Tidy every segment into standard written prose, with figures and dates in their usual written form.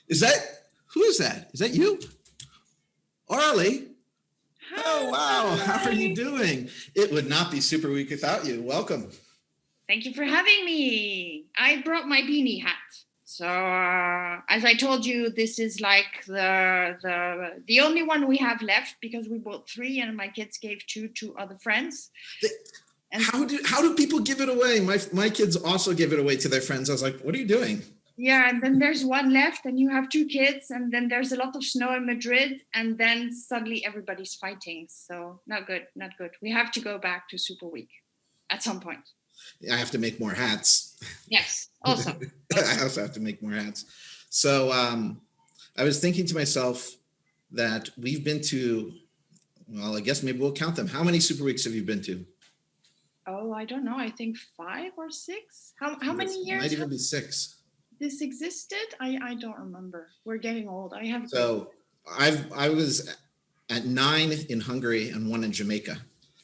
Who is that? Is that you? Aurélie? Hi. Oh, wow. How are you doing? It would not be Superweek without you. Welcome. Thank you for having me. I brought my beanie hat. So as I told you, this is like the only one we have left because we bought 3 and my kids gave 2 to other friends. How do people give it away? My kids also give it away to their friends. I was like, what are you doing? Yeah, and then there's 1 left and you have 2 kids and then there's a lot of snow in Madrid and then suddenly everybody's fighting. So not good. We have to go back to Superweek at some point. I have to make more hats. Yes, also. I also have to make more hats. So I was thinking to myself that we've been to, well, I guess maybe we'll count them. How many Superweeks have you been to? Oh, I don't know. I think 5 or 6. How many years? Might even be 6. This existed? I don't remember. We're getting old. So I was at 9 in Hungary and 1 in Jamaica.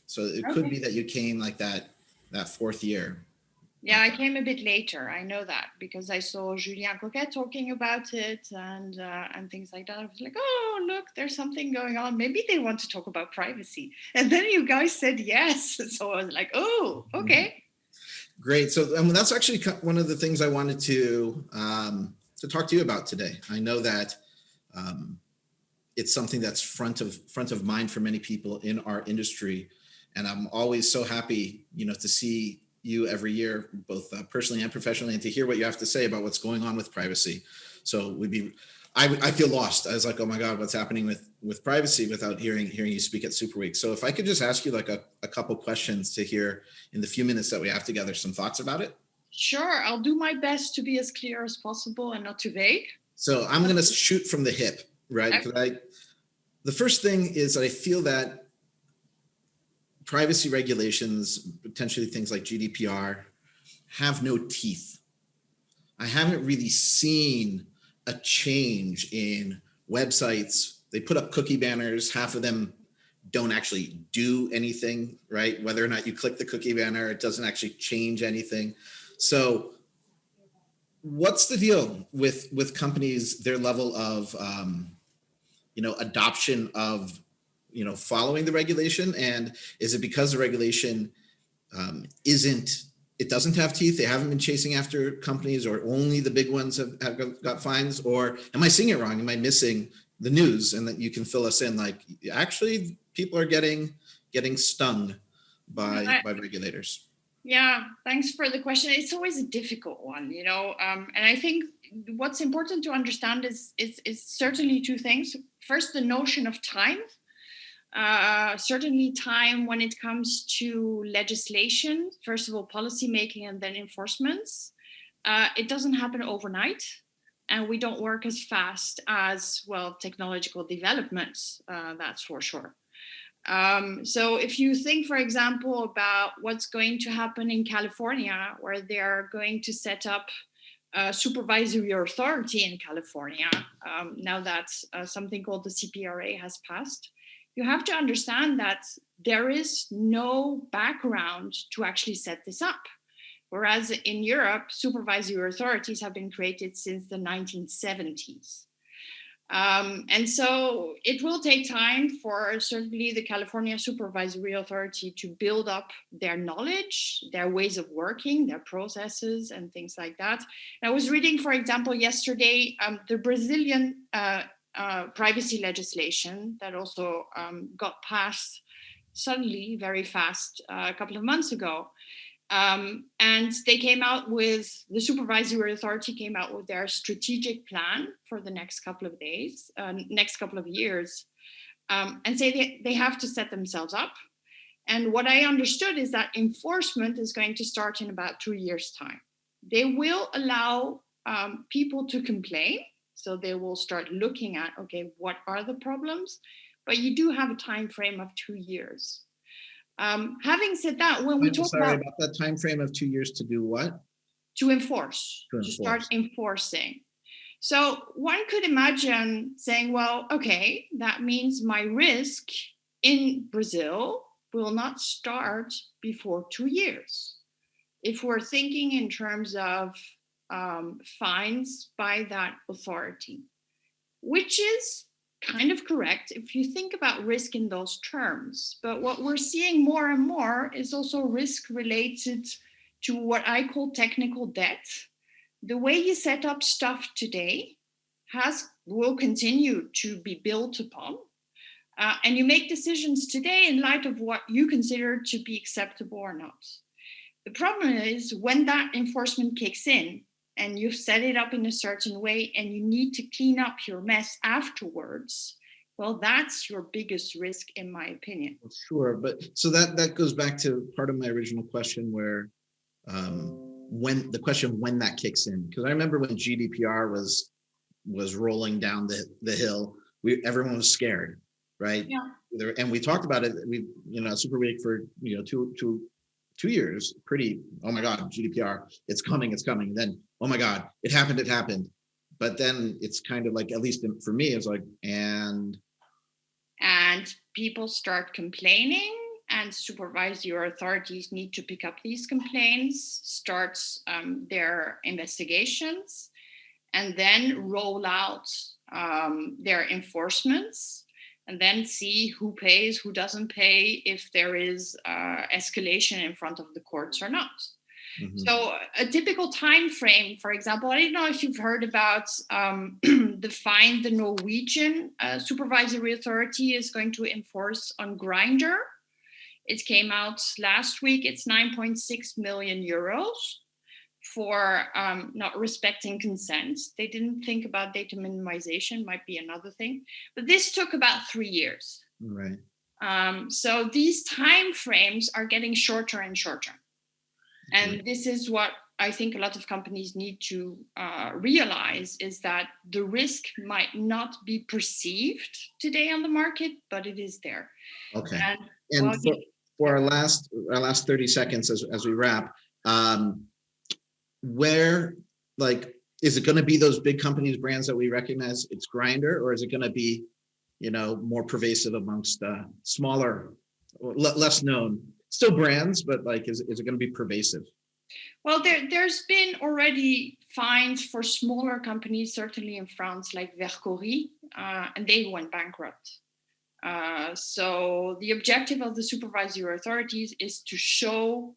So it could be that you came like that 4th year. Yeah, I came a bit later. I know that because I saw Julien talking about it and things like that. I was like, oh, look, there's something going on. Maybe they want to talk about privacy. And then you guys said yes. So I was like, oh, okay. Great. So that's actually one of the things I wanted to talk to you about today. I know that it's something that's front of mind for many people in our industry. And I'm always so happy, to see you every year, both personally and professionally, and to hear what you have to say about what's going on with privacy. So I feel lost. I was like, oh my God, what's happening with privacy without hearing you speak at Superweek. So if I could just ask you like a couple questions to hear in the few minutes that we have together, some thoughts about it. Sure, I'll do my best to be as clear as possible and not too vague. So I'm going to shoot from the hip, right? Okay. The first thing is that I feel that privacy regulations, potentially things like GDPR, have no teeth. I haven't really seen a change in websites. They put up cookie banners. Half of them don't actually do anything, right? Whether or not you click the cookie banner, it doesn't actually change anything. So what's the deal with companies, their level of, adoption of, following the regulation? And is it because the regulation it doesn't have teeth? They haven't been chasing after companies, or only the big ones have got fines? Or am I seeing it wrong? Am I missing the news? And that you can fill us in, like, actually people are getting stung by regulators. Yeah, thanks for the question. It's always a difficult one, and I think what's important to understand is certainly 2 things. First, the notion of time. Certainly time when it comes to legislation, first of all, policy making and then enforcements. It doesn't happen overnight, and we don't work as fast as, well, technological developments, that's for sure. So if you think, for example, about what's going to happen in California, where they're going to set up a supervisory authority in California, now that something called the CPRA has passed, you have to understand that there is no background to actually set this up. Whereas in Europe, supervisory authorities have been created since the 1970s. And so it will take time for certainly the California Supervisory Authority to build up their knowledge, their ways of working, their processes and things like that. And I was reading, for example, yesterday, the Brazilian privacy legislation that also got passed suddenly very fast a couple of months ago. And they came out with, the supervisory authority came out with their strategic plan for the next couple of days, next couple of years, and say they have to set themselves up. And what I understood is that enforcement is going to start in about 2 years' time. They will allow people to complain. So they will start looking at, okay, what are the problems? But you do have a time frame of 2 years. Having said that, when we talk about that time frame of 2 years to do what? To enforce, to start enforcing. So one could imagine saying, well, okay, that means my risk in Brazil will not start before 2 years. If we're thinking in terms of fines by that authority. which is kind of correct if you think about risk in those terms. But what we're seeing more and more is also risk related to what I call technical debt. The way you set up stuff today will continue to be built upon. And you make decisions today in light of what you consider to be acceptable or not. The problem is when that enforcement kicks in and you've set it up in a certain way and you need to clean up your mess afterwards, well, that's your biggest risk, in my opinion. Sure, but so that goes back to part of my original question where when that kicks in, because I remember when GDPR was rolling down the hill, everyone was scared, right? Yeah. And we talked about it. We, Superweek for 2 years, pretty. Oh my God, GDPR, it's coming. Then, oh my God, it happened. But then it's kind of like, at least for me, it's like, and people start complaining. And supervisory authorities need to pick up these complaints, start their investigations, and then roll out their enforcements, and then see who pays, who doesn't pay, if there is escalation in front of the courts or not. Mm-hmm. So a typical time frame, for example, I don't know if you've heard about the fine the Norwegian supervisory authority is going to enforce on Grindr. It came out last week. It's 9.6 million euros for not respecting consent. They didn't think about data minimization, might be another thing. But this took about 3 years. Right. So these time frames are getting shorter and shorter. And this is what I think a lot of companies need to realize, is that the risk might not be perceived today on the market, but it is there. Okay. And for our last 30 seconds as we wrap, where, like, is it going to be those big companies, brands that we recognize, it's Grindr, or is it going to be, more pervasive amongst smaller, less known, still brands, but like, is it going to be pervasive? Well, there's been already fines for smaller companies, certainly in France, like Vercory, and they went bankrupt. So the objective of the supervisory authorities is to show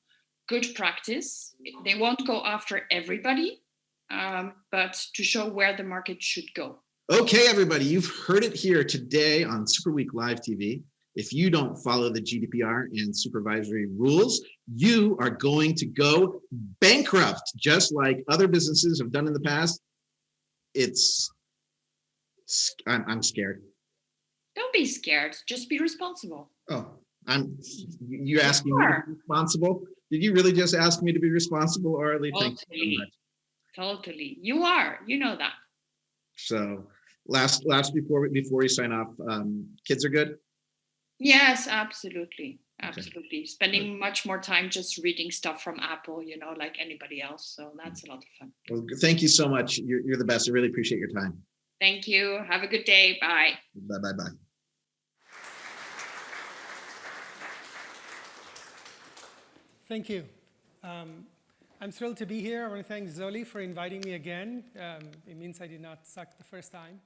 good practice. They won't go after everybody, but to show where the market should go. Okay, everybody, you've heard it here today on Superweek Live TV. If you don't follow the GDPR and supervisory rules, you are going to go bankrupt, just like other businesses have done in the past. I'm scared. Don't be scared. Just be responsible. Oh, you asking me to be responsible? Did you really just ask me to be responsible, Aurélie? Thank you so much. Totally. You are. You know that. So last before we sign off, kids are good? Yes, absolutely. Absolutely. Okay. Spending much more time just reading stuff from Apple, like anybody else. So that's a lot of fun. Well, thank you so much. You're the best. I really appreciate your time. Thank you. Have a good day. Bye. Bye. Thank you. I'm thrilled to be here. I want to thank Zoli for inviting me again. It means I did not suck the first time.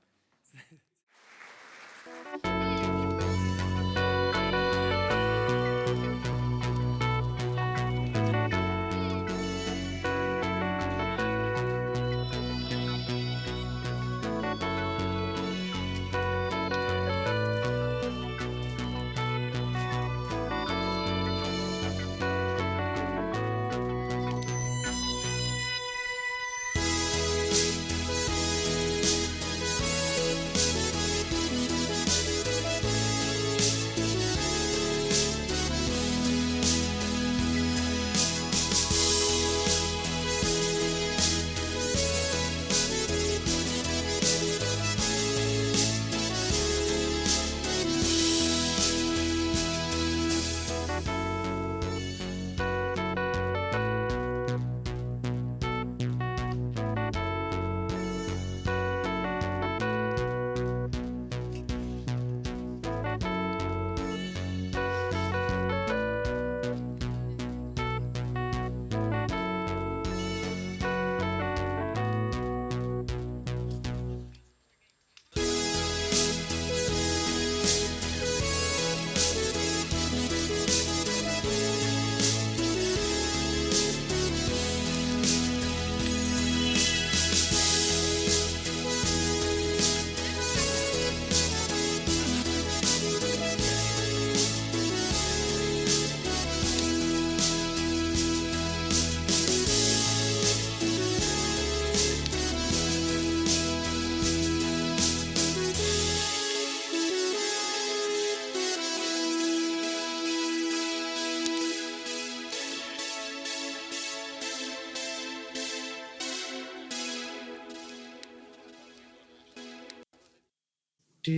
Hello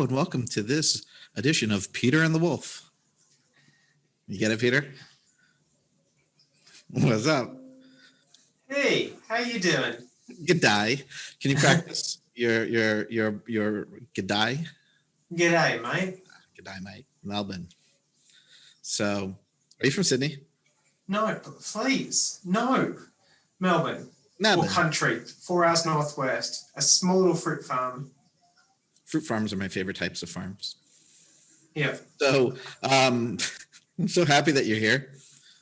and welcome to this edition of Peter and the Wolf. You get it, Peter? What's up? Hey, how you doing? G'day. Can you practice your g'day? G'day, mate. G'day, mate. Melbourne. So, are you from Sydney? No, please. No. Melbourne. Melbourne. Or country, 4 hours northwest. A small little fruit farm. Fruit farms are my favorite types of farms. Yeah. So, I'm so happy that you're here.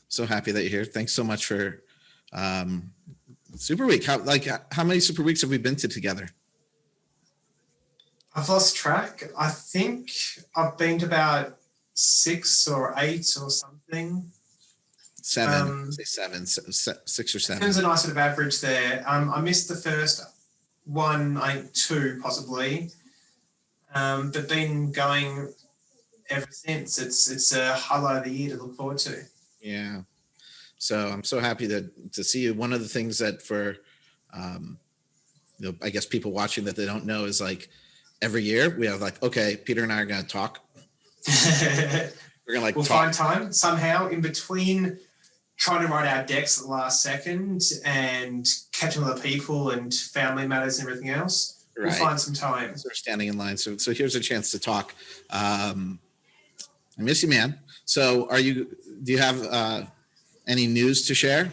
So happy that you're here. Thanks so much for Super Week. How many Super Weeks have we been to together? I've lost track. I think I've been to about 6 or 8 or something. Say seven, 6 or 7. Turns a nice sort of average there. I missed the first one, I think 2 possibly, but been going ever since. It's a highlight of the year to look forward to. Yeah. So I'm so happy to see you. One of the things that for, I guess people watching that they don't know is like every year we have like, okay, Peter and I are going to talk. We're going to we'll find time somehow in between trying to write our decks at the last second and catching other people and family matters and everything else. Right. We'll find some time. So we're standing in line. So here's a chance to talk. I miss you, man. So do you have any news to share?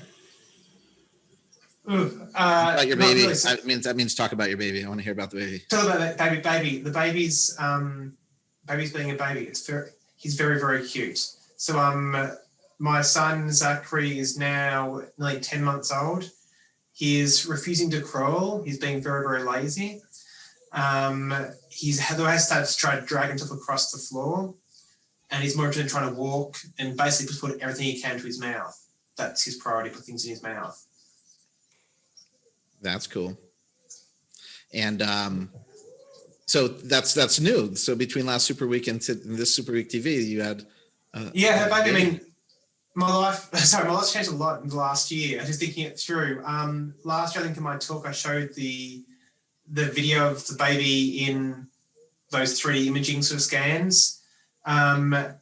About your baby. Really. That means talk about your baby. I want to hear about the baby. Talk about that baby. The baby's being a baby. He's very, very cute. So my son Zachary is now nearly 10 months old. He is refusing to crawl. He's being very, very lazy. He's started to try to drag himself across the floor, and he's more interested in trying to walk and basically just put everything he can to his mouth. That's his priority, put things in his mouth. That's cool. And so that's new. So between last Super Week and this Super Week TV, you had my life's changed a lot in the last year. I was just thinking it through. Last year, I think in my talk, I showed the video of the baby in those 3D imaging sort of scans. Had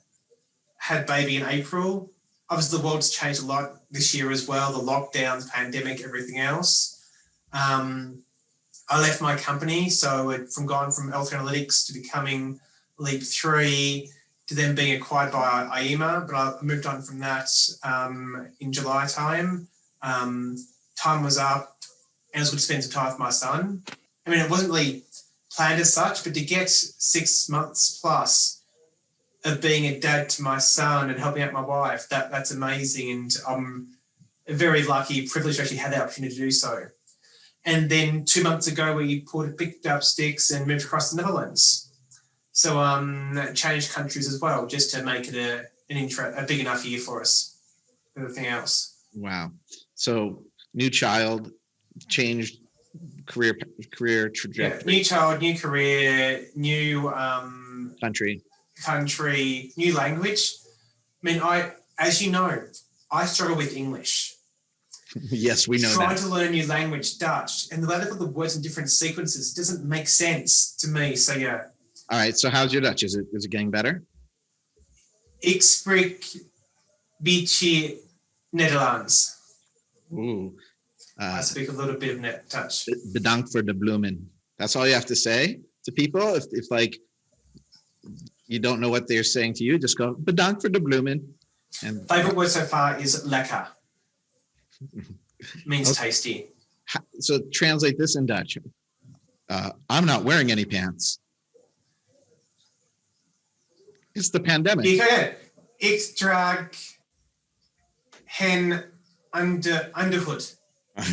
baby in April. Obviously, the world's changed a lot this year as well. The lockdowns, pandemic, everything else. I left my company, so from going from Health Analytics to becoming Leap 3 to then being acquired by IEMA, but I moved on from that in July time. Time was up, and I was going to spend some time with my son. I mean, it wasn't really planned as such, but to get 6 months plus of being a dad to my son and helping out my wife, that's amazing, and I'm very lucky, privileged to actually have the opportunity to do so. And then 2 months ago, we picked up sticks and moved across the Netherlands. So changed countries as well, just to make it a big enough year for us. Everything else. Wow. So new child, changed career trajectory. Yeah, new child, new career, new country, new language. I mean, as you know, I struggle with English. Yes, we know Trying to learn a new language, Dutch, and the way they put the words in different sequences doesn't make sense to me. So yeah. All right. So how's your Dutch? Is it getting better? Ik spreek beetje Nederlands. Ooh. I speak a little bit of Dutch. Bedankt voor de bloemen. That's all you have to say to people. If like you don't know what they're saying to you, just go bedankt voor de bloemen. And favorite word so far is lekker. Means okay. Tasty. So translate this in Dutch. I'm not wearing any pants. It's the pandemic. Ik draag geen underhood. All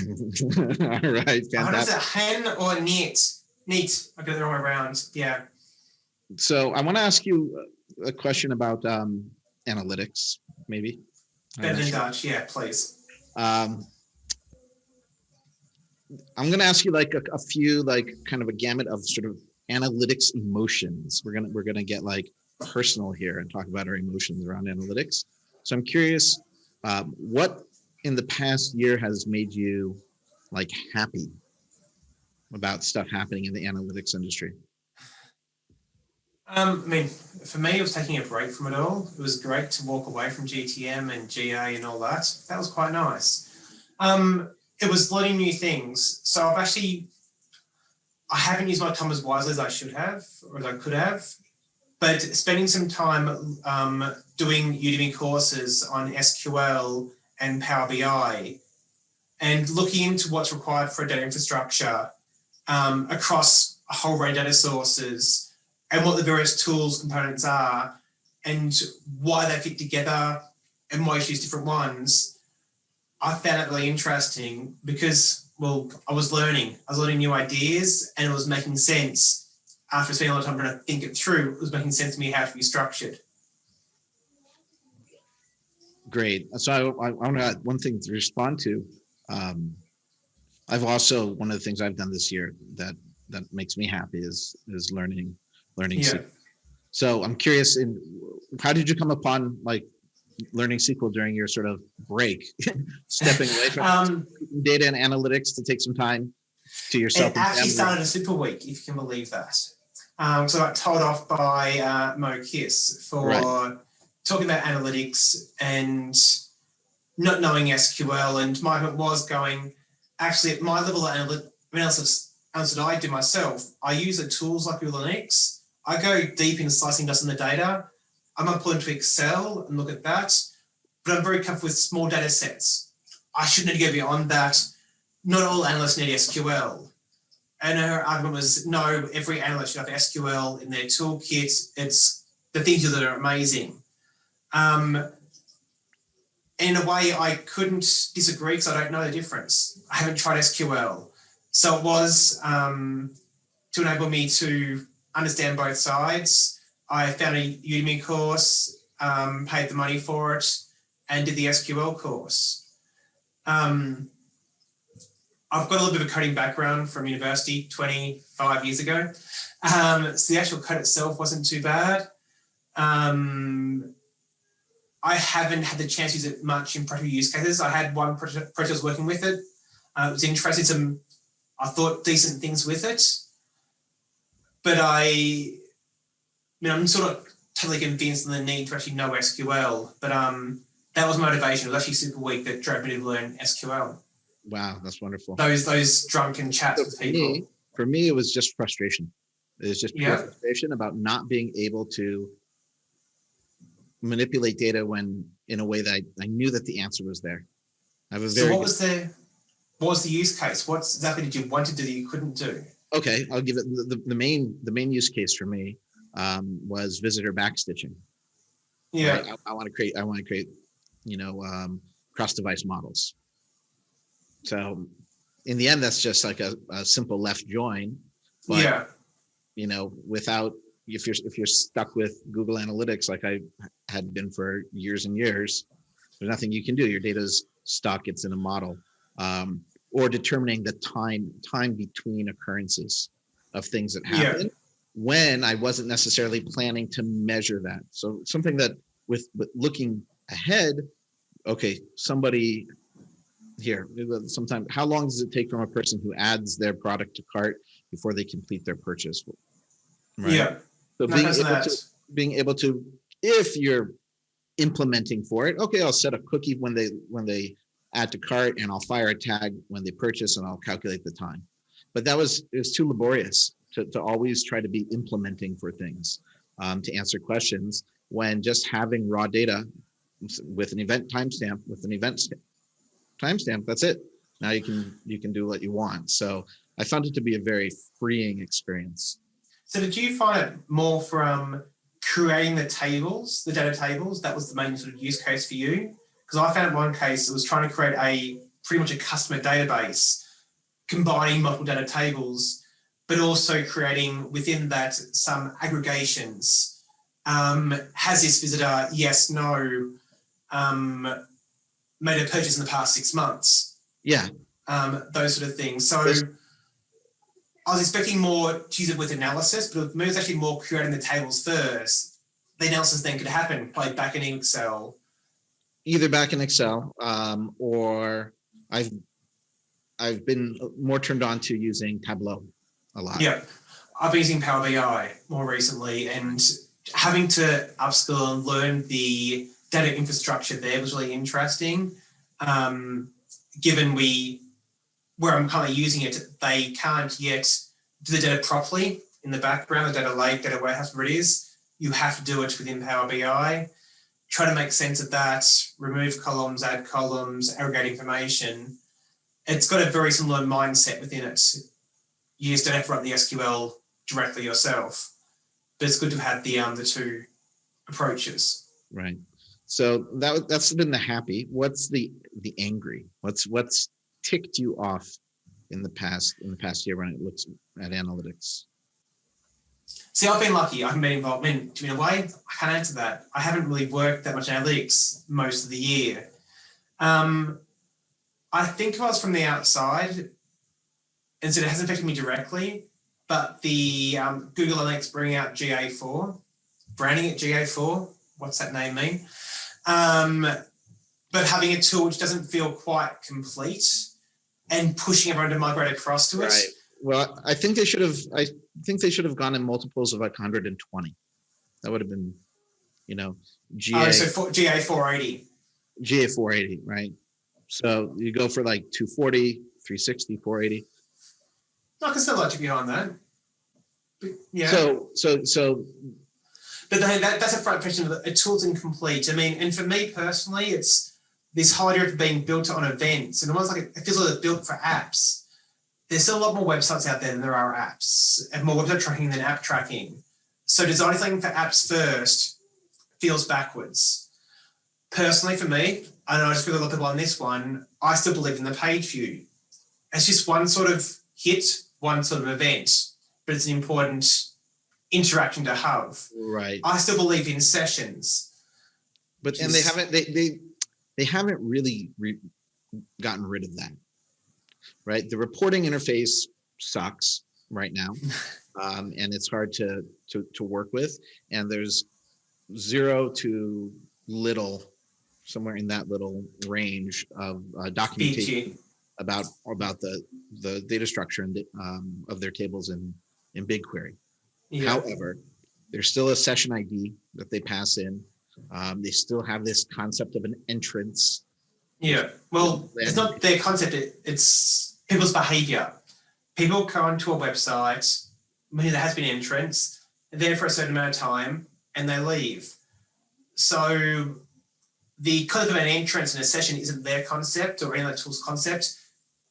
right, fantastic. How does it hen or neat? Neat. I got it the wrong way around. Yeah. So I want to ask you a question about analytics, maybe. Better than Dutch, yeah, please. I'm going to ask you like a few, like kind of a gamut of sort of analytics emotions. We're gonna get like personal here and talk about our emotions around analytics. So I'm curious, what in the past year has made you like happy about stuff happening in the analytics industry? I mean, for me, it was taking a break from it all. It was great to walk away from GTM and GA and all that. That was quite nice. It was learning new things. So I haven't used my time as wisely as I should have, or as I could have, but spending some time doing Udemy courses on SQL and Power BI and looking into what's required for a data infrastructure across a whole range of data sources and what the various tools components are and why they fit together and why you use different ones. I found it really interesting because, well, I was learning new ideas and it was making sense. After spending a lot of time trying to think it through, it was making sense to me how it should be structured. Great. So I want to add one thing to respond to. I've also, one of the things I've done this year that makes me happy is learning Yeah. SQL. So I'm curious, how did you come upon like learning SQL during your sort of break, stepping away from data and analytics to take some time to yourself? It actually started a Superweek, if you can believe that. So I got told off by Mo Kiss for talking about analytics and not knowing SQL. And my point was going, actually, at my level of analysis that I do myself, I use the tools like Google and X. I go deep in slicing dust in the data. I'm going to pull into Excel and look at that, but I'm very comfortable with small data sets. I shouldn't need to go beyond that. Not all analysts need SQL. And her argument was, no, every analyst should have SQL in their toolkit. It's the things that are amazing. In a way, I couldn't disagree because I don't know the difference. I haven't tried SQL. So it was to enable me to understand both sides. I found a Udemy course, paid the money for it, and did the SQL course. I've got a little bit of a coding background from university 25 years ago. So the actual code itself wasn't too bad. I haven't had the chance to use it much in practical use cases. I had one project I was working with it. It was interesting, I thought decent things with it. But I'm sort of totally convinced of the need to actually know SQL. But that was motivation. It was actually Superweek that drove me to learn SQL. Wow, that's wonderful. Those drunken chats with people. For me, it was just frustration. It was just pure frustration about not being able to manipulate data in a way that I knew that the answer was there. So what was the use case? What exactly did you want to do that you couldn't do? Okay, I'll give it the main use case for me was visitor backstitching. Yeah, right? I want to create cross-device models. So in the end, that's just like a simple left join. But, without, if you're stuck with Google Analytics, like I had been for years and years, there's nothing you can do. Your data's stuck, it's in a model. Or determining the time between occurrences of things that happen when I wasn't necessarily planning to measure that. So something that with looking ahead, okay, somebody here, sometimes, how long does it take from a person who adds their product to cart before they complete their purchase? Right? Yeah. So being able to, if you're implementing for it, okay, I'll set a cookie when they add to cart, and I'll fire a tag when they purchase, and I'll calculate the time. But it was too laborious to always try to be implementing for things, to answer questions, when just having raw data with an event timestamp, that's it. Now you can do what you want. So I found it to be a very freeing experience. So did you find it more from creating the tables, the data tables? That was the main sort of use case for you? Because I found one case, it was trying to create pretty much a customer database, combining multiple data tables, but also creating within that some aggregations. Has this visitor, yes, no, made a purchase in the past 6 months? Yeah. Those sort of things. So I was expecting more to use it with analysis, but it was actually more creating the tables first. The analysis then could happen, played back in Excel. Either back in Excel, or I've been more turned on to using Tableau a lot. Yeah, I've been using Power BI more recently, and having to upskill and learn the data infrastructure there was really interesting. Given where I'm currently using it, they can't yet do the data properly in the background, the data lake, data warehouse, whatever it is. You have to do it within Power BI. Try to make sense of that, remove columns, add columns, aggregate information. It's got a very similar mindset within it. You just don't have to write the SQL directly yourself, but it's good to have the two approaches. Right. So that's been the happy. What's the angry? What's ticked you off in the past year when it looks at analytics? See, I've been lucky. I haven't been involved. In a way, I can't answer that. I haven't really worked that much in analytics most of the year. I think if I was from the outside, and so it hasn't affected me directly, but the Google Analytics bringing out GA4, branding it GA4, what's that name mean? But having a tool which doesn't feel quite complete and pushing everyone to migrate across to it. Right. Well, I think they should have gone in multiples of like 120. That would have been, GA. So GA480. GA480, right? So you go for like 240, 360, 480. I can still logic behind that. But, yeah. So. But that's a front question. A tool's incomplete. I mean, and for me personally, it's this whole idea of being built on events, and almost like it feels like it's built for apps. There's still a lot more websites out there than there are apps, and more website tracking than app tracking. So designing something for apps first feels backwards. Personally, for me, I know I just feel a lot of people on this one, I still believe in the page view. It's just one sort of hit, one sort of event, but it's an important interaction to have. Right. I still believe in sessions. But and they haven't really gotten rid of that. Right. The reporting interface sucks right now. And it's hard to work with. And there's 0 to little, somewhere in that little range of documentation about the data structure and of their tables in BigQuery. Yeah. However, there's still a session ID that they pass in. They still have this concept of an entrance. Yeah, well, it's not their concept, it's people's behavior. People go onto a website, maybe there has been entrance, they're there for a certain amount of time, and they leave. So the concept of an entrance in a session isn't their concept or any other tool's concept.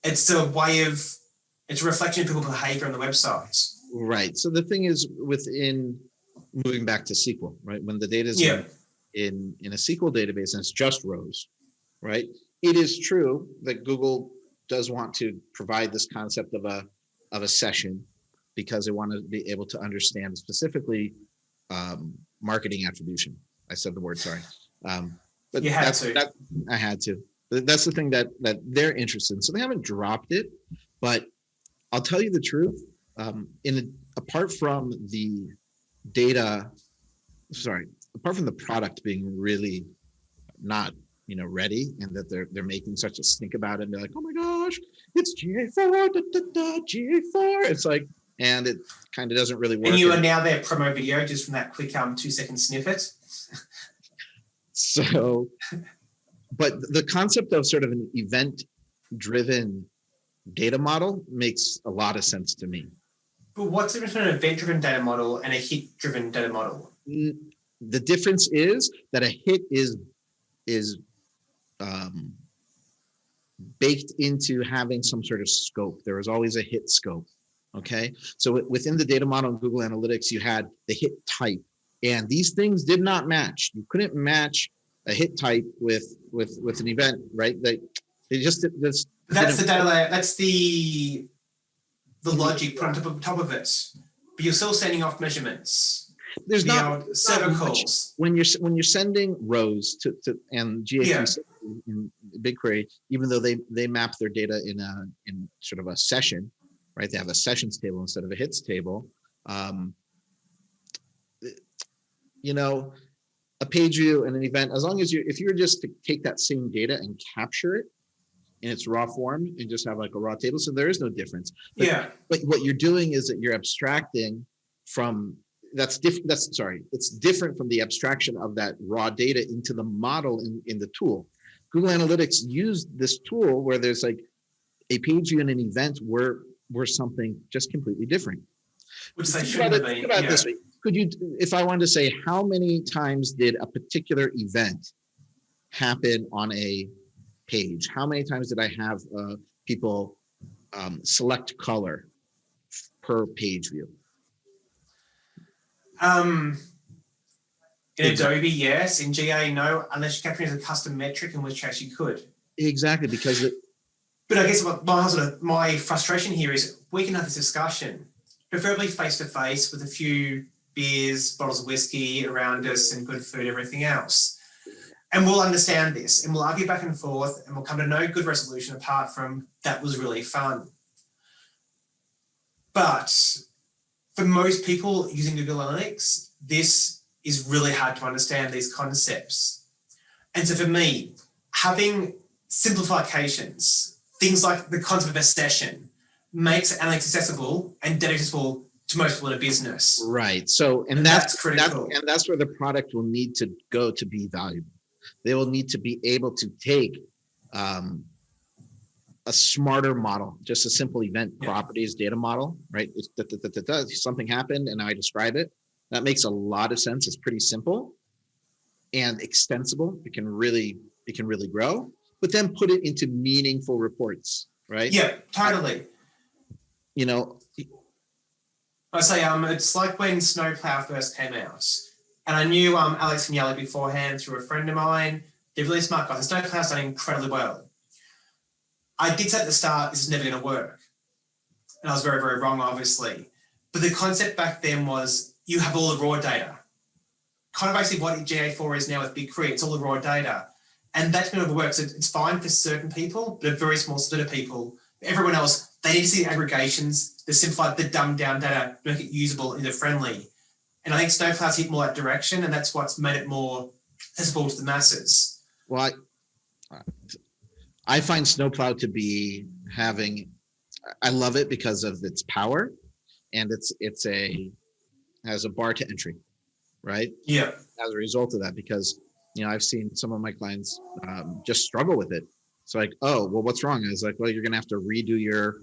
It's a reflection of people's behavior on the website. Right. So the thing is, within moving back to SQL, right? When the data is in a SQL database and it's just rows, right? It is true that Google does want to provide this concept of a session because they want to be able to understand specifically marketing attribution. I said the word, sorry. But you had to. I had to. But that's the thing that they're interested in. So they haven't dropped it, but I'll tell you the truth. Apart from the product being really not ready, and that they're making such a stink about it, and they're like, oh my gosh, it's GA4, GA4. It's like, and it kind of doesn't really work. And you are now their promo video just from that quick 2-second snippet. So, but the concept of sort of an event-driven data model makes a lot of sense to me. But what's the difference between an event-driven data model and a hit-driven data model? The difference is that a hit is baked into having some sort of scope. There is always a hit scope. Okay, so within the data model in Google Analytics, you had the hit type, and these things did not match. You couldn't match a hit type with an event, right? That's the data layer. That's the logic put on top of it. But you're still sending off measurements. There's not circles. When you're sending rows to and GA3 in BigQuery, even though they map their data in sort of a session, right? They have a sessions table instead of a hits table. A page view and an event, as long as if you were just to take that same data and capture it in its raw form and just have like a raw table, so there is no difference. But what you're doing is that you're abstracting from, it's different from the abstraction of that raw data into the model in the tool. Google Analytics used this tool where there's like a page view and an event were something just completely different. Which they should have been. This way. Could you, if I wanted to say, how many times did a particular event happen on a page? How many times did I have people select color per page view? In Adobe, yes. In GA, no, unless you're capturing as a custom metric, in which case you could. Exactly, because But I guess my frustration here is we can have this discussion, preferably face-to-face with a few beers, bottles of whiskey around us and good food, everything else. And we'll understand this and we'll argue back and forth and we'll come to no good resolution apart from that was really fun. But for most people using Google Analytics, this is really hard to understand these concepts. And so for me, having simplifications, things like the concept of a session, makes analytics accessible and data accessible to most people in a business. Right. So, and that's critical. And that's where the product will need to go to be valuable. They will need to be able to take a smarter model, just a simple event properties data model, right? It's something happened and I describe it. That makes a lot of sense. It's pretty simple and extensible. It can really grow, but then put it into meaningful reports, right? Yeah, totally. I say it's like when Snowplow first came out, and I knew Alex and Yali beforehand through a friend of mine. They're really smart guys. Snowplow's done incredibly well. I did say at the start, this is never going to work, and I was very, very wrong, obviously. But the concept back then was you have all the raw data, kind of basically what GA4 is now with BigQuery. It's all the raw data, and that's going to work. So it's fine for certain people, but a very small split of people. Everyone else, they need to see the aggregations, the simplified, the dumbed down data, make it usable and user-friendly. And I think Snowplow's hit more that direction, and that's what's made it more accessible to the masses. Well, I find Snowplow to be I love it because of its power, and has a bar to entry, right? Yeah. As a result of that, because I've seen some of my clients just struggle with it. It's like, oh, well, what's wrong? I was like, well, you're going to have to redo your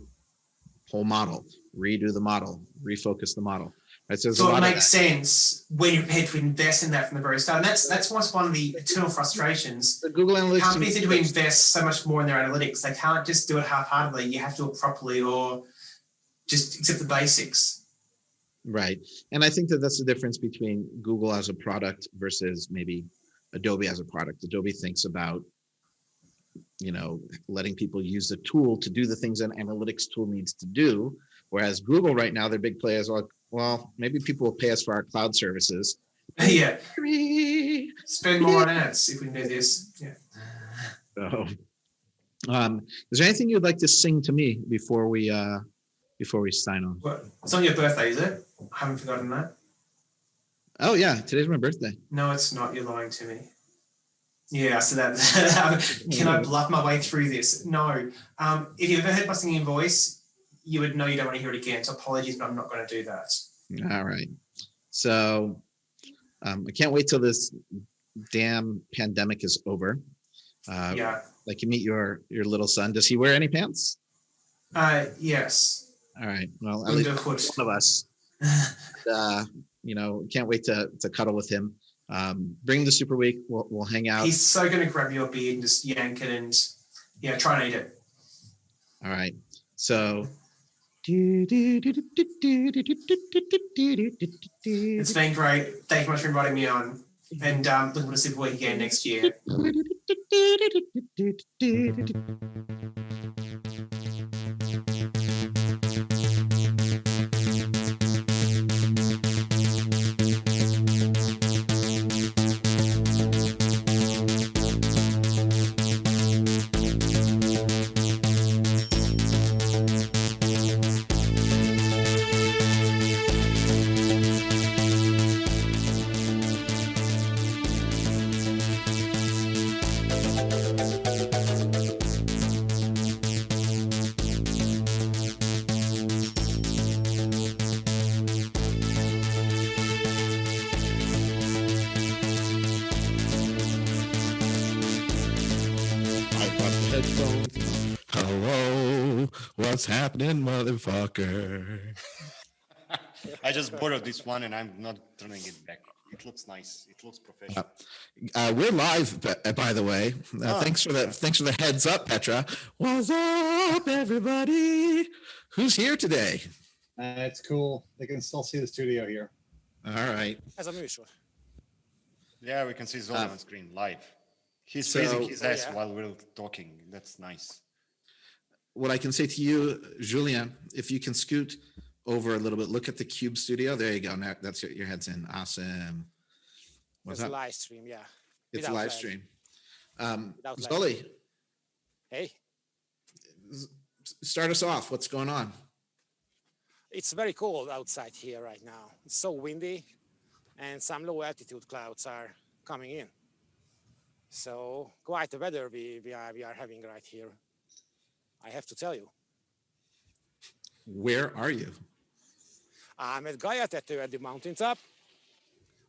whole model, redo the model, refocus the model. Right? So it makes sense when you're prepared to invest in that from the very start. And that's what's one of the eternal frustrations. The Google Analytics companies need to invest so much more in their analytics. They can't just do it half-heartedly. You have to do it properly or just accept the basics. Right. And I think that's the difference between Google as a product versus maybe Adobe as a product. Adobe thinks about letting people use the tool to do the things an analytics tool needs to do. Whereas Google right now, their big players are like, well, maybe people will pay us for our cloud services. Yeah. Spend more on ads if we can do this. Yeah. So, is there anything you'd like to sing to me before we sign on? Well, it's on your birthday, is it? I haven't forgotten that. Oh yeah, today's my birthday. No, it's not. You're lying to me. Yeah, so that can I bluff my way through this? No. If you've ever heard my singing voice, you would know you don't want to hear it again. So apologies, but I'm not going to do that. All right. So I can't wait till this damn pandemic is over. Yeah. Like you meet your little son. Does he wear any pants? Yes. All right. Well, at least one of us. Can't wait to cuddle with him. Bring the Superweek. We'll hang out. He's so going to grab your beard and just yank it and try and eat it. All right. So. It's been great. Thank you much for inviting me on. And looking forward to Superweek again next year. headphones. Hello, what's happening, motherfucker? I just borrowed this one and I'm not turning it back. It looks nice. It looks professional. We're live, by the way. Thanks for that. Thanks for the heads up, Petra. What's up, everybody? Who's here today? It's cool. They can still see the studio here. All right. As a mutual. Yeah, we can see Zorin on screen live. He's So- raising his ass yeah. while we're talking. That's nice. What I can say to you, Julien, if you can scoot over a little bit, look at the Cube Studio. There you go. Now that's your head's in. Awesome. What's It's a up? live stream, yeah. It's a without live lag. stream. Without lag. Zoli, Hey, start us off. What's going on? it's very cold outside here right now. It's so windy and some low altitude clouds are coming in. So quite the weather we are having right here. I have to tell you. Where are you? I'm at Gayatetu at the mountaintop,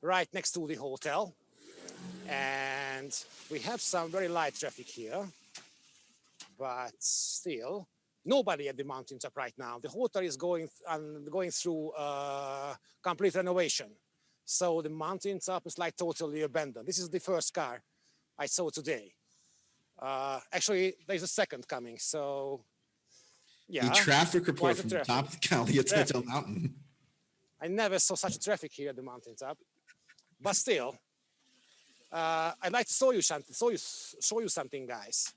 right next to the hotel. And we have some very light traffic here, but still nobody at the mountaintop right now. The hotel is going through complete renovation. So the mountaintop is like totally abandoned. This is the first car I saw today. Actually, there's a second coming. So yeah. The traffic report quite a from the traffic. top of the Galyatito Mountain. I never saw such traffic here at the mountaintop, but still, I'd like to show you something, guys.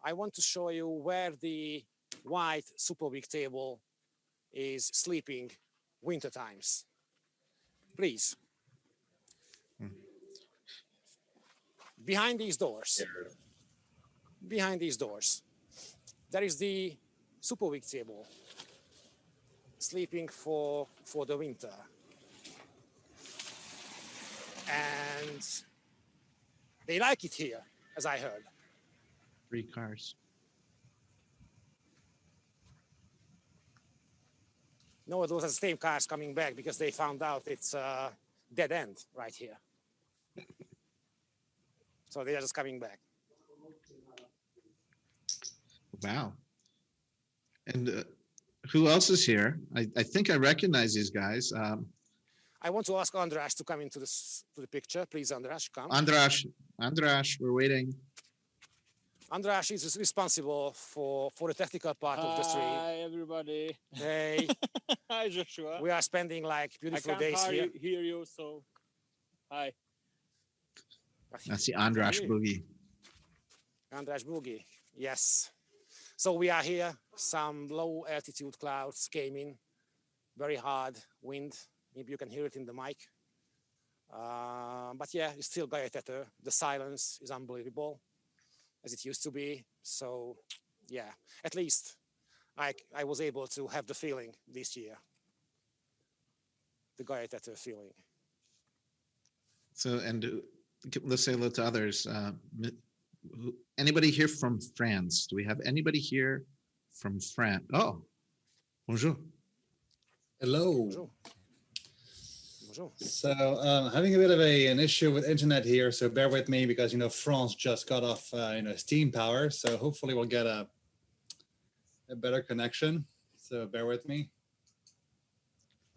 I want to show you where the white Superweek table is sleeping winter times. Please. Behind these doors, there is the Superweek table sleeping for the winter. And they like it here, as I heard. 3 cars. No, those are the same cars coming back because they found out it's a dead end right here. So they are just coming back. Wow. And who else is here? I think I recognize these guys. I want to ask András to come into the picture. Please, András, come. András, we're waiting. András is responsible for the technical part of the stream. Hi, everybody. Hey, Hi, Joshua. we are spending like I beautiful can't days here. hear you, so hi. That's the András Boogie. András Boogie, yes. So we are here. Some low altitude clouds came in, very hard wind. Maybe you can hear it in the mic. But yeah, it's still Gayatetu. The silence is unbelievable, as it used to be. So yeah, at least I was able to have the feeling this year, the Gayatetu feeling. So, and let's say hello to others. Anybody here from France? Do we have anybody here from France? Oh, bonjour. Hello. Bonjour. Bonjour. So having a bit of an issue with internet here, so bear with me because France just got off steam power, so hopefully we'll get a better connection. So bear with me.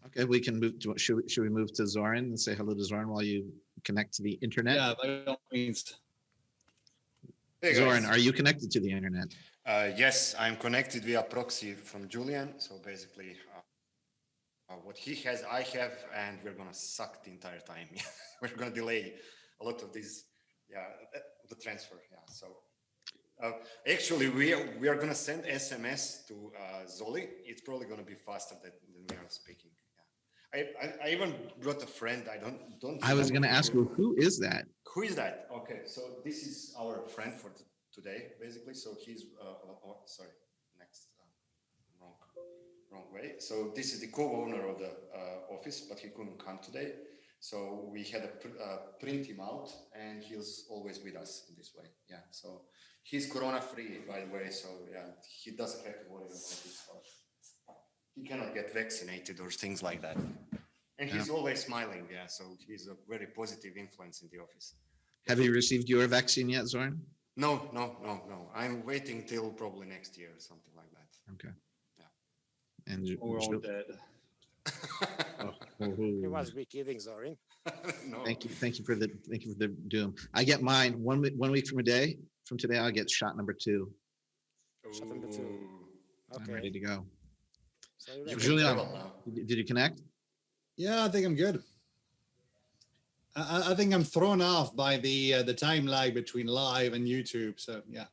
Okay, we can move to. Should we move to Zorin and say hello to Zorin while you connect to the internet? Yeah, by all means. Hey, Zorin, guys. are you connected to the internet? Yes, I'm connected via proxy from Julien. So basically, what he has, I have, and we're gonna suck the entire time. We're gonna delay a lot of these, the transfer. Yeah. So actually, we are gonna send SMS to Zoli. It's probably gonna be faster than we are speaking. Yeah. I even brought a friend. I don't. I was going to ask you, who is that? Who is that? Okay, so this is our friend for today, basically. So he's, sorry, next, wrong way. So this is the co-owner of the office, but he couldn't come today. So we had to print him out, and he's always with us in this way. Yeah, so he's corona-free, by the way. So yeah, he doesn't have to worry about this. He cannot get vaccinated or things like that. And he's always smiling, yeah. So he's a very positive influence in the office. Have you received your vaccine yet, Zorin? No, no, no, no. I'm waiting till probably next year, something like that. Okay. Yeah. And We're all dead. You must be kidding, Zorin. No. thank you for the doom. I get mine 1 week from today. I'll get shot number 2. Shot number 2. Ooh. I'm Okay. ready to go. So you're You ready. can Julien, travel now. did you connect? Yeah, I think I'm good. I think I'm thrown off by the time lag between live and YouTube. So yeah,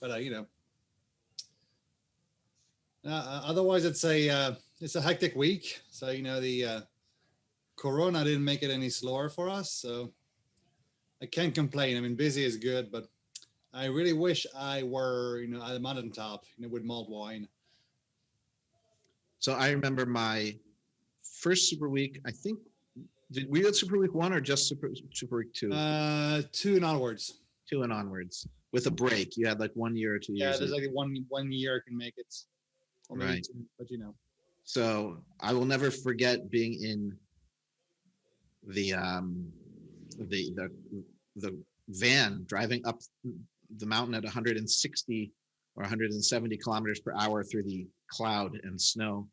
but you know, otherwise it's a hectic week. So you know the Corona didn't make it any slower for us. So I can't complain. I mean, busy is good, but I really wish I were at the mountaintop, with mulled wine. So I remember my first Super Week. I think were you at Super Week 1 or just Super Week 2? 2 and onwards. 2 and onwards with a break. You had like 1 year or 2 years. Yeah, there's like one year can make it. Or maybe Right. 2, but So I will never forget being in the van driving up the mountain at 160 or 170 kilometers per hour through the cloud and snow.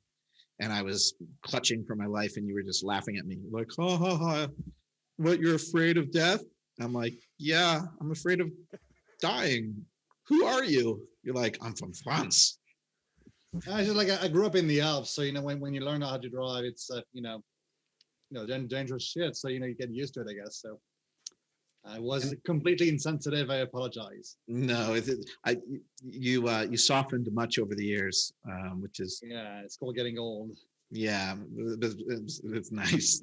And I was clutching for my life, and you were just laughing at me, like, ha ha ha, what, you're afraid of death? I'm like, yeah, I'm afraid of dying. Who are you? You're like, I'm from France. I just I grew up in the Alps, so when you learn how to drive, it's dangerous shit. So you get used to it, I guess. So I was completely insensitive. I apologize. No, you softened much over the years, which is it's called getting old. Yeah, it's nice.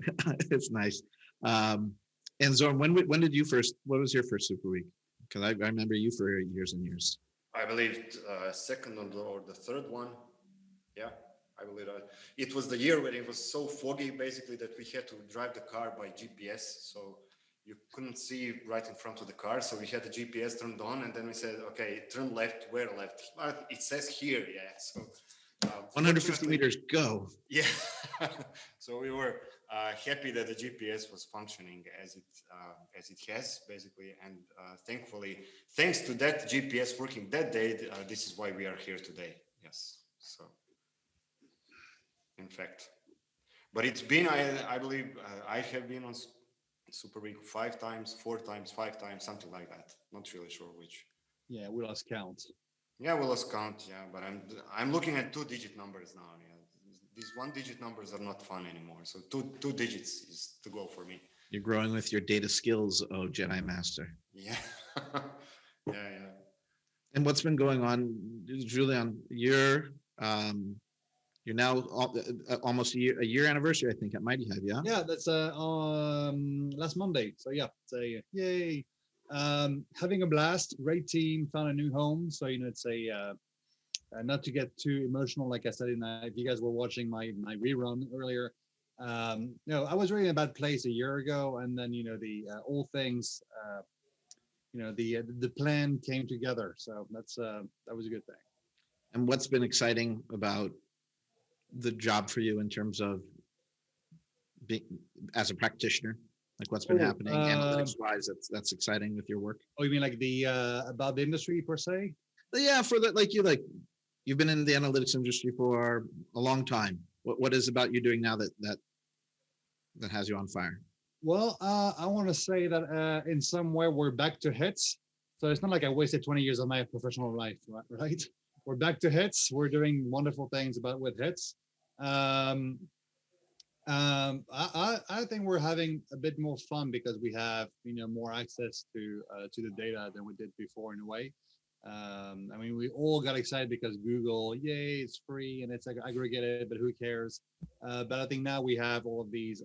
It's nice. And Zorin, when did you first? What was your first Super Week? Because I remember you for years and years. I believe second or the third one. Yeah, I believe it was the year when it was so foggy, basically, that we had to drive the car by GPS. So you couldn't see right in front of the car. So we had the GPS turned on, and then we said, okay, turn left, where left? It says here, yeah. So 150 meters, go. Yeah. So we were happy that the GPS was functioning as it has, basically, and thankfully, thanks to that GPS working that day, this is why we are here today. Yes. So, in fact, but it's been, I believe, I have been on Super Week 5 times, 4 times, 5 times, something like that. Not really sure which. Yeah, we lost count. Yeah, we lost count. Yeah, but I'm looking at 2-digit numbers now. Yeah, these 1-digit numbers are not fun anymore. So two digits is to go for me. You're growing with your data skills, oh Jedi Master. Yeah, yeah. And what's been going on, Julien? You're now almost a year anniversary, I think, at Mighty Hive. Yeah. Yeah, that's last Monday. So yeah, yay. Having a blast, great team, found a new home. So it's not to get too emotional, like I said, if you guys were watching my rerun earlier, I was really in a bad place a year ago, and then all things, the plan came together. So that was a good thing. And what's been exciting about the job for you in terms of being as a practitioner? Like what's been happening analytics wise that's exciting with your work? Oh, you mean like the about the industry per se? Yeah, for that, you've been in the analytics industry for a long time. What is about you doing now that has you on fire? Well, I want to say that in some way we're back to hits. So it's not like I wasted 20 years of my professional life, right? We're back to hits. We're doing wonderful things with hits. I think we're having a bit more fun because we have more access to the data than we did before in a way. We all got excited because Google, yay, it's free and it's aggregated, but who cares? But I think now we have all of these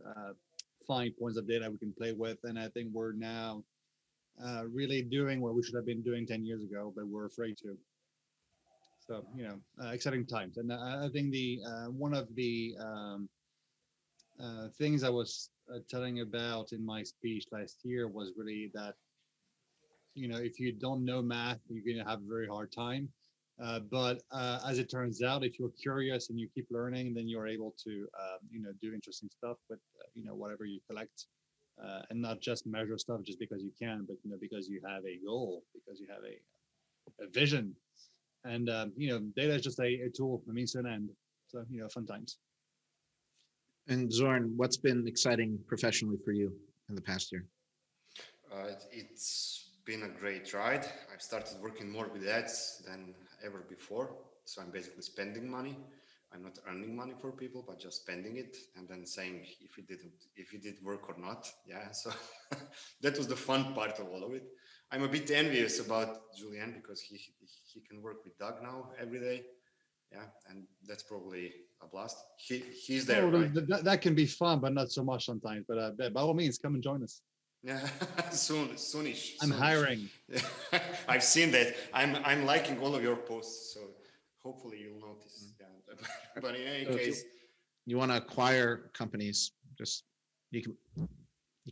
fine points of data we can play with, and I think we're now really doing what we should have been doing 10 years ago, but we're afraid to. So exciting times, and I think the one of the things I was telling about in my speech last year was really that if you don't know math, you're going to have a very hard time. But as it turns out, if you're curious and you keep learning, then you're able to do interesting stuff with whatever you collect. and not just measure stuff just because you can, but because you have a goal, because you have a vision, and data is just a tool, a means to an end. So fun times. And Zorin, what's been exciting professionally for you in the past year? It's been a great ride. I've started working more with ads than ever before. So I'm basically spending money. I'm not earning money for people, but just spending it and then saying if it did work or not. Yeah. So that was the fun part of all of it. I'm a bit envious about Julien because he can work with Doug now every day. Yeah, and that's probably a blast. He's there, right? That can be fun, but not so much sometimes. But by all means, come and join us. Yeah, soonish. I'm hiring. I've seen that. I'm liking all of your posts, so hopefully you'll notice. Yeah. But in any case, you want to acquire companies, just you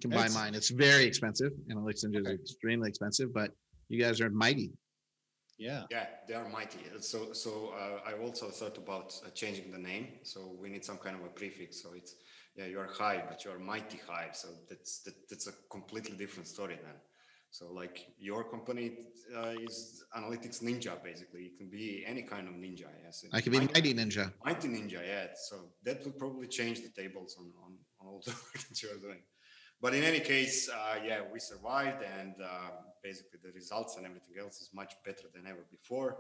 can buy mine. It's very expensive. Analytics is extremely expensive, but you guys are mighty. Yeah, they are mighty. So I also thought about changing the name. So we need some kind of a prefix. So it's you are high, but you are mighty high. So that's a completely different story then. So like your company is analytics ninja basically. It can be any kind of ninja. Yes, I can be mighty ninja. Mighty ninja, yeah. So that would probably change the tables on all the work that you are doing. But in any case, we survived, and basically the results and everything else is much better than ever before.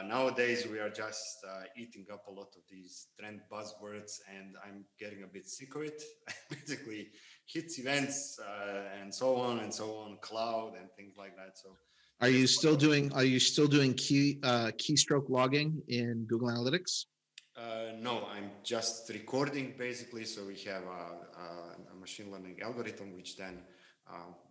Nowadays, we are just eating up a lot of these trend buzzwords, and I'm getting a bit sick of it. Basically, hits events and so on, cloud and things like that. So, are you still doing keystroke logging in Google Analytics? No, I'm just recording basically. So we have a machine learning algorithm which then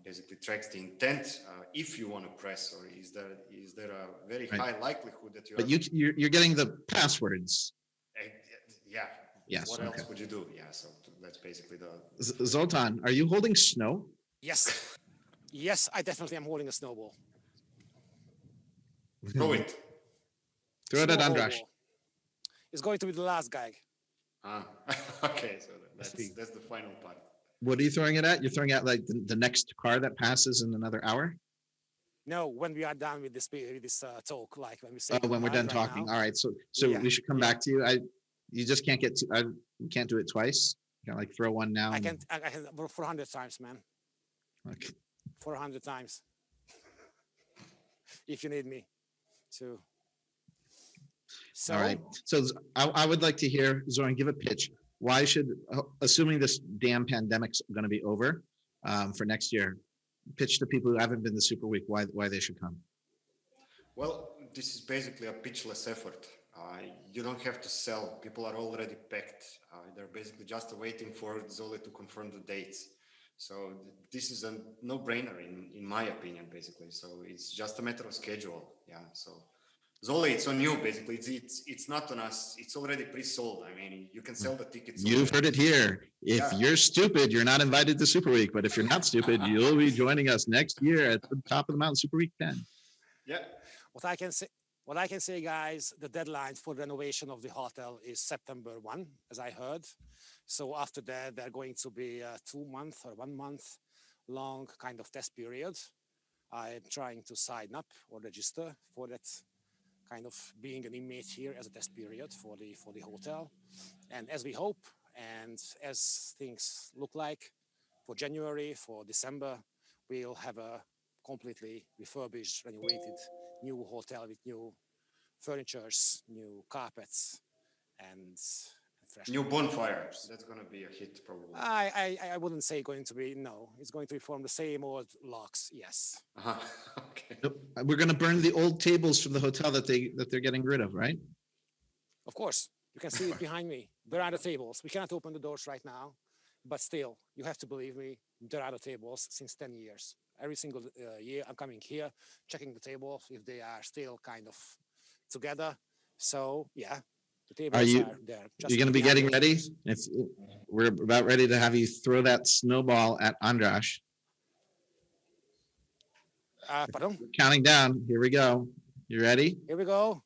basically tracks the intent if you want to press, or is there a very high likelihood that you. But you're getting the passwords. Yeah. Yes. What else would you do? Yeah. So that's basically the. Zoltan, are you holding snow? Yes. Yes, I definitely am holding a snowball. Throw it. Throw it at Andras. It's going to be the last gag. Okay, so that's the final part. What are you throwing it at? You're throwing it at like the next car that passes in another hour? No, when we are done with this talk, like when we say. Oh, when we're done talking. All right, so we should come back to you. You just can't get to. We can't do it twice. You can like throw one now. I can 400 times, man. Okay. 400 times. If you need me to. So, all right. So I would like to hear Zorin give a pitch. Why should, assuming this damn pandemic's going to be over for next year, pitch to people who haven't been to Superweek why they should come? Well, this is basically a pitchless effort. You don't have to sell. People are already packed. They're basically just waiting for Zoli to confirm the dates. So this is a no-brainer in my opinion, basically. So it's just a matter of schedule. Yeah. So Zoli, it's on you, basically. It's not on us. It's already pre-sold. I mean, you can sell the tickets. You've heard it here. If you're stupid, you're not invited to Superweek. But if you're not stupid, you'll be joining us next year at the top of the mountain, Superweek 10. Yeah. What I can say, guys, the deadline for renovation of the hotel is September 1, as I heard. So after that, they're going to be a 2-month or 1 month long kind of test period. I'm trying to sign up or register for that kind of being an inmate here as a test period for the hotel. And as we hope, and as things look like, for January, for December, we'll have a completely refurbished, renovated new hotel with new furnitures, new carpets, and fresh new bonfires. That's going to be a hit, probably. I wouldn't say going to be, no. It's going to be from the same old locks, yes. Okay. We're going to burn the old tables from the hotel that they're getting rid of, right? Of course. You can see it behind me. There are the tables. We cannot open the doors right now, but still, you have to believe me, there are the tables since 10 years. Every single year, I'm coming here, checking the tables if they are still kind of together. So, yeah, the tables are there. You're going to be getting ready? If we're about ready to have you throw that snowball at Andras. Pardon? Counting down. Here we go. You ready? Here we go.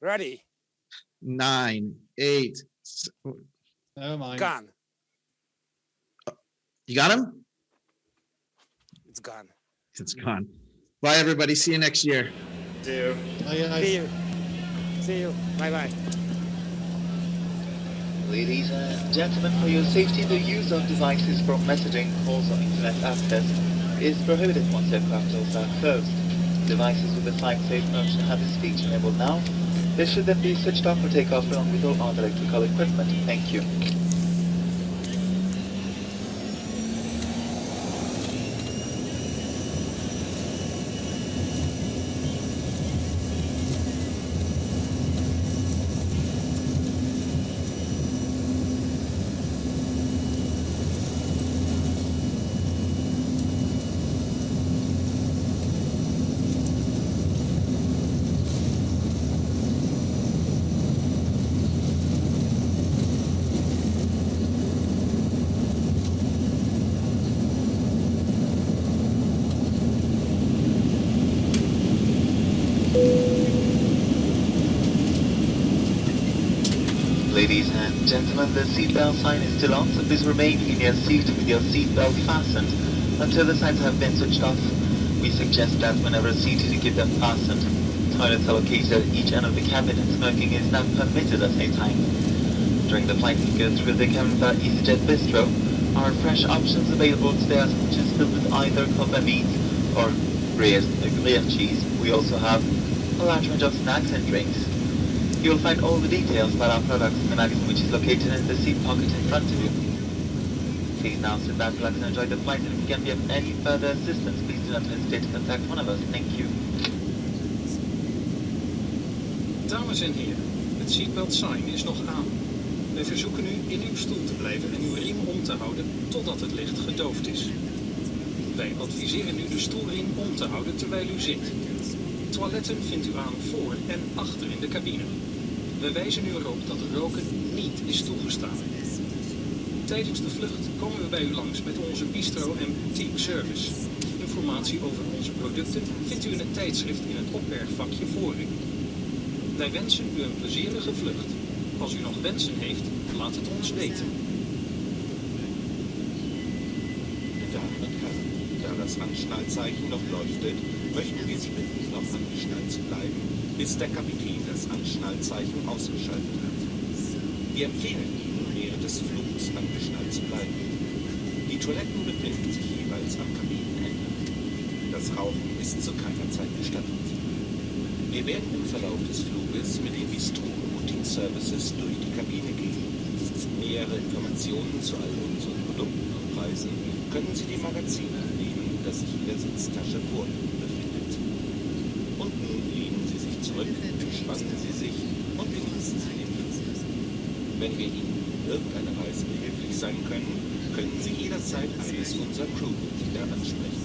Ready. 9, 8. Never mind. Gone. You got him? It's gone. It's gone. Bye, everybody. See you next year. See you. See you. See you. Bye-bye. Ladies and gentlemen, for your safety, the use of devices for messaging, calls, or internet access is prohibited once aircraft doors are closed. Devices with the flight safe function have this feature enabled now. They should then be switched off for takeoff along with all other electrical equipment. Thank you. Ladies and gentlemen, the seatbelt sign is still on, so please remain in your seat with your seatbelt fastened until the signs have been switched off. We suggest that whenever seated, you keep them fastened. Toilets are located at each end of the cabin and smoking is not permitted at any time. During the flight, we go through the cabin bar EasyJet Bistro. Our fresh options available today are sandwiches filled with either cold meat or grilled cheese. We also have a large range of snacks and drinks. You will find all the details about our products in the magazine, which is located in the seat pocket in front of you. Please now sit back, relax, and enjoy the flight. And if you can be of any further assistance, please do not hesitate to contact one of us. Thank you. Dames en heren, het seatbelt sign is nog aan. Wij verzoeken u in uw stoel te blijven en uw riem om te houden totdat het licht gedoofd is. Wij adviseren u de stoelriem om te houden terwijl u zit. Toiletten vindt u aan voor en achter in de cabine. We wijzen u erop dat roken niet is toegestaan. Tijdens de vlucht komen we bij u langs met onze bistro en boutique service. Informatie over onze producten vindt u in het tijdschrift in het opbergvakje voor u. Wij wensen u een plezierige vlucht. Als u nog wensen heeft, laat het ons weten. Damen und Herren, da das Anschnallzeichen noch leuchtet, möchten wir Sie bitten, noch angeschnallt zu bleiben, bis der Kapitän das Anschnallzeichen ausgeschaltet hat. Wir empfehlen Ihnen, während des Flugs angeschnallt zu bleiben. Die Toiletten befinden sich jeweils am Kabinenende. Das Rauchen ist zu keiner Zeit gestattet. Wir werden im Verlauf des Fluges mit den Bistro-Boutique-Services durch die Kabine gehen. Nähere Informationen zu all unseren Produkten und Preisen können Sie dem Magazin entnehmen, das sich in der Sitztasche vor Ihnen befindet. Und nun lehnen Sie sich zurück, entspannen Sie sich und genießen Sie den Flug. Wenn wir Ihnen in irgendeiner Weise behilflich sein können, können Sie jederzeit eines unserer Crewmitglieder ansprechen.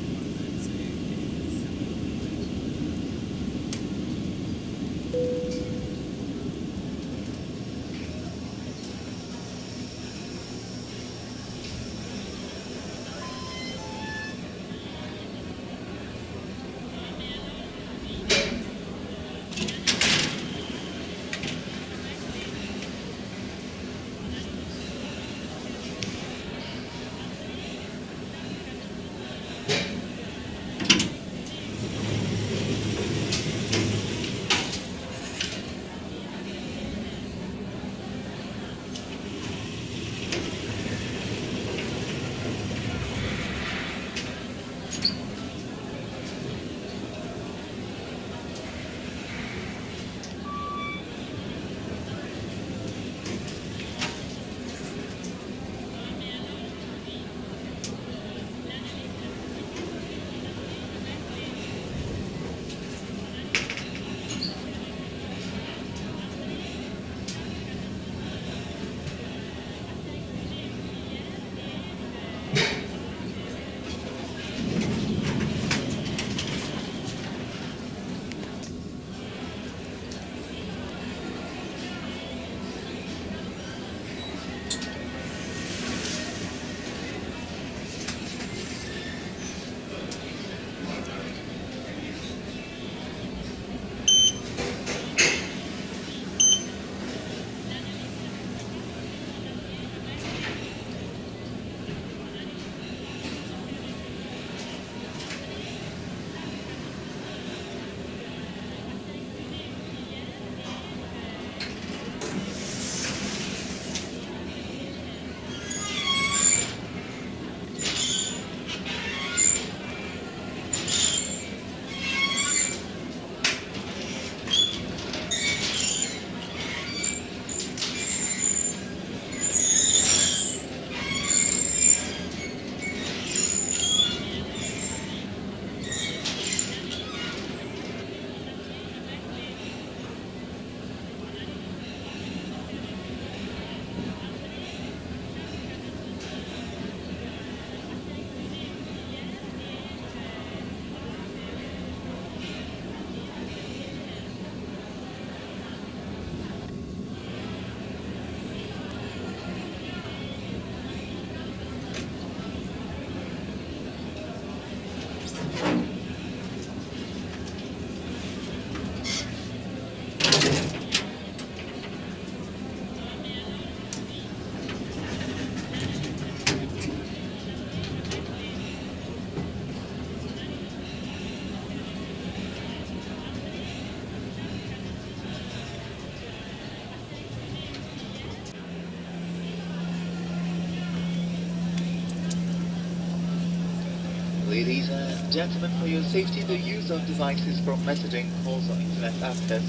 Ladies and gentlemen, for your safety, the use of devices for messaging, calls, or internet access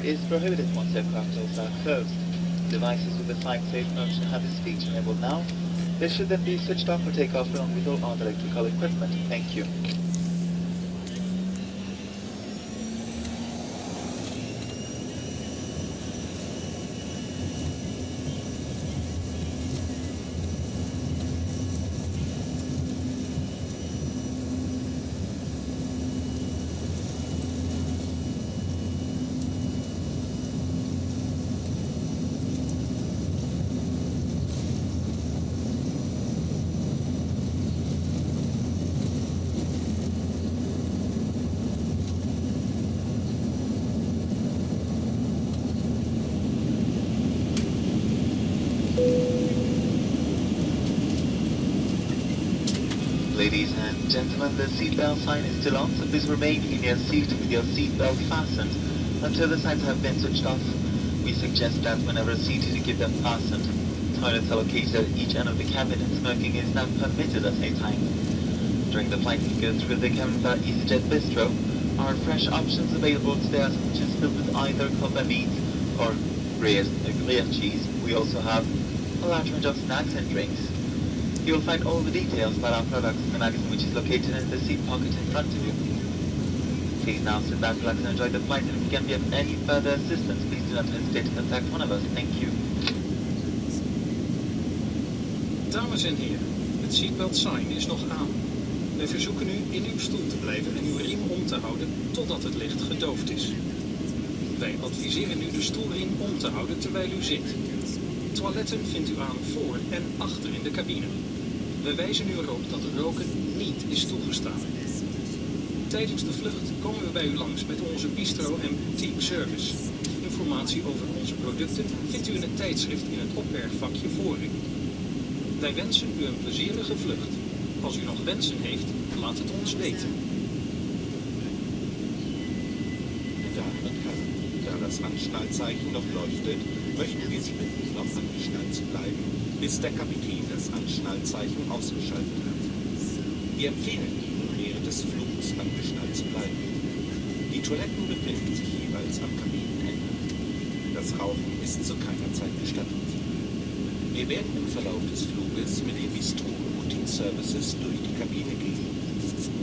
is prohibited once aircraft doors are closed. Devices with the flight safe mode should have this feature enabled now. They should then be switched off for takeoff along with all other electrical equipment. Thank you. Ladies and gentlemen, the seatbelt sign is still on, so please remain in your seat with your seatbelt fastened until the signs have been switched off. We suggest that whenever seated, you keep them fastened. Toilets are located at each end of the cabin and smoking is not permitted at any time. During the flight, we go through the cabin bar EasyJet Bistro. Our fresh options available today are sandwiches filled with either coba meat or grilled cheese. We also have a large range of snacks and drinks. You will find all the details about our products in the magazine, which is located in the seat pocket in front of you. Please now sit back, relax, and enjoy the flight, and if you can be of any further assistance, please do not hesitate to contact one of us. Thank you. Dames en heren, het seatbelt sign is nog aan. Wij verzoeken u in uw stoel te blijven en uw riem om te houden totdat het licht gedoofd is. Wij adviseren u de stoelriem om te houden terwijl u zit. Toiletten vindt u aan voor en achter in de cabine. We wijzen u erop dat roken niet is toegestaan. Tijdens de vlucht komen we bij u langs met onze bistro en boutique service. Informatie over onze producten vindt u in het tijdschrift in het opbergvakje voor u. Wij wensen u een plezierige vlucht. Als u nog wensen heeft, laat het ons weten. Damen und Herren, da das Anschnallzeichen noch leuchtet, möchten wir Sie bitten, noch angeschnallt zu bleiben, bis der Kapitän das Anschnallzeichen ausgeschaltet hat. Wir empfehlen Ihnen, während des Flugs angeschnallt zu bleiben. Die Toiletten befinden sich jeweils am Kabinenende. Das Rauchen ist zu keiner Zeit gestattet. Wir werden im Verlauf des Fluges mit den Bistro-Boutique-Services durch die Kabine gehen.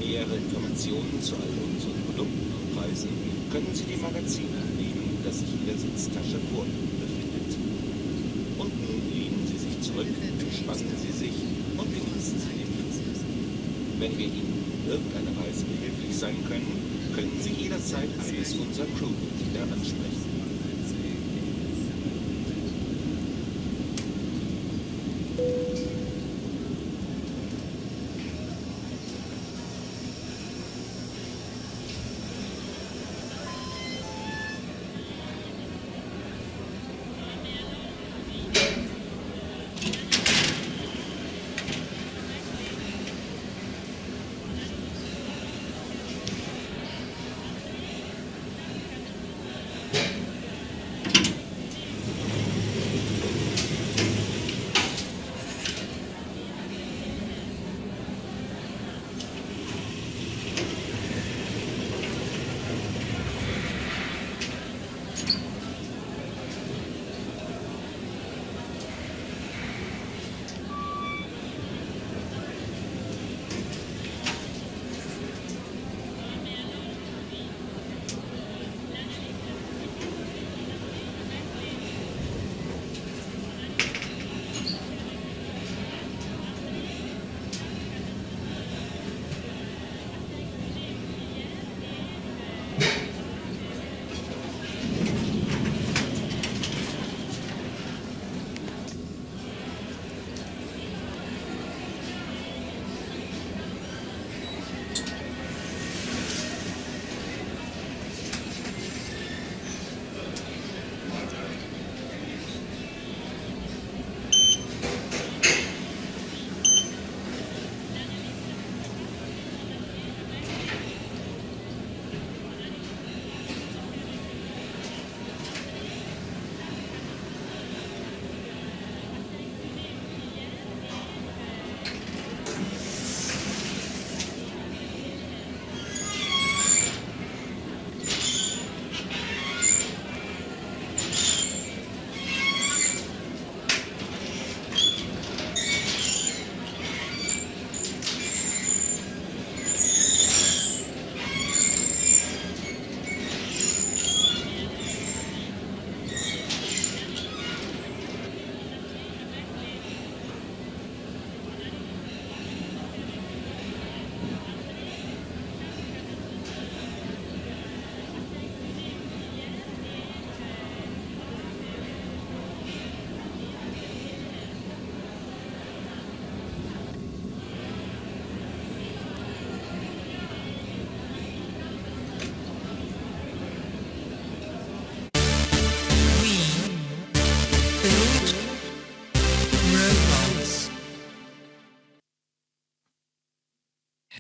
Nähere Informationen zu all unseren Produkten und Preisen können Sie dem Magazin entnehmen, das sich in der Sitztasche vor Ihnen befindet. Und nun lehnen Sie sich zurück, entspannen Sie sich und genießen Sie den Flug. Wenn wir Ihnen in irgendeiner Weise behilflich sein können, können Sie jederzeit eines unserer Crewmitglieder ansprechen.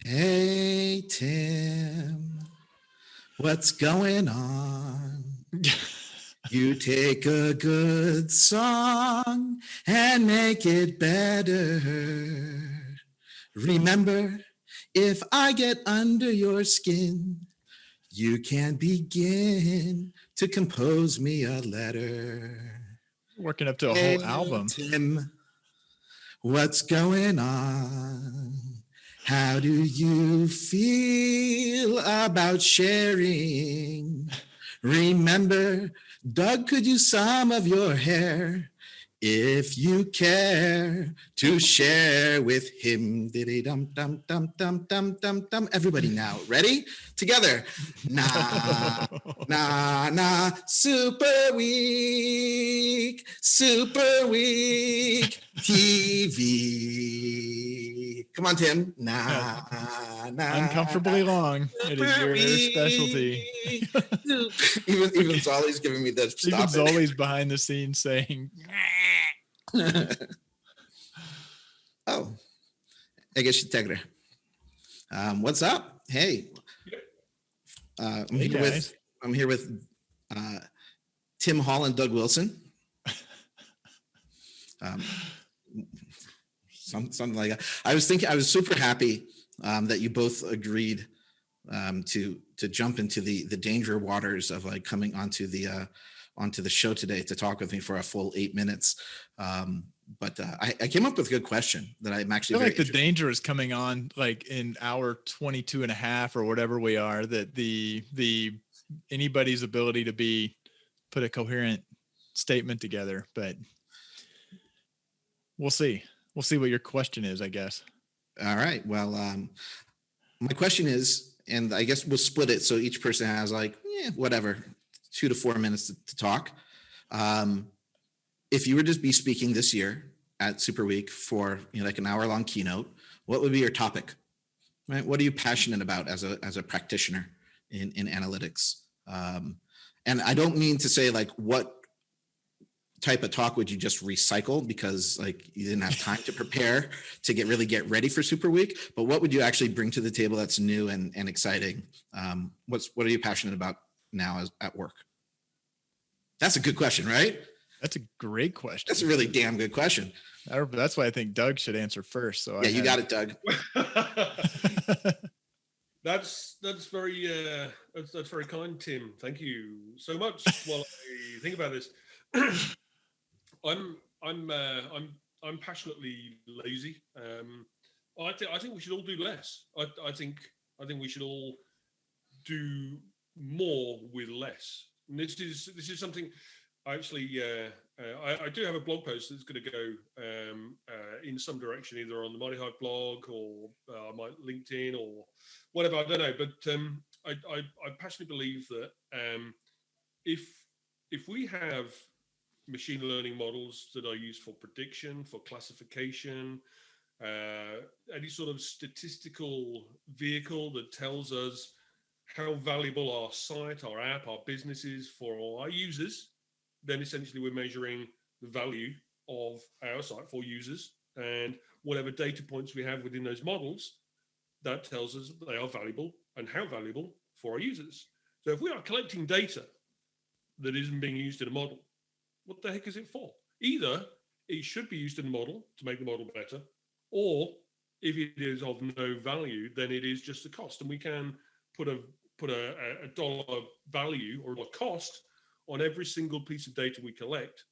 Hey, Tim, what's going on? You take a good song and make it better. Remember, if I get under your skin, you can begin to compose me a letter. Working up to a Hey, whole album. Tim, what's going on? How do you feel about sharing? Remember, Doug could use some of your hair if you care to share with him. Dum dum dum dum dum dum dum. Everybody now, ready? Together. Nah, nah, nah. Super Week TV. Come on, Tim. Nah, nah. Uncomfortably long. It is your specialty. even Zoli's giving me the stop. Even Zoli's behind the scenes saying, oh, I guess you take it. What's up? Hey, I'm here with Tim Hall and Doug Wilson. Something like that. I was super happy that you both agreed to jump into the danger waters of like coming onto the show today to talk with me for a full 8 minutes. But I came up with a good question that I'm actually I feel like the danger is coming on like in hour 22 and a half or whatever we are, that the anybody's ability to put a coherent statement together, but we'll see what your question is, I guess. All right. Well, my question is, and I guess we'll split it so each person has like, whatever, 2 to 4 minutes to talk. If you were to be speaking this year at Superweek for like an hour-long keynote, what would be your topic? Right? What are you passionate about as a practitioner in analytics? And I don't mean to say like what type of talk would you just recycle because like you didn't have time to prepare to get ready for Superweek, but what would you actually bring to the table that's new and exciting? What are you passionate about now at work? That's a good question, right? That's a great question. That's a really damn good question. That's why I think Doug should answer first. So yeah, you got it, Doug. That's very kind, Tim. Thank you so much. While I think about this, I'm passionately lazy. I think we should all do less. I think we should all do more with less. And this is something. Actually, I do have a blog post that's going to go in some direction, either on the Mighty Hive blog or my LinkedIn or whatever. I don't know, but I passionately believe that if we have machine learning models that are used for prediction, for classification, any sort of statistical vehicle that tells us how valuable our site, our app, our business is for our users, then essentially we're measuring the value of our site for users, and whatever data points we have within those models, that tells us that they are valuable and how valuable for our users. So if we are collecting data that isn't being used in a model, what the heck is it for? Either it should be used in the model to make the model better, or if it is of no value, then it is just a cost, and we can put a dollar value or a cost on every single piece of data we collect,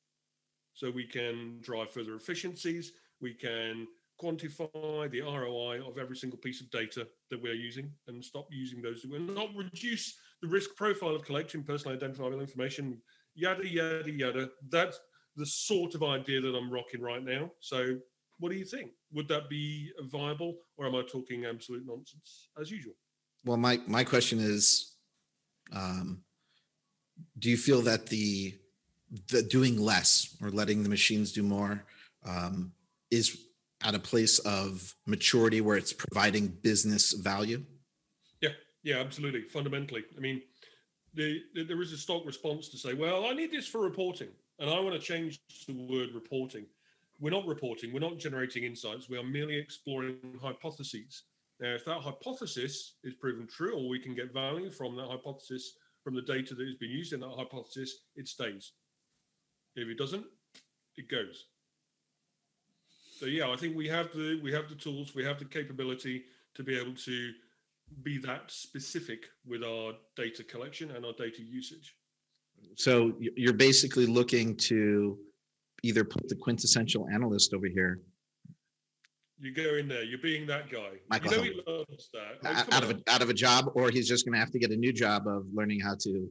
so we can drive further efficiencies, we can quantify the ROI of every single piece of data that we're using and stop using those, and not reduce the risk profile of collecting personally identifiable information, yada, yada, yada. That's the sort of idea that I'm rocking right now. So what do you think? Would that be viable, or am I talking absolute nonsense as usual? Well, my question is, do you feel that the doing less or letting the machines do more is at a place of maturity where it's providing business value? Yeah, absolutely. Fundamentally, I mean, there is a stock response to say, well, I need this for reporting, and I want to change the word reporting. We're not reporting. We're not generating insights. We are merely exploring hypotheses. Now, if that hypothesis is proven true, or we can get value from that hypothesis, from the data that has been used in that hypothesis, it stays. If it doesn't, it goes. So yeah, I think we have the tools, we have the capability to be able to be that specific with our data collection and our data usage. So you're basically looking to either put the quintessential analyst over here. You go in there, you're being that guy. Michael, you know he loves that. out of a job, or he's just going to have to get a new job of learning how to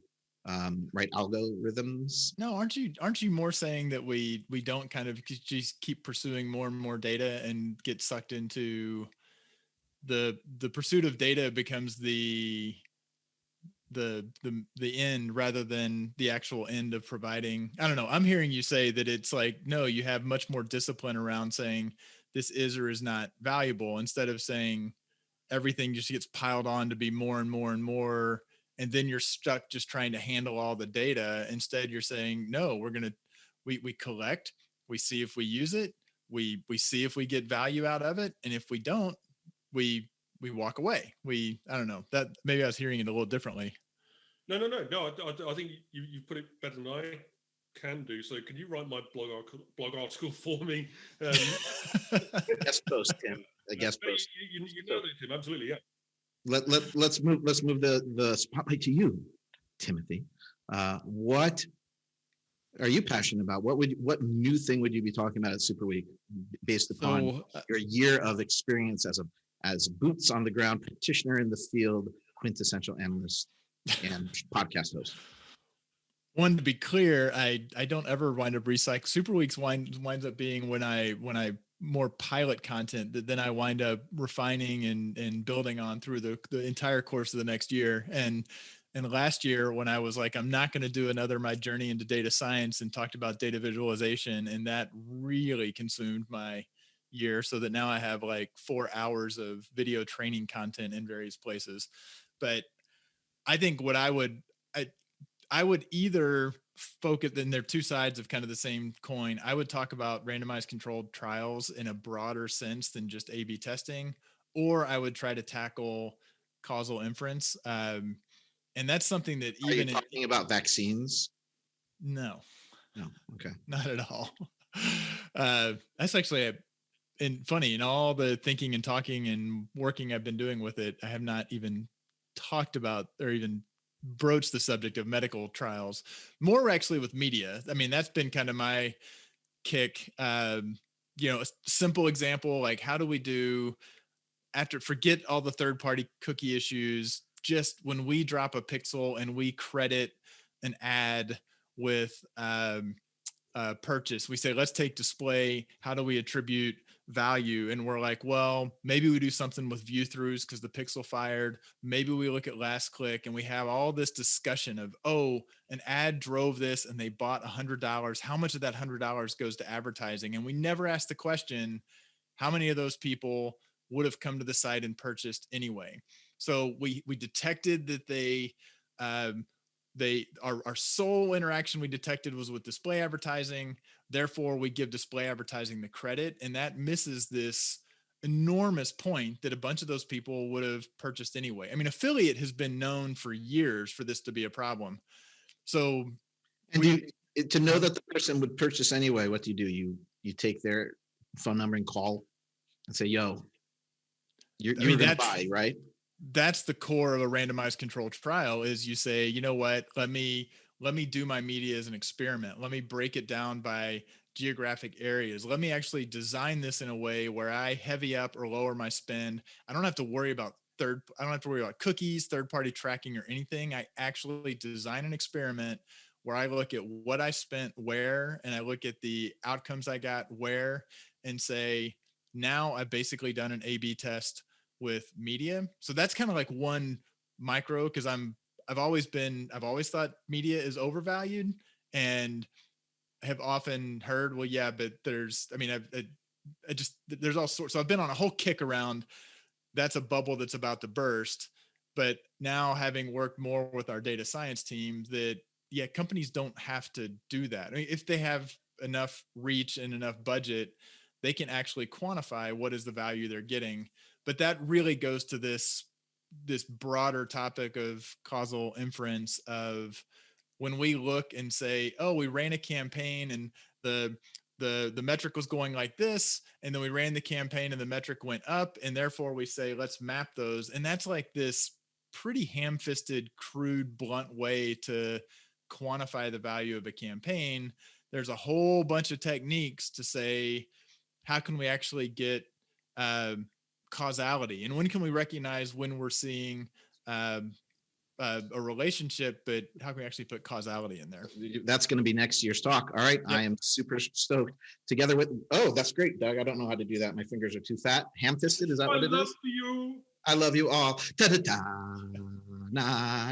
write algorithms. No, aren't you more saying that we don't kind of just keep pursuing more and more data and get sucked into the pursuit of data becomes the end rather than the actual end of providing? I don't know. I'm hearing you say that it's like, no, you have much more discipline around saying this is or is not valuable, instead of saying everything just gets piled on to be more and more and more, and then you're stuck just trying to handle all the data. Instead, you're saying, no, we collect, we see if we use it, we see if we get value out of it, and if we don't, we walk away. I don't know, that maybe I was hearing it a little differently. No. I think you put it better than I can do. So can you write my blog article for me? A guest post, Tim. A guest post. You know it, Tim. Absolutely, yeah. Let's move the spotlight to you, Timothy. What are you passionate about? What new thing would you be talking about at Superweek, based upon your year of experience as boots on the ground practitioner in the field, quintessential analyst, and podcast host? One, to be clear, I don't ever wind up recycling. Superweeks winds up being when I more pilot content that then I wind up refining and building on through the entire course of the next year. And last year, when I was like, I'm not going to do another My Journey into Data Science, and talked about data visualization, and that really consumed my year, so that now I have like 4 hours of video training content in various places. But I think what I would either focus, then they're two sides of kind of the same coin. I would talk about randomized controlled trials in a broader sense than just A/B testing, or I would try to tackle causal inference. And that's something that Are you talking about vaccines? No, okay, not at all. That's actually funny, in all the thinking and talking and working I've been doing with it, I have not even talked about or even broach the subject of medical trials. More actually with media. I mean, that's been kind of my kick. A simple example, like, how do we do, forget all the third-party cookie issues, just when we drop a pixel and we credit an ad with purchase, we say, let's take display, how do we attribute value? And we're like, well, maybe we do something with view throughs because the pixel fired. Maybe we look at last click, and we have all this discussion of, an ad drove this and they bought $100. How much of that $100 goes to advertising? And we never ask the question, how many of those people would have come to the site and purchased anyway? So we detected that our sole interaction we detected was with display advertising. Therefore, we give display advertising the credit, and that misses this enormous point that a bunch of those people would have purchased anyway. I mean, affiliate has been known for years for this to be a problem. So, to know that the person would purchase anyway, what do? You take their phone number and call and say, "Yo, you're going to buy, right?" That's the core of a randomized controlled trial. Is you say, you know what? Let me do my media as an experiment. Let me break it down by geographic areas. Let me actually design this in a way where I heavy up or lower my spend. I don't have to worry about cookies, third-party tracking, or anything. I actually design an experiment where I look at what I spent where, and I look at the outcomes I got where, and say, now I've basically done an A/B test with media. So that's kind of like one micro, because I've always thought media is overvalued, and have often heard, well, yeah, but there's all sorts. So I've been on a whole kick around, that's a bubble that's about to burst. But now, having worked more with our data science team, that companies don't have to do that. I mean, if they have enough reach and enough budget, they can actually quantify what is the value they're getting. but that really goes to this broader topic of causal inference of when we look and say, oh, we ran a campaign and the metric was going like this, and then we ran the campaign and the metric went up, and therefore we say, let's map those. And that's like this pretty ham-fisted, crude, blunt way to quantify the value of a campaign. There's a whole bunch of techniques to say, how can we actually get causality, and when can we recognize when we're seeing a relationship, but how can we actually put causality in there? That's going to be next year's talk. All right. Yep. I am super stoked. Together with, oh, that's great, Doug. I don't know how to do that. My fingers are too fat. Ham-fisted, is that what it is? I love you. I love you all. Da-da-da,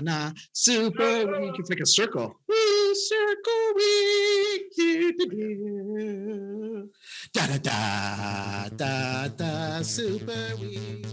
na, super week. It's like a circle. Woo, circle week. Do-do-do. Da-da-da, da-da, super week.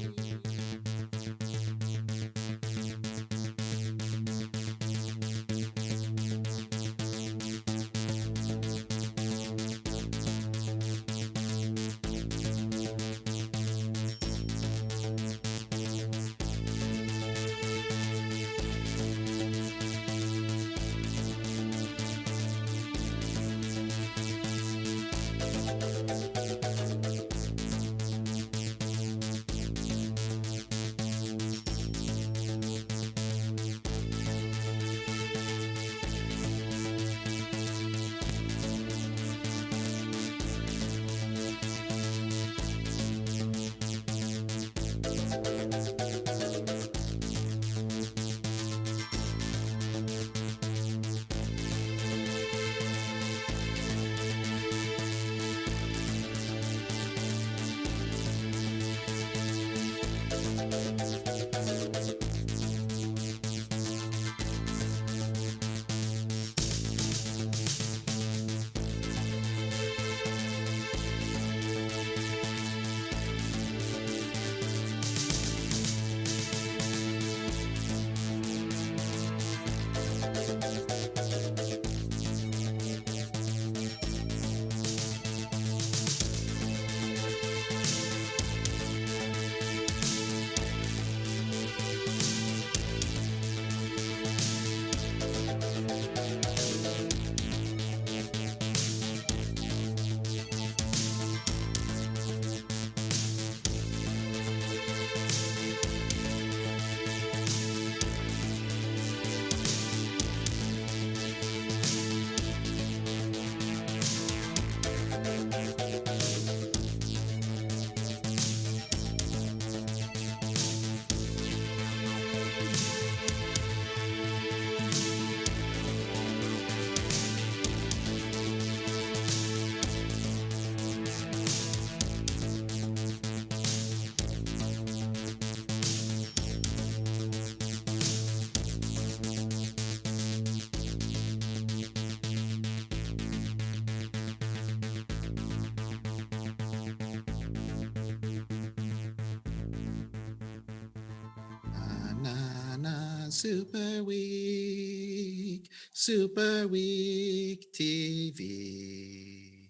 Super Week TV.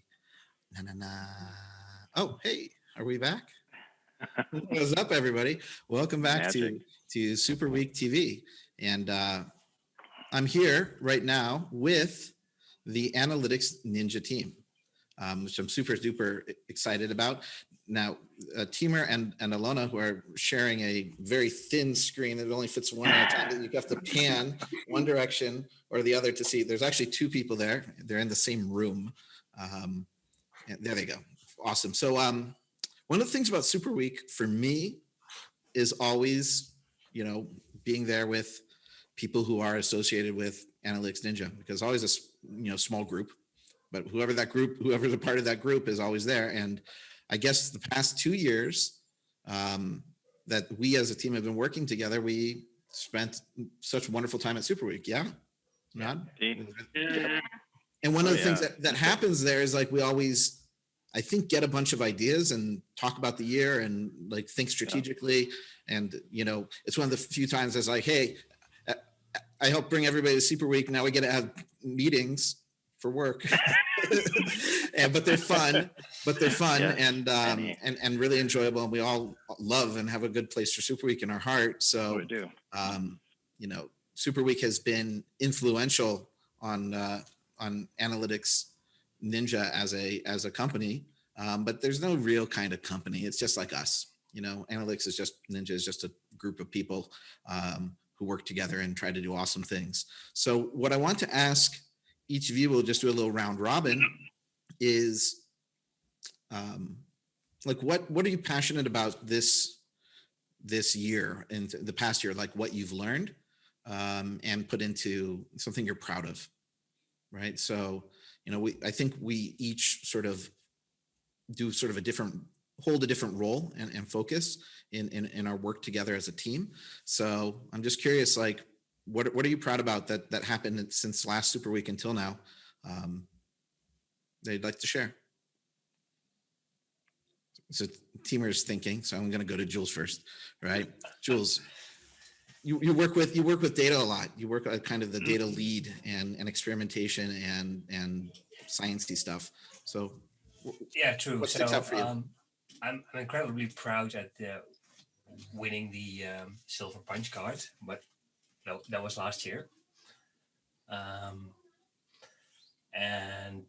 Na na na. Oh, hey, are we back? What's up, everybody? Welcome back to Super Week TV. And I'm here right now with the Analytics Ninja team, which I'm super duper excited about. Now, Timur and Alena, who are sharing a very thin screen that only fits one at a time, that you have to pan one direction or the other to see. There's actually two people there. They're in the same room. There they go. Awesome. So one of the things about Super Week for me is always, being there with people who are associated with Analytics Ninja, because always a small group, but whoever the part of that group is always there. And I guess the past 2 years that we as a team have been working together, we spent such wonderful time at Super Week. Yeah. And one of the things that happens there is like we always, I think, get a bunch of ideas and talk about the year and like think strategically. And, it's one of the few times it's like, hey, I help bring everybody to Super Week. Now we get to have meetings for work. But they're fun. Yes, and really enjoyable. And we all love and have a good place for Superweek in our heart. So we do. you know, Superweek has been influential on Analytics Ninja as a company. But there's no real kind of company. It's just like us. You know, Analytics is just Ninja is just a group of people who work together and try to do awesome things. So what I want to ask each of you, we'll just do a little round robin, is like what are you passionate about this year and the past year, like what you've learned and put into something you're proud of, right? So, you know, I think we each sort of do sort of hold a different role and focus in our work together as a team. So I'm just curious, like, what are you proud about that happened since last Superweek until now that you'd like to share? So Teamer's thinking, so I'm going to go to Jules first, right? Jules, you work with data a lot. You work at kind of the data lead and experimentation and sciencey stuff. So yeah, true. What sticks out for you? I'm incredibly proud at winning the silver punch card, but that was last year. And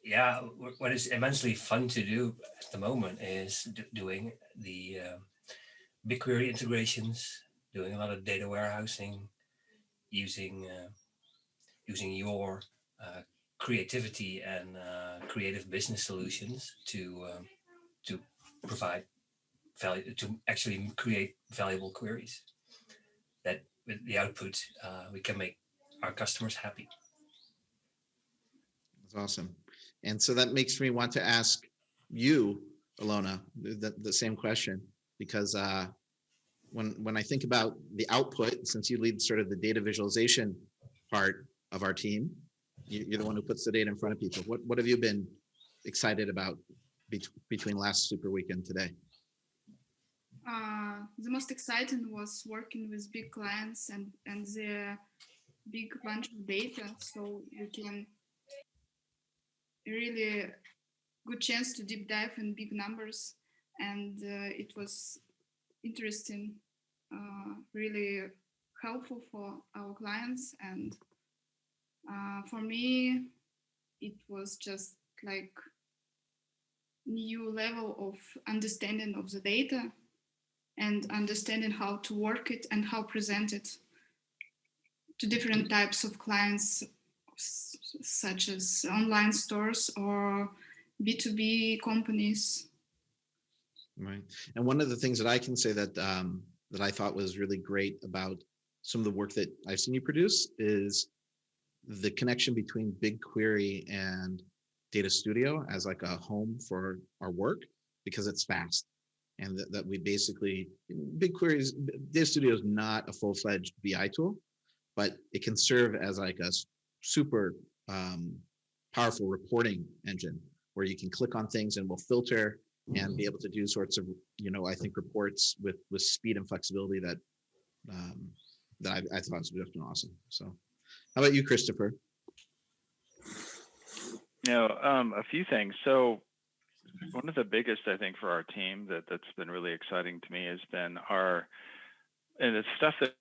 yeah, what is immensely fun to do at the moment is doing the BigQuery integrations, doing a lot of data warehousing, using your creativity and creative business solutions to provide value, to actually create valuable queries that with the output we can make our customers happy. That's awesome. And so that makes me want to ask you, Alena, the same question, because when I think about the output, since you lead sort of the data visualization part of our team, you're the one who puts the data in front of people. What have you been excited about between last Superweek and today? The most exciting was working with big clients and the big bunch of data, so we can really good chance to deep dive in big numbers, and it was interesting, really helpful for our clients, and for me it was just like new level of understanding of the data and understanding how to work it and how present it to different types of clients, such as online stores or B2B companies. Right. And one of the things that I can say that that I thought was really great about some of the work that I've seen you produce is the connection between BigQuery and Data Studio as like a home for our work, because it's fast. And that we basically, BigQuery, Data Studio is not a full-fledged BI tool, but it can serve as like a super powerful reporting engine where you can click on things and we'll filter and be able to do sorts of, you know, I think reports with speed and flexibility that I thought was just awesome. So how about you, Christopher? You know, a few things. So one of the biggest, I think, for our team that's been really exciting to me has been and it's stuff that.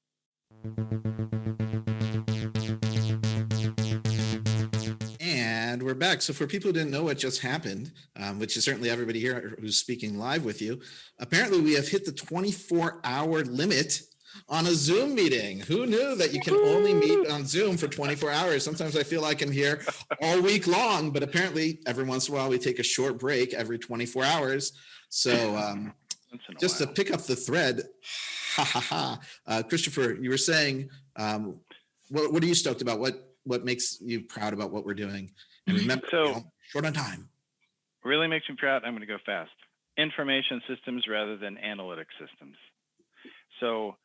And we're back. So for people who didn't know what just happened, which is certainly everybody here who's speaking live with you, apparently we have hit the 24-hour limit on a Zoom meeting. Who knew that you can only meet on Zoom for 24 hours? Sometimes I feel like I'm here all week long, but apparently every once in a while we take a short break every 24 hours. So just to pick up the thread, Christopher, you were saying, what are you stoked about? What makes you proud about what we're doing? And remember, short on time. Really makes me proud. I'm going to go fast. Information systems rather than analytic systems. So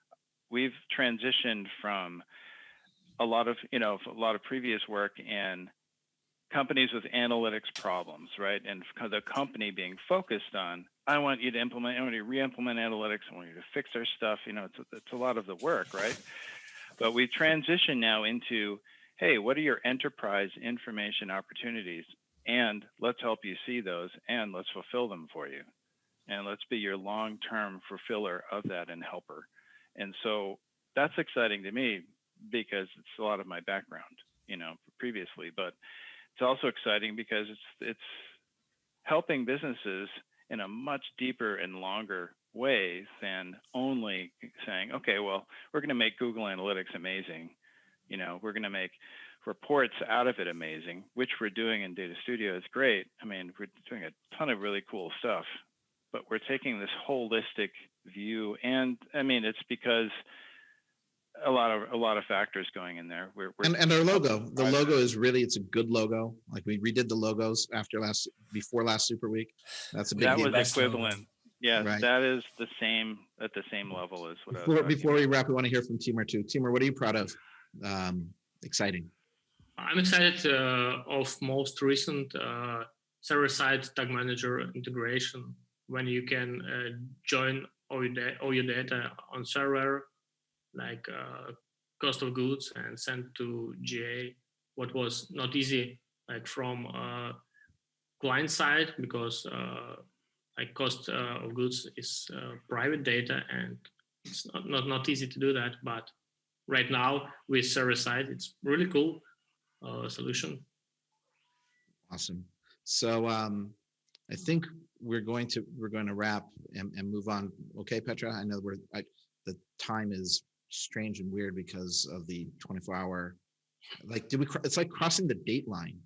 we've transitioned from a lot of previous work in companies with analytics problems, right? And the company being focused on, I want you to re-implement analytics. I want you to fix our stuff. You know, it's a lot of the work, right? But we transition now into hey, what are your enterprise information opportunities? And let's help you see those and let's fulfill them for you. And let's be your long-term fulfiller of that and helper. And so that's exciting to me because it's a lot of my background, you know, previously, but it's also exciting because it's helping businesses in a much deeper and longer way than only saying, okay, well, we're going to make Google Analytics amazing. You know, we're going to make reports out of it amazing, which we're doing in Data Studio. Is great. I mean, we're doing a ton of really cool stuff, but we're taking this holistic view. And I mean, it's because a lot of factors going in there. And our logo, the logo is really, it's a good logo. Like we redid the logos before last Super Week. That's a big that deal. was equivalent. Yes, Right. that is the same at the same level as what I was talking Before we wrap, we want to hear from Timur too. Timur, what are you proud of? Exciting. I'm excited of most recent server-side tag manager integration when you can join all your data on server, like cost of goods, and send to GA, what was not easy, like from client side, because like cost of goods is private data and it's not easy to do that. But right now with server side, it's really cool solution. Awesome. So I think we're going to wrap and move on. Okay, Petra, I know the time is strange and weird because of the 24-hour, like, it's like crossing the date line,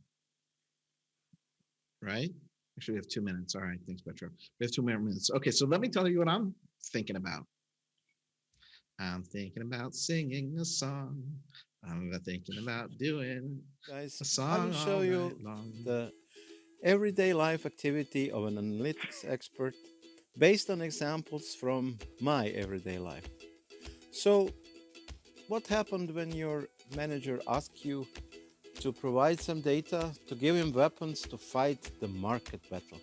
right? Actually, we have 2 minutes. All right, thanks, Petra. We have 2 more minutes. Okay, so let me tell you what I'm thinking about. I'm thinking about singing a song. I'm thinking about doing Guys, a song. I will show you the everyday life activity of an analytics expert based on examples from my everyday life. So, what happened when your manager asked you to provide some data to give him weapons to fight the market battle?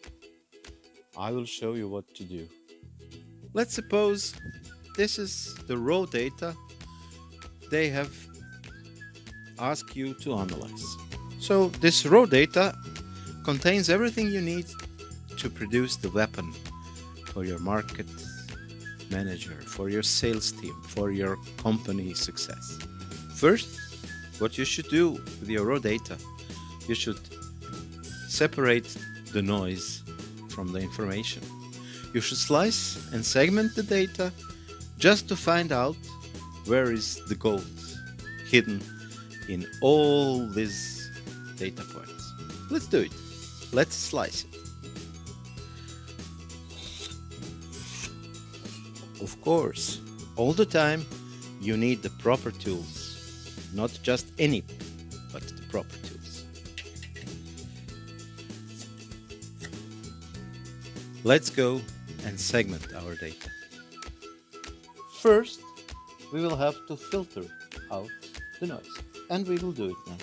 I will show you what to do. Let's suppose this is the raw data they have asked you to analyze. So this raw data contains everything you need to produce the weapon for your market manager, for your sales team, for your company success. First, what you should do with your raw data, you should separate the noise from the information. You should slice and segment the data just to find out where is the gold hidden in all these data points. Let's do it. Let's slice it. Of course, all the time you need the proper tools, not just any, but the proper tools. Let's go and segment our data. First, we will have to filter out the noise, and we will do it now.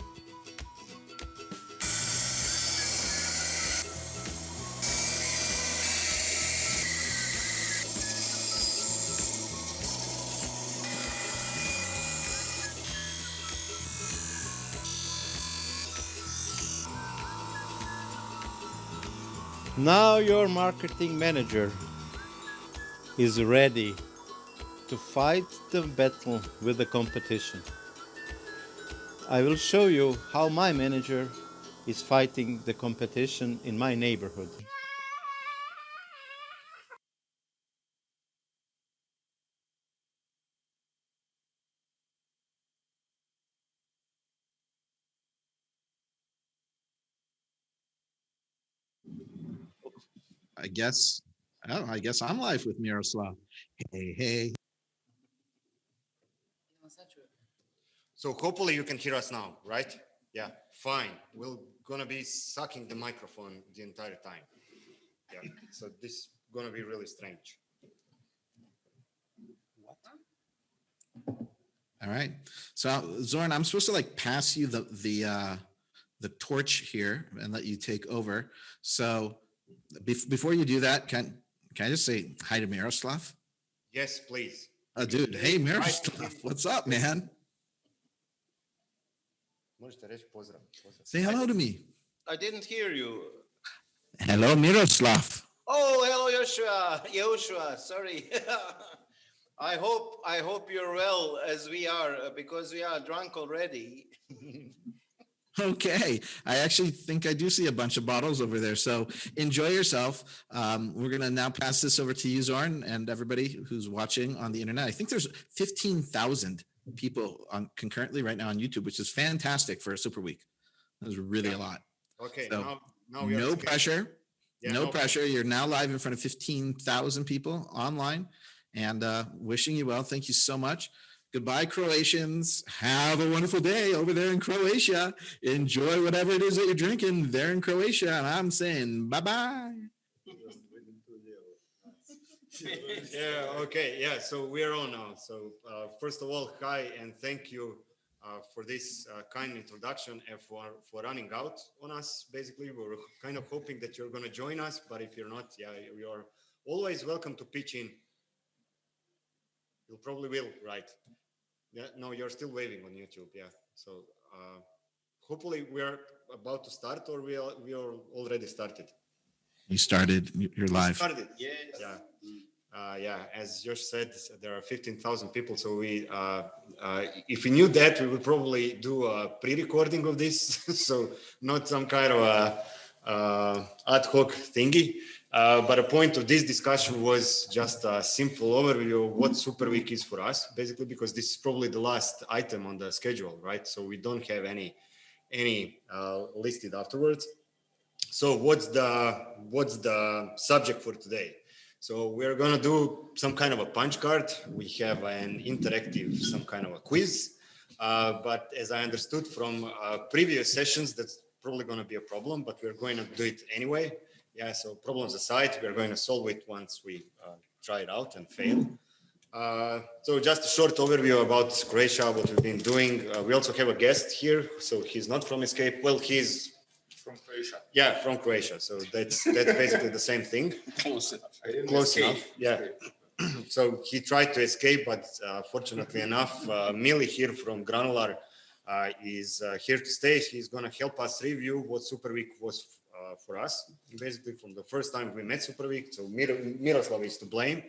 Now your marketing manager is ready to fight the battle with the competition. I will show you how my manager is fighting the competition in my neighborhood. I guess I'm live with Miroslav. Hey. So hopefully you can hear us now, right? Yeah, fine. We're gonna be sucking the microphone the entire time. Yeah, so this is gonna be really strange. All right. So Zorin, I'm supposed to like pass you the torch here and let you take over. So before you do that, can I just say hi to Miroslav? Yes, please. Dude, hey Miroslav, what's up, man? Možete reći pozdrav. Say hello to me. I didn't hear you. Hello, Miroslav. Oh, hello, Yehoshua. Sorry. I hope you're well as we are because we are drunk already. Okay, I actually think I do see a bunch of bottles over there. So enjoy yourself. We're going to now pass this over to you, Zorin, and everybody who's watching on the internet. I think there's 15,000 people on concurrently right now on YouTube, which is fantastic for a Super Week. That was really a lot. Okay, So, now we are no scared. pressure. Yeah, no pressure. You're now live in front of 15,000 people online, and wishing you well. Thank you so much. Goodbye, Croatians. Have a wonderful day over there in Croatia. Enjoy whatever it is that you're drinking there in Croatia. And I'm saying bye-bye. Yeah, okay, yeah, so we're on now. So first of all, hi, and thank you for this kind introduction and for running out on us. Basically, we're kind of hoping that you're going to join us, but if you're not, yeah, you're always welcome to pitch in. You probably will, right? Yeah, no, you're still waving on YouTube, yeah. So hopefully we're about to start, or we are already started. You started, you're live. Started, yes. Yeah. Yeah, as Josh said, there are 15,000 people. So we, if we knew that, we would probably do a pre-recording of this. So not some kind of a ad hoc thingy. But a point of this discussion was just a simple overview of what Super Week is for us, basically, because this is probably the last item on the schedule, right? So we don't have any listed afterwards. So what's the subject for today? So we're gonna do some kind of a punch card. We have an interactive, some kind of a quiz. But as I understood from previous sessions, that's probably gonna be a problem, but we're going to do it anyway. Yeah, so problems aside, we're going to solve it once we try it out and fail. So just a short overview about Croatia, what we've been doing. We also have a guest here, so he's not from Escape. Well, he's from Croatia. Yeah, from Croatia. So that's basically the same thing. Close enough. Close enough. Yeah. So he tried to escape, but fortunately enough, Mili here from Granular is here to stay. He's going to help us review what Super Week was for us, basically from the first time we met Super Week. So Miroslav is to blame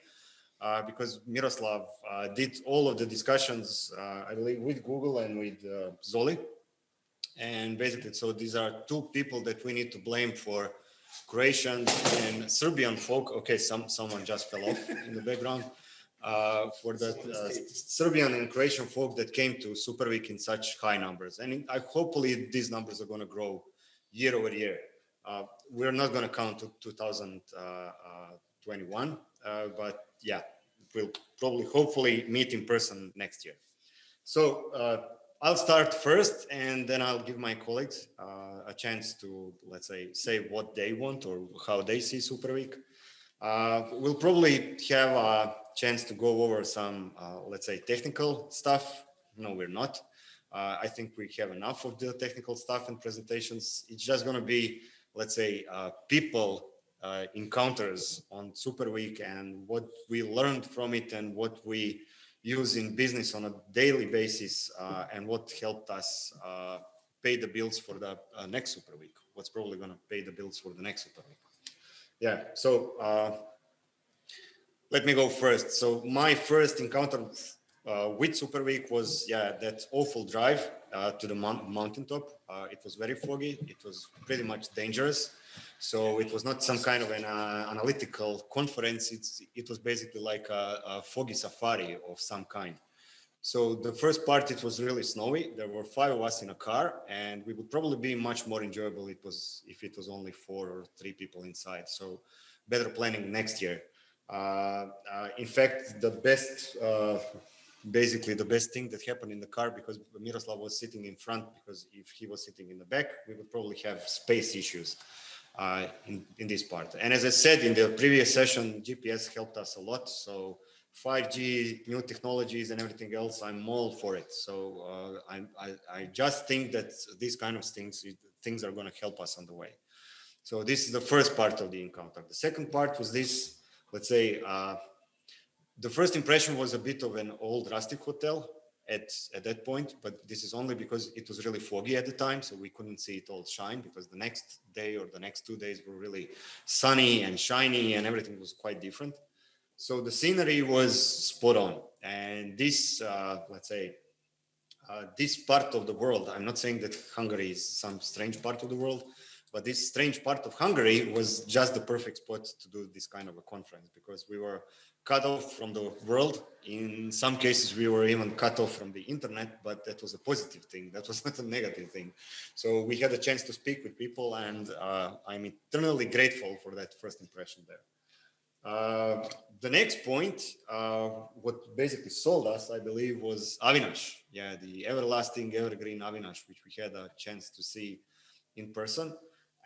because Miroslav did all of the discussions, I believe, with Google and with Zoli. And basically, so these are two people that we need to blame for Croatian and Serbian folk. Okay, someone just fell off in the background. For the Serbian and Croatian folk that came to Super Week in such high numbers. And hopefully these numbers are going to grow year over year. We're not going to count to 2021, but yeah, we'll probably hopefully meet in person next year. So I'll start first, and then I'll give my colleagues a chance to, let's say what they want or how they see Super Week. We'll probably have a chance to go over some, let's say, technical stuff. No, we're not. I think we have enough of the technical stuff and presentations. It's just going to be, let's say, people encounters on Super Week and what we learned from it and what we use in business on a daily basis and what helped us pay the bills for the next Super Week. What's probably going to pay the bills for the next Super Week. Yeah, so let me go first. So my first encounter with Super Week was, yeah, that awful drive to the mountaintop. It was very foggy. It was pretty much dangerous. So it was not some kind of an analytical conference. It was basically like a foggy safari of some kind. So the first part, it was really snowy. There were 5 of us in a car, and we would probably be much more enjoyable if it was only 4 or 3 people inside. So better planning next year. In fact, the best, basically the best thing that happened in the car, because Miroslav was sitting in front, because if he was sitting in the back, we would probably have space issues in this part. And as I said in the previous session, GPS helped us a lot. So 5G, new technologies and everything else, I'm all for it. So I just think that these kind of things are going to help us on the way. So this is the first part of the encounter. The second part was this, let's say, the first impression was a bit of an old rustic hotel. at that point, but this is only because it was really foggy at the time, so we couldn't see it all shine, because the next day or the next 2 days were really sunny and shiny and everything was quite different. So the scenery was spot on. And this, let's say, this part of the world, I'm not saying that Hungary is some strange part of the world, but this strange part of Hungary was just the perfect spot to do this kind of a conference, because we were cut off from the world. In some cases, we were even cut off from the internet, but that was a positive thing. That was not a negative thing. So we had a chance to speak with people, and I'm eternally grateful for that first impression there. The next point, what basically sold us, I believe, was Avinash. Yeah, the everlasting, evergreen Avinash, which we had a chance to see in person.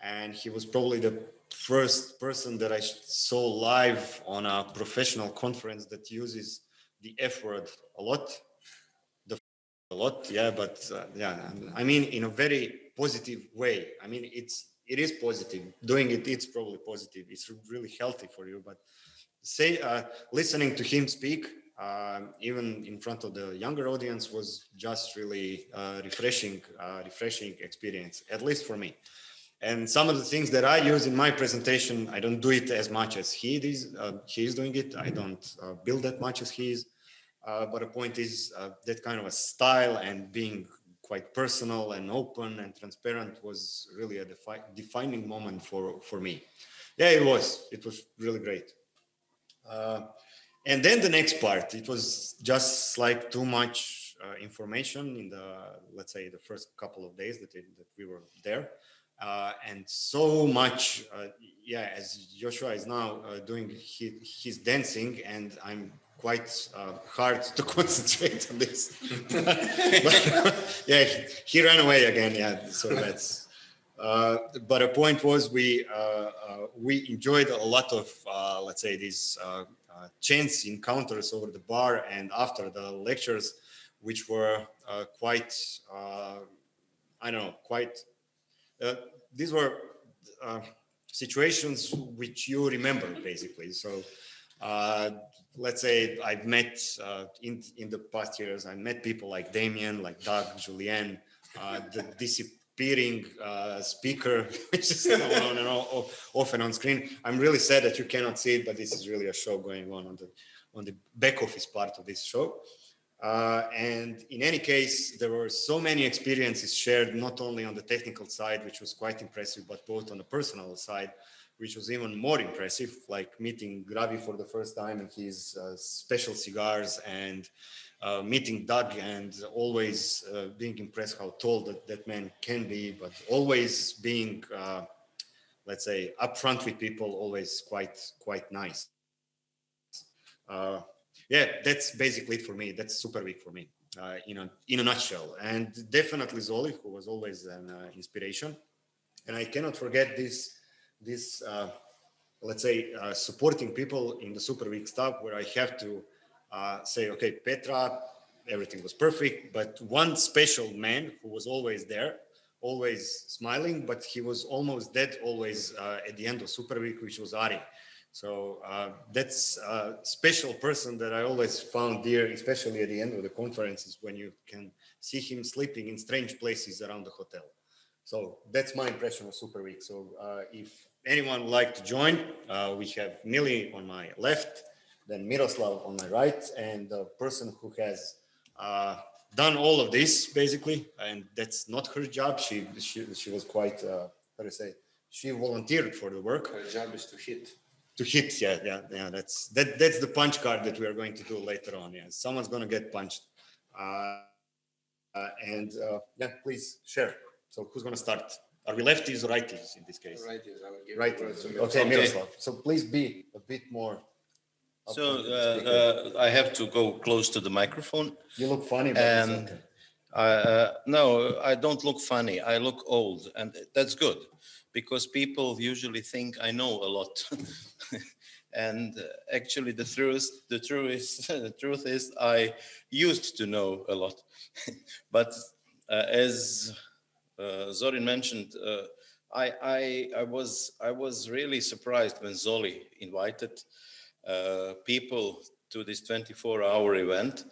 And he was probably the first person that I saw live on a professional conference that uses the F word a lot. Yeah, but yeah, I mean, in a very positive way. I mean, it is positive. Doing it, it's probably positive. It's really healthy for you. But listening to him speak, even in front of the younger audience, was just really refreshing experience, at least for me. And some of the things that I use in my presentation, I don't do it as much as he is doing it. I don't build that much as he is. But the point is that kind of a style and being quite personal and open and transparent was really a defining moment for me. Yeah, it was really great. And then the next part, it was just like too much information in let's say, the first couple of days that we were there. And so much, yeah, as Joshua is now doing his dancing, and I'm quite hard to concentrate on this. But, yeah, he ran away again. Yeah, so that's. But the point was, we enjoyed a lot of, let's say, these chance encounters over the bar and after the lectures, which were quite, I don't know, quite. These were situations which you remember, basically. So let's say I've met in the past years, I met people like Damien, like Doug, Julien, the disappearing speaker, which is on and off and on screen. I'm really sad that you cannot see it, but this is really a show going on the back office part of this show. And in any case, there were so many experiences shared, not only on the technical side, which was quite impressive, but both on the personal side, which was even more impressive, like meeting Gravi for the first time and his special cigars, and meeting Doug, and always being impressed how tall that man can be, but always being, let's say, upfront with people, always quite nice. Yeah, that's basically it for me. That's Superweek for me, in a nutshell. And definitely Zoli, who was always an inspiration. And I cannot forget this let's say, supporting people in the Superweek stuff, where I have to say, okay, Petra, everything was perfect, but one special man who was always there, always smiling, but he was almost dead always at the end of Superweek, which was Ari. So that's a special person that I always found dear, especially at the end of the conferences, when you can see him sleeping in strange places around the hotel. So that's my impression of Superweek. So if anyone would like to join, we have Mili on my left, then Miroslav on my right, and the person who has done all of this, basically, and that's not her job. She was quite, how to say, she volunteered for the work. Her job is to hit. To hit, yeah. That's the punch card that we are going to do later on. Yeah, someone's going to get punched. Yeah, please share. So who's going to start? Are we lefties or righties in this case? Righties. I will give righties. Okay, Miroslav. So please be a bit more. So I have to go close to the microphone. You look funny, but and no, I don't look funny. I look old, and that's good, because people usually think I know a lot. And actually the truth is I used to know a lot. But as Zorin mentioned, I was really surprised when Zoli invited people to this 24-hour event.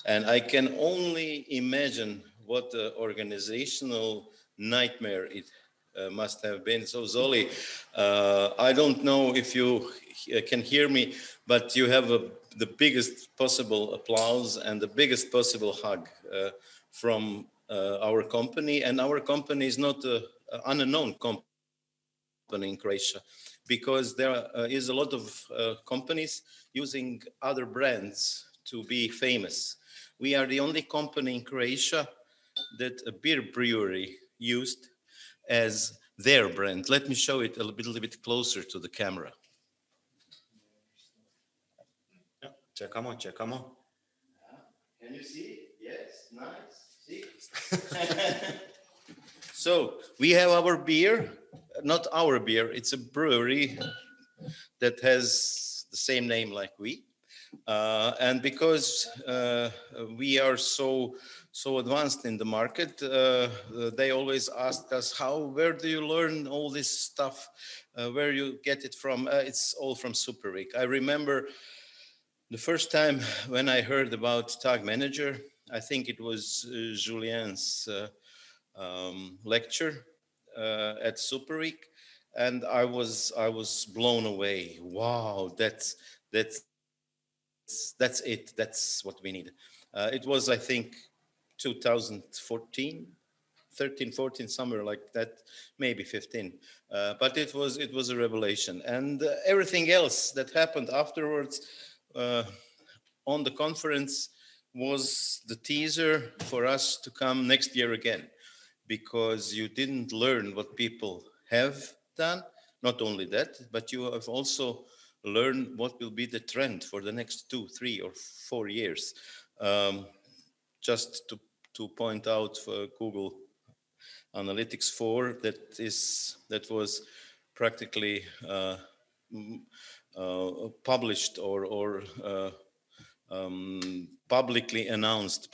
And I can only imagine what the organizational nightmare it must have been. So Zoli, I don't know if you can hear me, but you have the biggest possible applause and the biggest possible hug from our company. And our company is not an unknown company in Croatia, because there is a lot of companies using other brands to be famous. We are the only company in Croatia that a beer brewery used as their brand. Let me show it a little bit closer to the camera. Čekamo. Can you see? Yes, nice. See? So we have our beer, not our beer, it's a brewery that has the same name like we. And because we are so advanced in the market, they always ask us, where do you learn all this stuff? Where you get it from? It's all from Superweek. I remember the first time when I heard about Tag Manager, I think it was Julien's lecture at Superweek, and I was blown away. Wow, that's it. That's what we need. It was, I think, 2014, 13, 14, somewhere like that, maybe 15. But it was a revelation, and everything else that happened afterwards on the conference was the teaser for us to come next year again, because you didn't learn what people have done. Not only that, but you have also learned what will be the trend for the next 2, 3, or 4 years. Just to point out for Google Analytics 4, that was practically published or publicly announced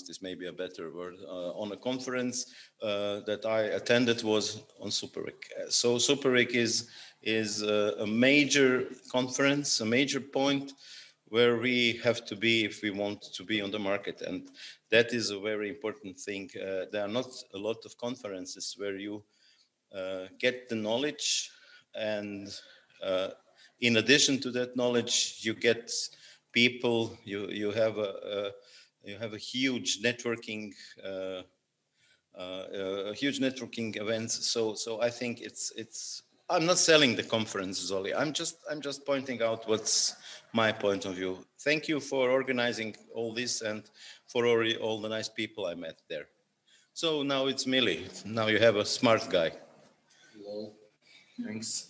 is maybe a better word, on a conference that I attended was on Superweek. So Superweek is a major conference, a major point where we have to be if we want to be on the market. And that is a very important thing. There are not a lot of conferences where you get the knowledge, and in addition to that knowledge, you get people, you have a huge networking, events. So I think it's. I'm not selling the conference, Zoli. I'm just pointing out what's my point of view. Thank you for organizing all this and for all the nice people I met there. So now it's Mili. Now you have a smart guy. Hello. Thanks.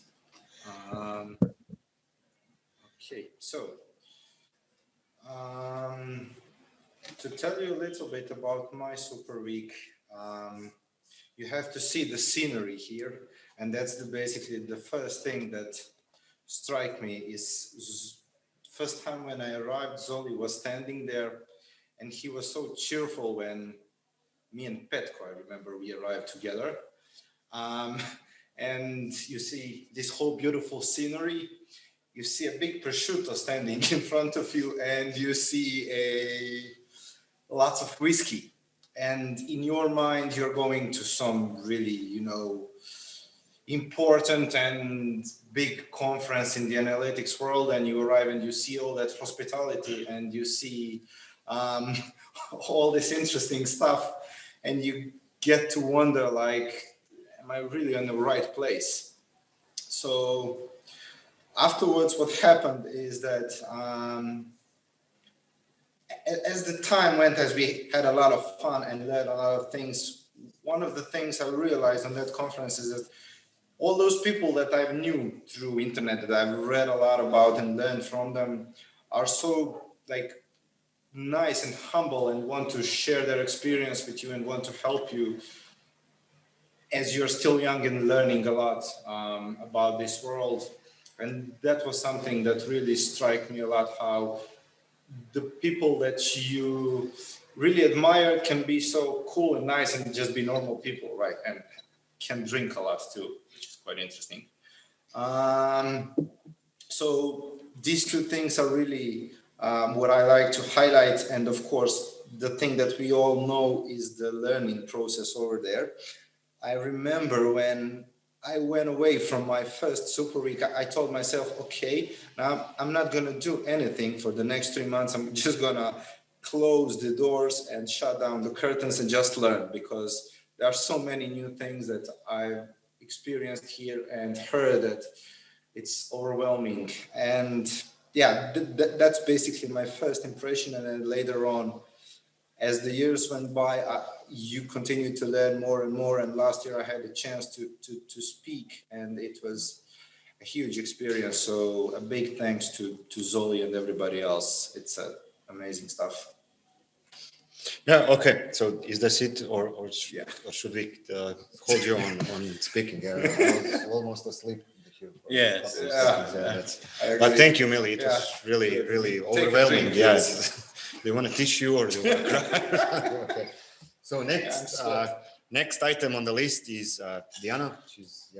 Okay, so to tell you a little bit about my Superweek, you have to see the scenery here, and that's basically the first thing that struck me is first time when I arrived, Zoli was standing there, and he was so cheerful when me and Petko, I remember we arrived together, and you see this whole beautiful scenery. You see a big prosciutto standing in front of you, and you see lots of whiskey. And in your mind, you're going to some really, important and big conference in the analytics world, and you arrive and you see all that hospitality, and you see all this interesting stuff, and you get to wonder, like, am I really in the right place? So afterwards, what happened is that as the time went, as we had a lot of fun and learned a lot of things, one of the things I realized on that conference is that all those people that I knew through internet, that I've read a lot about and learned from them, are so like nice and humble and want to share their experience with you and want to help you as you're still young and learning a lot about this world. And that was something that really struck me a lot, how the people that you really admire can be so cool and nice and just be normal people, right? And can drink a lot too, which is quite interesting. So these two things are really what I like to highlight, and of course, the thing that we all know is the learning process over there. I remember when I went away from my first Super Week, I told myself, okay, now I'm not going to do anything for the next 3 months. I'm just going to close the doors and shut down the curtains and just learn, because there are so many new things that I've experienced here and heard that it's overwhelming. And yeah, that's basically my first impression. And then later on, as the years went by, you continue to learn more and more. And last year I had a chance to speak, and it was a huge experience. So a big thanks to Zoli and everybody else. It's amazing stuff. Yeah, okay. So is this it, or should we hold you on speaking? I was almost asleep. Yes. But thank you, Mili. It was really, really overwhelming. Yes. Do you want a tissue or do you want to cry? Okay. So next item on the list is Diana. She's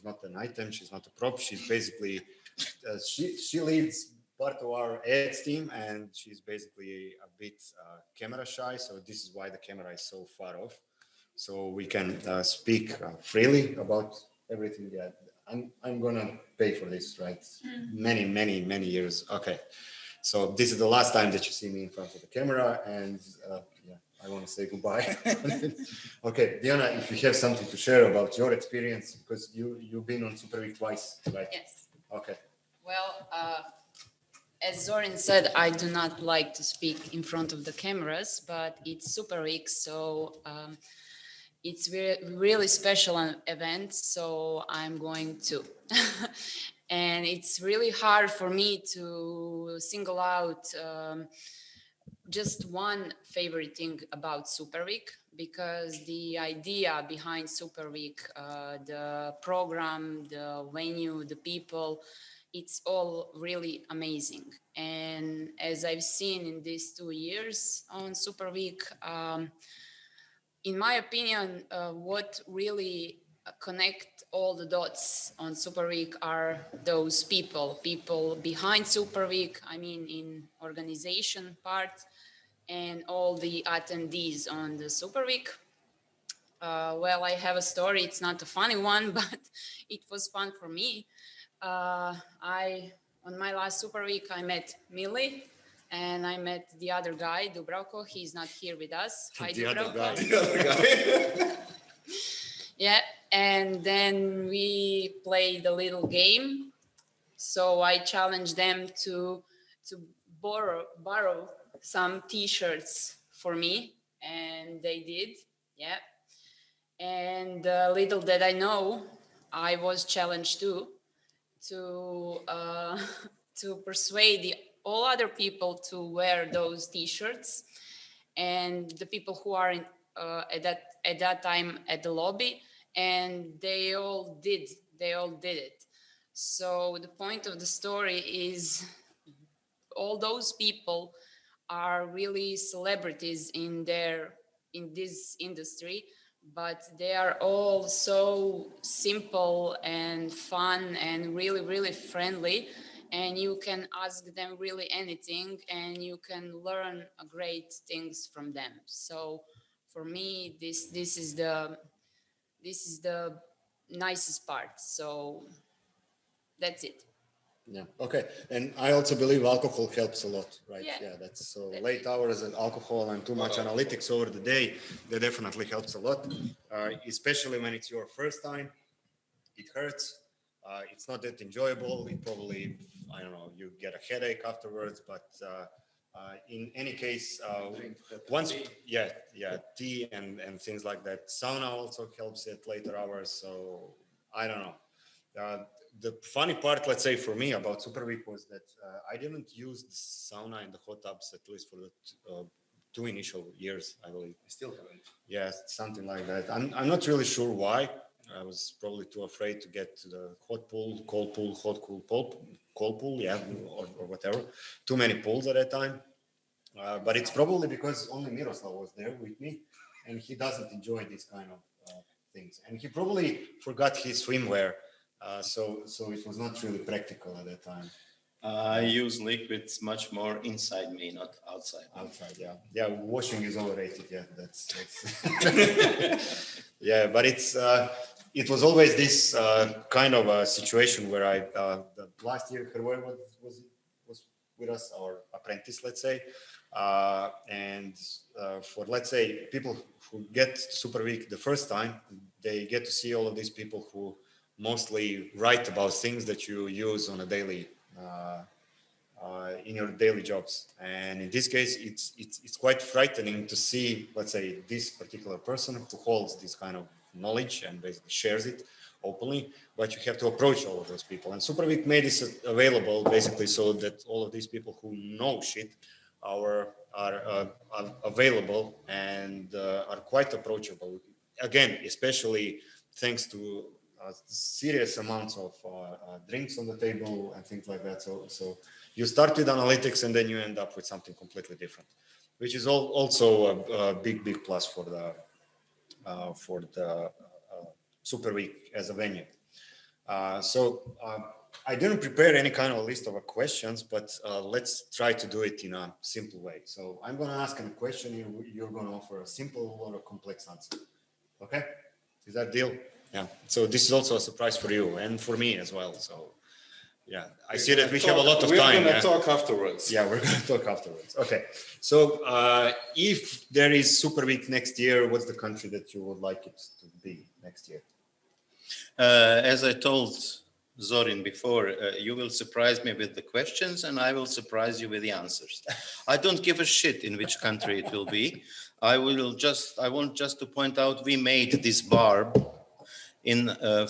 not an item. She's not a prop. She's basically she leads part of our ads team, and she's basically a bit camera shy. So this is why the camera is so far off. So we can speak freely about everything. Yeah, I'm gonna pay for this, right? Many years. Okay. So this is the last time that you see me in front of the camera, and I want to say goodbye. Okay, Diana, if you have something to share about your experience, because you've been on Superweek twice, right? Yes. Okay. Well, as Zorin said, I do not like to speak in front of the cameras, but it's Superweek, so it's really special event, so I'm going to. And it's really hard for me to single out just one favorite thing about Superweek, because the idea behind Superweek, the program, the venue, the people, it's all really amazing. And as I've seen in these 2 years on Superweek, in my opinion, what really connect all the dots on Superweek are those people behind Superweek, I mean in organization part, and all the attendees on the Superweek. Well, I have a story. It's not a funny one, but it was fun for me. On my last Superweek, I met Mili, and I met the other guy, Dubravko. He's not here with us. Hi, Dubravko. The other guy. Yeah, and then we played a little game. So I challenged them to borrow some T-shirts for me, and they did. Yeah, and little did I know, I was challenged too to persuade all other people to wear those T-shirts, and the people who are at that time at the lobby, and they all did it. So the point of the story is all those people are really celebrities in this industry, but they are all so simple and fun and really, really friendly, and you can ask them really anything and you can learn great things from them. So for me, this is the nicest part. So that's it. Yeah. Okay. And I also believe alcohol helps a lot, right? Yeah. That's so late hours and alcohol and too much analytics over the day, that definitely helps a lot, especially when it's your first time. It hurts. It's not that enjoyable. It probably, I don't know, you get a headache afterwards, but in any case, once, tea and things like that. Sauna also helps at later hours. So I don't know. The funny part, let's say for me about Superweek, was that I didn't use the sauna and the hot tubs, at least for the 2 initial years, I believe. I still haven't. Yeah, something like that. I'm not really sure why. I was probably too afraid to get to the hot pool, cold pool, hot, cool pool, yeah, or whatever. Too many pools at that time. But it's probably because only Miroslav was there with me, and he doesn't enjoy these kind of things. And he probably forgot his swimwear. So it was not really practical at that time. I use liquids much more inside me, not outside. Outside, yeah. Yeah, washing is overrated. Yeah, that's yeah, but it was always this kind of a situation where the last year Hervé was with us, our apprentice, let's say, and for, let's say, people who get Superweek the first time, they get to see all of these people who mostly write about things that you use on a daily in your daily jobs. And in this case, it's quite frightening to see, let's say, this particular person who holds this kind of knowledge and basically shares it openly, but you have to approach all of those people. And Superweek made this available basically so that all of these people who know shit are available and are quite approachable. Again, especially thanks to serious amounts of drinks on the table and things like that. So you start with analytics and then you end up with something completely different, which is also a big plus for the Superweek as a venue. I didn't prepare any kind of a list of questions, but let's try to do it in a simple way. So I'm going to ask a question. You're going to offer a simple or a complex answer. Okay? Is that deal? Yeah. So this is also a surprise for you and for me as well. So yeah, I see that we have a lot of time. We're going to talk afterwards. Yeah, we're going to talk afterwards. Okay. So if there is Superweek next year, what's the country that you would like it to be next year? As I told Zorin before, you will surprise me with the questions and I will surprise you with the answers. I don't give a shit in which country it will be. I want just to point out we made this bar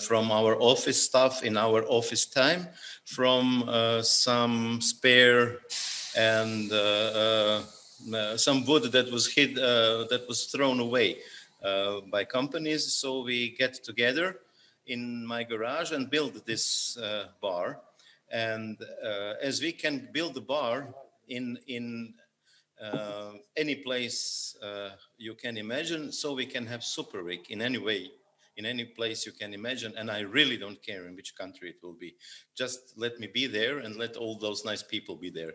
from our office staff in our office time, from some spare and some wood that was thrown away by companies. So we get together in my garage and build this bar. And as we can build the bar in any place you can imagine, so we can have Superweek in any way, in any place you can imagine. And I really don't care in which country it will be. Just let me be there and let all those nice people be there.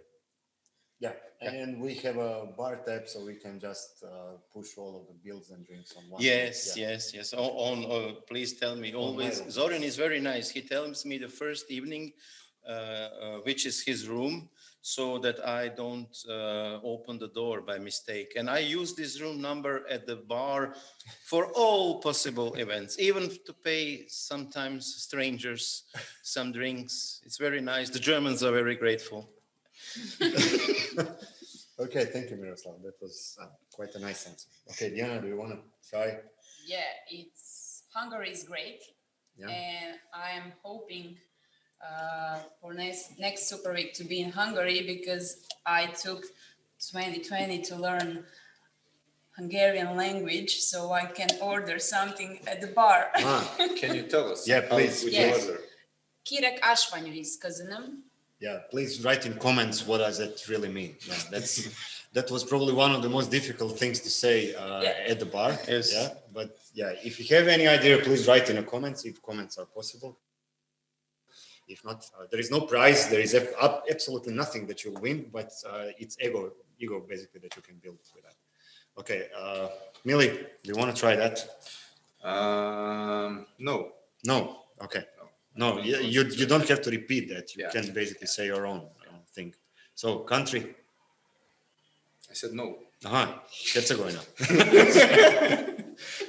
Yeah, and we have a bar tab, so we can just push all of the bills and drinks on one. Yes. Please tell me always. Zorin is very nice. He tells me the first evening, which is his room, so that I don't open the door by mistake. And I use this room number at the bar for all possible events, even to pay sometimes strangers some drinks. It's very nice. The Germans are very grateful. Okay, thank you, Miroslav. That was quite a nice answer. Okay, Diana, do you want to try? Yeah, Hungary is great, and I'm hoping for next Superweek to be in Hungary because I took 2020 to learn Hungarian language, so I can order something at the bar. Can you tell us? Yeah, please. Yes. Kérek ásványvíz, köszönöm. Yeah, please write in comments what does it really mean. Yeah, that was probably one of the most difficult things to say at the bar. Yes. Yeah, but yeah, if you have any idea, please write in the comments if comments are possible. If not, there is no prize. There is absolutely nothing that you'll win, but it's ego basically that you can build with that. Okay, Mili, do you want to try that? No. No. Okay. No, you don't have to repeat that. You can basically say your own thing. So, country? I said no. Herzegovina.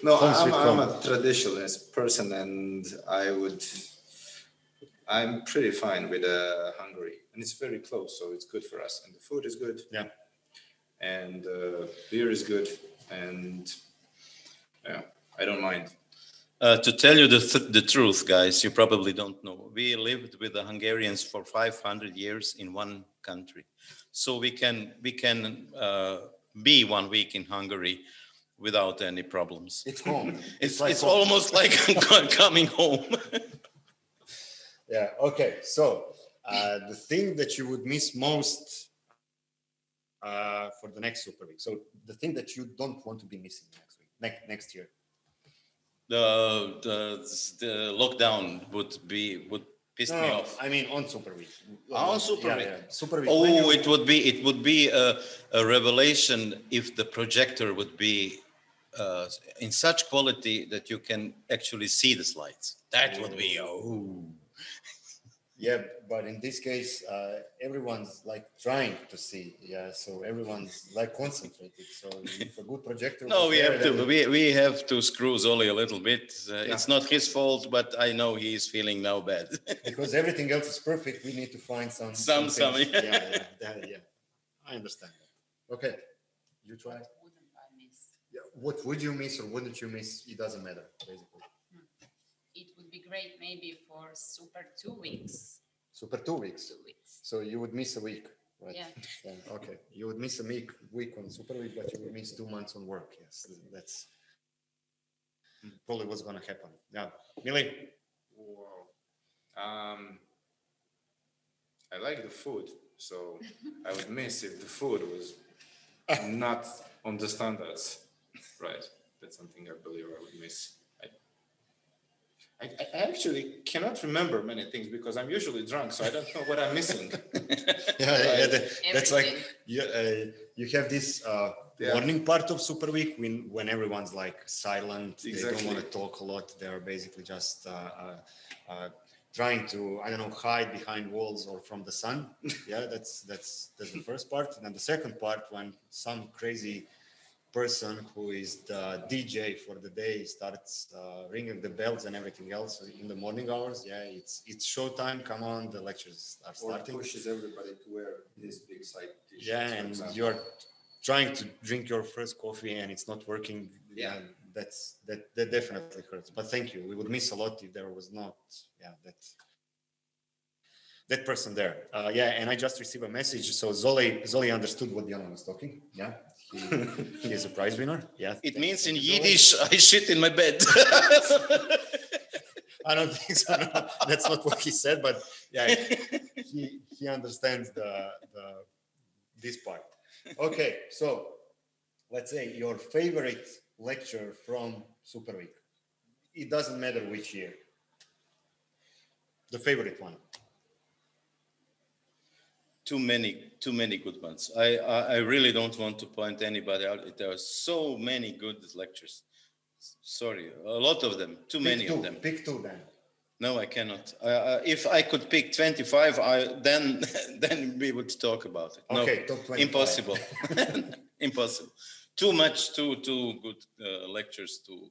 No, I'm a traditionalist person, and I'm pretty fine with Hungary, and it's very close, so it's good for us, and the food is good. Yeah. And beer is good, and yeah, I don't mind. To tell you the truth, guys, you probably don't know. We lived with the Hungarians for 500 years in one country. So we can be 1 week in Hungary without any problems. It's home. It's almost like coming home. Yeah, okay. So the thing that you would miss most for the next Superweek. So the thing that you don't want to be missing next year. The lockdown would pissed me off. I mean on Superweek. On Superweek. Yeah, Superweek. Oh, it would be a revelation if the projector would be in such quality that you can actually see the slides. That would be Yeah, but in this case, everyone's like trying to see. Yeah, so everyone's like concentrated. So if a good projector. No, was we there, have to. then- We have to screw Zoli a little bit. It's not his fault, but I know he is feeling now bad. Because everything else is perfect, we need to find some. Some, things. yeah. Yeah. I understand. Okay, you try. Yeah, what would you miss or wouldn't you miss? It doesn't matter, basically. It would be great maybe for Super 2 weeks. Super 2 weeks. 2 weeks. So you would miss a week, right? Yeah. Okay. You would miss a week on Super Week, but you would miss 2 months on work. Yes, that's probably what's going to happen. Yeah, Mili. Wow. I like the food, so I would miss if the food was not on the standards. Right. That's something I believe I would miss. I actually cannot remember many things because I'm usually drunk, so I don't know what I'm missing. That's like you have this morning part of Super Week when everyone's like silent. They don't want to talk a lot. They're basically just trying to, I don't know, hide behind walls or from the sun. Yeah, that's the first part. And then the second part, when some crazy person who is the DJ for the day starts ringing the bells and everything else in the morning hours. Yeah, it's showtime. Come on, the lectures are starting. Or pushes everybody to wear this big side t-shirt. Yeah, and you're trying to drink your first coffee and it's not working. Yeah, that definitely hurts. But thank you. We would miss a lot if there was not. Yeah, that person there. Yeah, and I just received a message. So Zoli understood what Diana was talking. Yeah. He is a prize winner. Yeah. It means in Yiddish, I shit in my bed. I don't think so. No, that's not what he said, but yeah, he understands this part. Okay, so let's say your favorite lecture from Super Week. It doesn't matter which year. The favorite one. Too many good ones. I really don't want to point anybody out. There are so many good lectures. Sorry, a lot of them. Too many of them. Pick 2 then. No, I cannot. If I could pick 25, then we would talk about it. Okay, no, top 25. Impossible. Impossible. Too good lectures to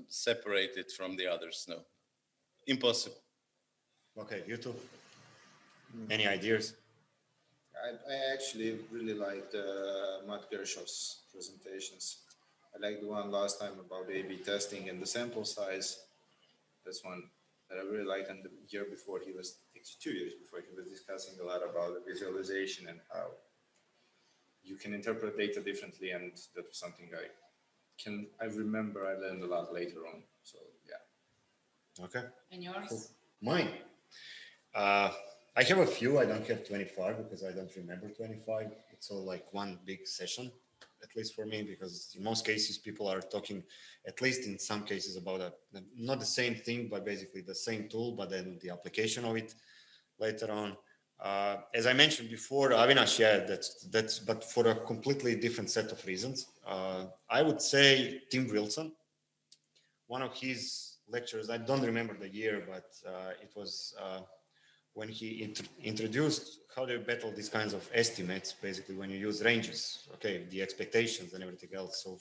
separate it from the others. No, impossible. Okay, you too. Any ideas? I actually really liked Matt Gershov's presentations. I liked the one last time about A/B testing and the sample size. That's one that I really liked. And the year before, 2 years before, he was discussing a lot about the visualization and how you can interpret data differently. And that was something I remember I learned a lot later on. So yeah. Okay. And yours? Cool. Mine. I have a few. I don't have 25 because I don't remember 25. It's all like one big session, at least for me, because in most cases people are talking, at least in some cases, about not the same thing, but basically the same tool, but then the application of it later on. As I mentioned before, Avinash, yeah, that's but for a completely different set of reasons. I would say Tim Wilson, one of his lectures, I don't remember the year, but it was when he introduced how do you battle these kinds of estimates, basically when you use ranges, okay, the expectations and everything else. So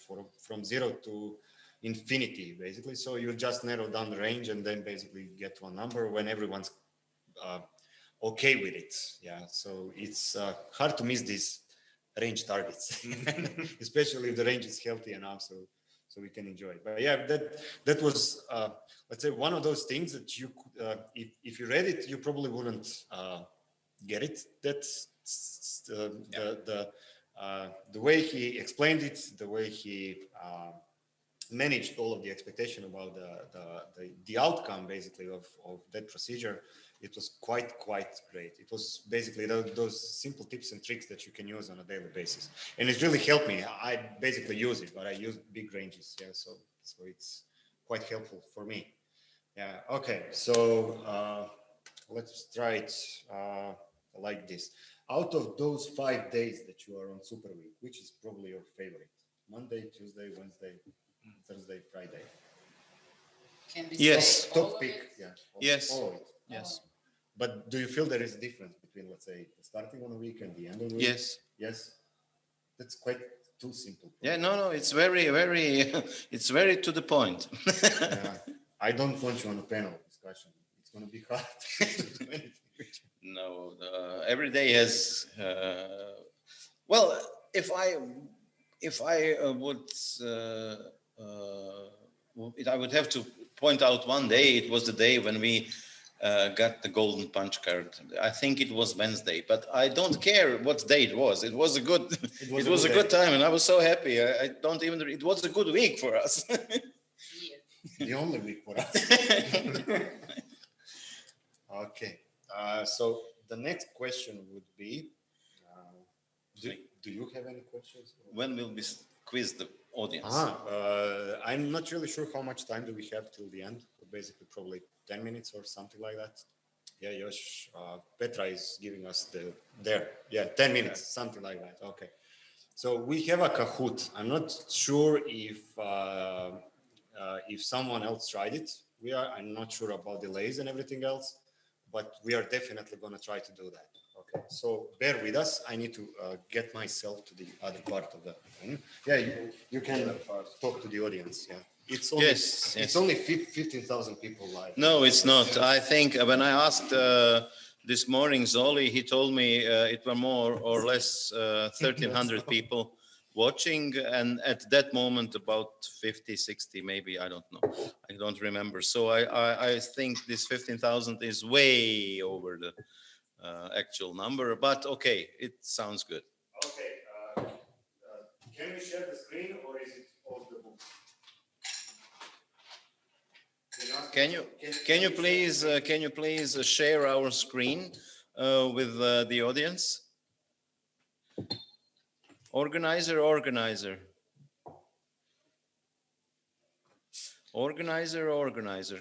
from 0 to infinity, basically. So you just narrow down the range and then basically get to a number when everyone's okay with it. Yeah, so it's hard to miss these range targets, especially if the range is healthy enough. So we can enjoy it. But yeah, that was, let's say, one of those things that you, if you read it, you probably wouldn't get it. That's the way he explained it, the way he managed all of the expectation about the outcome, basically, of that procedure. It was quite great. It was basically those simple tips and tricks that you can use on a daily basis. And it really helped me. I basically use it, but I use big ranges. Yeah, so it's quite helpful for me. Yeah, okay. So let's try it like this. Out of those 5 days that you are on Super Week, which is probably your favorite? Monday, Tuesday, Wednesday, Thursday, Friday. Can we Yes. say all Top of pick. it? Yeah. Yes. All of it. Yes. But do you feel there is a difference between, let's say, starting on a week and the end of the week? Yes. Yes. That's quite too simple. Yeah, no, it's very, very, it's very to the point. I don't want you on a panel discussion. It's going to be hard. No, every day has. Well, if I would, I would have to point out one day. It was the day when we got the golden punch card. I think it was Wednesday, but I don't care what day it was. It was a good. It was a good time, and I was so happy. I don't even. It was a good week for us. The only week for us. Okay. So the next question would be, do you have any questions? When will we quiz the audience? I'm not really sure how much time do we have till the end. Basically, probably 10 minutes or something like that. Yeah, Josh, Petra is giving us there. Yeah, 10 minutes, something like that. Okay. So we have a Kahoot. I'm not sure if someone else tried it. I'm not sure about delays and everything else, but we are definitely going to try to do that. Okay, so bear with us. I need to get myself to the other part of the thing. Yeah, you can talk to the audience. Yeah, it's only, Yes. It's only 15,000 people live. No, it's not. I think when I asked this morning Zoli, he told me it were more or less 1,300 people watching, and at that moment about 50, 60 maybe, I don't know. I don't remember. So I think this 15,000 is way over the actual number, but okay, it sounds good. Okay, can we share the screen or is it off the book? Can you please share our screen with the audience? Organizer.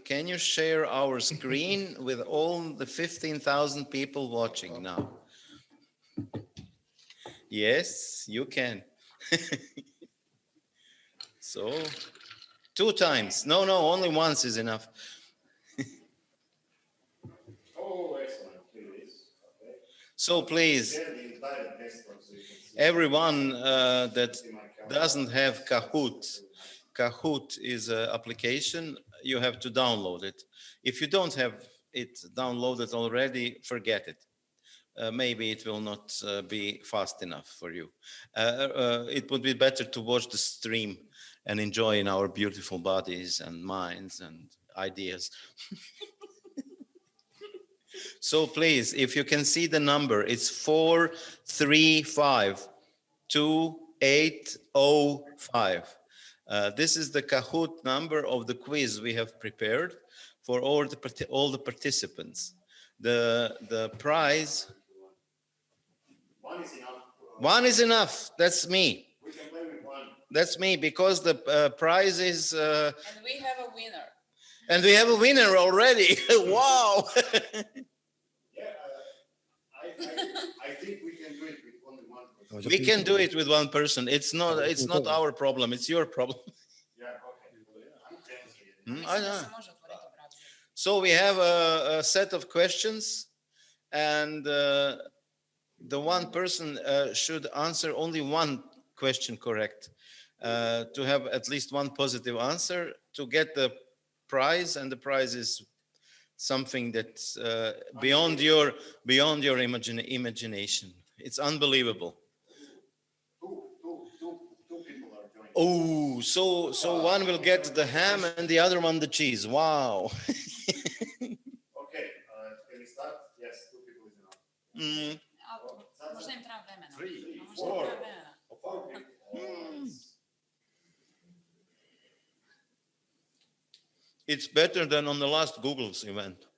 Can you share our screen with all the 15,000 people watching now? Yes, you can. So, 2 times. No, only once is enough. Oh, excellent. Please. Okay. So please, Share the entire desktop so you can see. everyone that doesn't have Kahoot, Kahoot is an application. You have to download it. If you don't have it downloaded already, forget it. Maybe it will not be fast enough for you. It would be better to watch the stream and enjoy in our beautiful bodies and minds and ideas. So please, if you can see the number, it's 4352805. This is the Kahoot number of the quiz we have prepared for all the participants. The prize. One is enough. That's me. We can play with one. That's me, because the prize is. And we have a winner. And we have a winner already. Wow. I think we can do it with only one person. We can do it with one person. It's not our problem. It's your problem. Yeah, okay. I know. So we have a set of questions, and the one person should answer only one question correct to have at least one positive answer to get the prize, and the prize is something that's beyond your imagination. It's unbelievable. Two people are joining. Oh, so one will get the ham and the other one the cheese. Wow. Okay, can we start? Yes, 2 people is enough. Možda im treba vremena. 3, Možda im 4. treba vremena. It's better than on the last Google's event.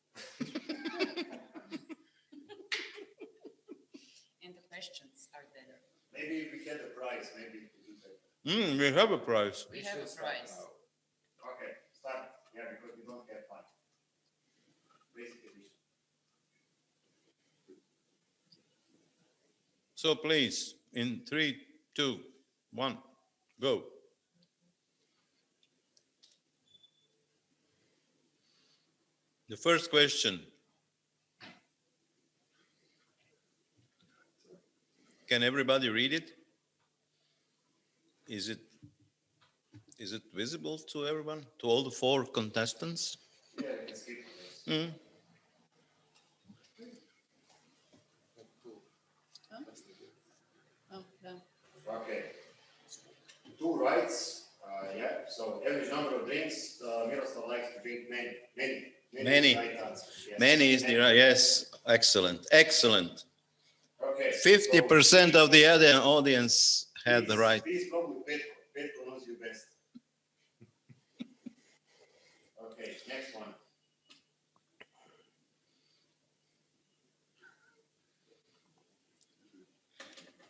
And the questions are better. Maybe we get a prize. Maybe we do better. We have a prize. We have a prize. Okay, start. Yeah, because we don't have fun. Basic edition. So please, in 3, 2, 1, go. The first question. Can everybody read it? Is it visible to everyone, to all the 4 contestants? Yeah, you can skip this. Mm. Oh, no. Okay. 2 rights. Yeah. So average number of drinks. Miroslav likes to drink many. Many. Right answer. Yes. Many is the right. Yes, excellent, excellent. Okay. 50% of the other audience had the right. Please probably Petko knows you best. Okay, next one.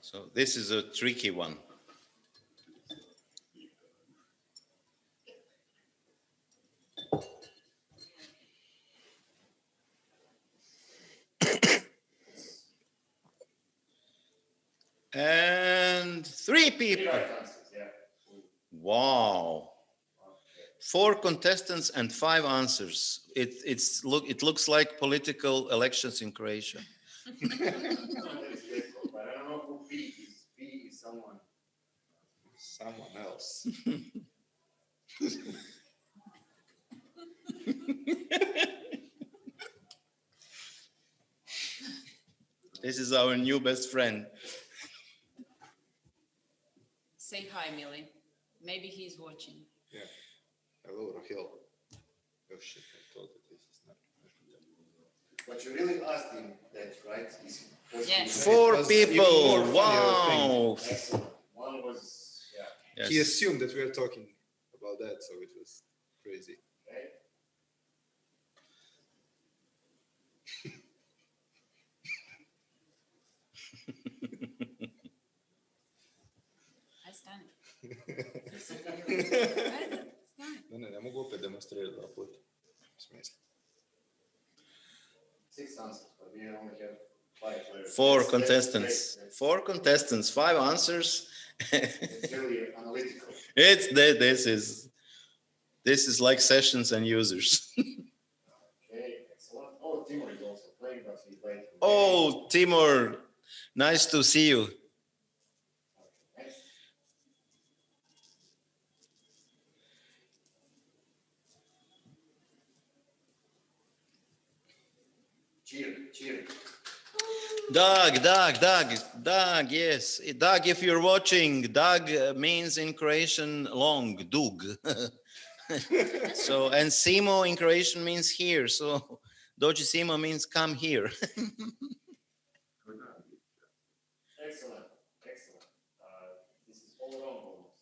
So this is a tricky one. And 3 people. Wow. 4 contestants and 5 answers. It looks like political elections in Croatia. But I don't know who P is. P is someone else. This is our new best friend. Say hi, Mili. Maybe he's watching. Yeah. Hello, Rahel. Oh shit, I thought that this is not. But you really asked him that, right? Yes. 4 people. Wow. Excellent. One was, yeah. Yes. He assumed that we were talking about that, so it was crazy. Okay. Hai stani. Ne mogu opet demonstrirati 2 puta. Smisla. 6 answers, but we only have 5 players. 4 contestants. 4 contestants, 5 answers. It's really analytical. This is like sessions and users. Okay, excellent. Oh, Timur is also playing, but he's late. Oh, Timur, nice to see you. Next. Cheer. Dag, yes. Dag, if you're watching, Dag means in Croatian long, dug. So, and Simo in Croatian means here. So, dođi Simo means come here. Excellent. This is all wrong almost.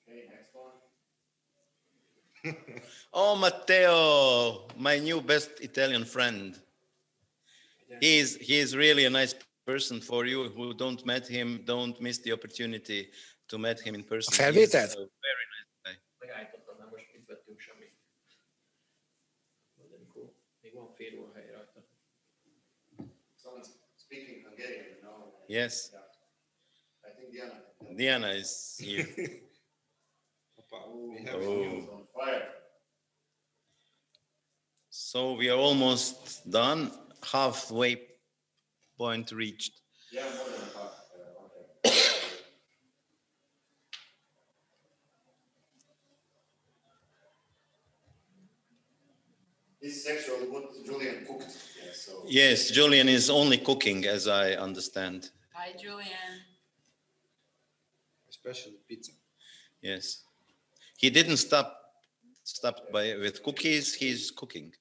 Okay, next one. Oh, Matteo, my new best Italian friend. He is really a nice person. For you who don't met him, don't miss the opportunity to meet him in person. Felvétel? He's a very nice guy. Megállítottam, nem most mit vettünk semmit. Amikor még van fél óra hely rajta. Someone's speaking Hungarian, no? Yes. Yeah. I think Diana. Diana is here. We have Oh. Jules on fire. So we are almost done. Halfway point reached. Yeah, more than half. Okay. This is actually what Julien cooked. Yeah, so. Yes, Julian is only cooking, as I understand. Hi, Julian. Especially pizza. Yes, he didn't stop with cookies. He's cooking.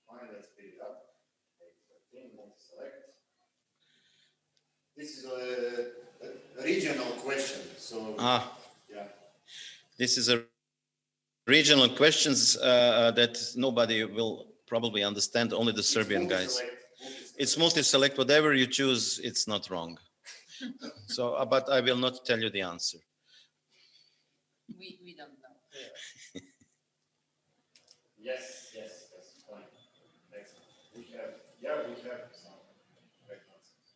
Fine, let's speed it up. Select. This is a regional question. So yeah. This is a regional questions that nobody will probably understand. Only the Serbian guys. It's multi-select. Whatever you choose, it's not wrong. So, but I will not tell you the answer. We don't know. Yes, fine. Excellent. We have some correct answers.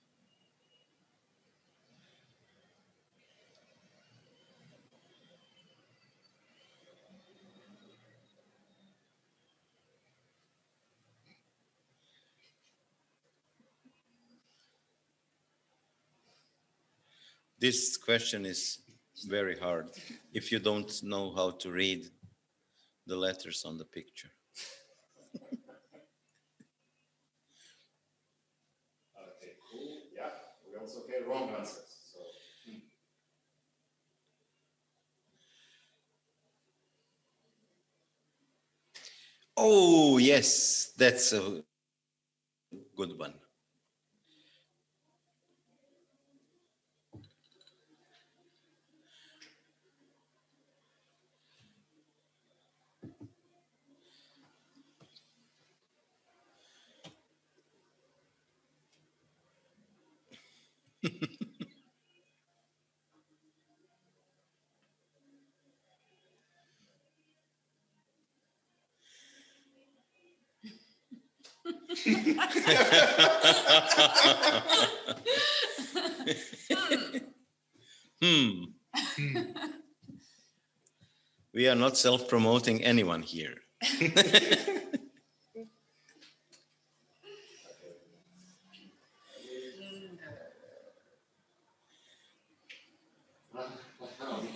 This question is very hard if you don't know how to read the letters on the picture. Okay, cool. Yeah, we also get wrong answers. So. Oh, yes, that's a good one. We are not self-promoting anyone here.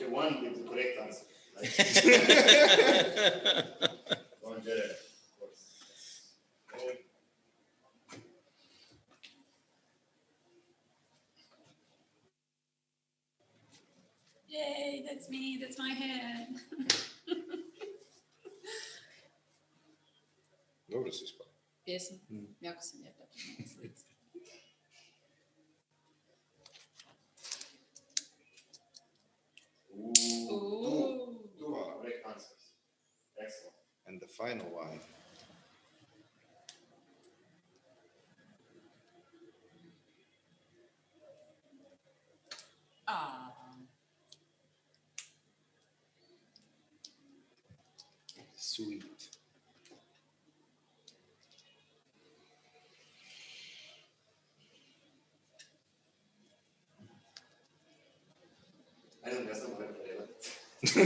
One with the correct answer. Yay, that's me, that's my head. Dobro si spao. Jesam, jako sam lijepa. Two correct answers. Excellent. And the final one. Sweet. I don't know what to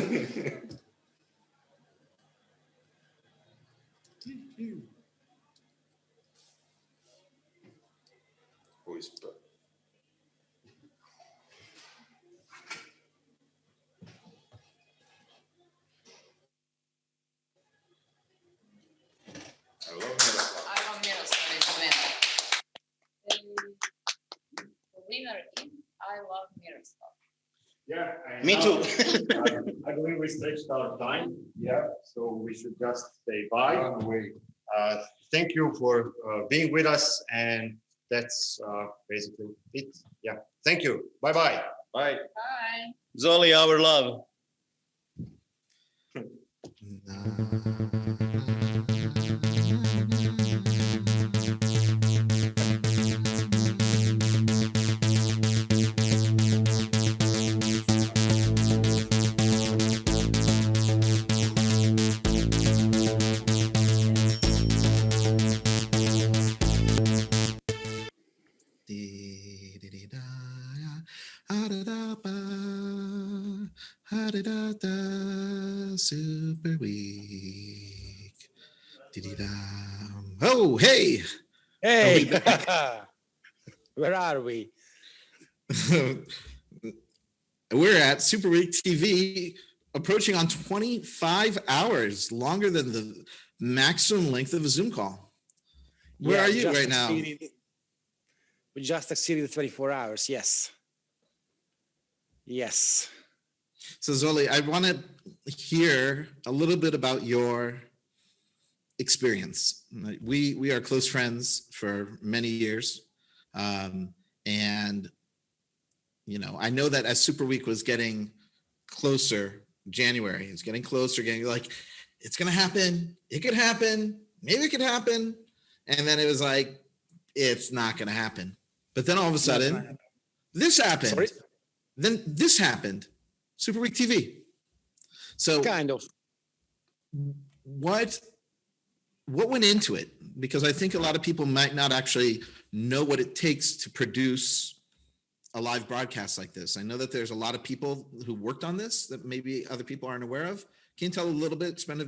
Whisper. I love Miroslav. I love Miroslav is the winner. The winner is I love Miroslav. Yeah. Me too. I believe we stretched our time. Yeah. So we should just say bye. Thank you for being with us. And that's basically it. Yeah. Thank you. Bye-bye. Bye. Bye. Zoli, our love. Super Week. Oh, hey. Hey. Where are we? We're at Super Week TV, approaching on 25 hours, longer than the maximum length of a Zoom call. Where are you right now? We just exceeded the 24 hours. Yes. Yes. So Zoli, I want to hear a little bit about your experience. We are close friends for many years. And, you know, I know that as Super Week was getting closer, January, it's getting closer, getting like, it's going to happen. It could happen. Maybe it could happen. And then it was like, it's not going to happen. But then all of a sudden, this happened. Sorry? Then this happened. Super Week TV. So kind of what went into it? Because I think a lot of people might not actually know what it takes to produce a live broadcast like this. I know that there's a lot of people who worked on this that maybe other people aren't aware of. Can you tell a little bit, spend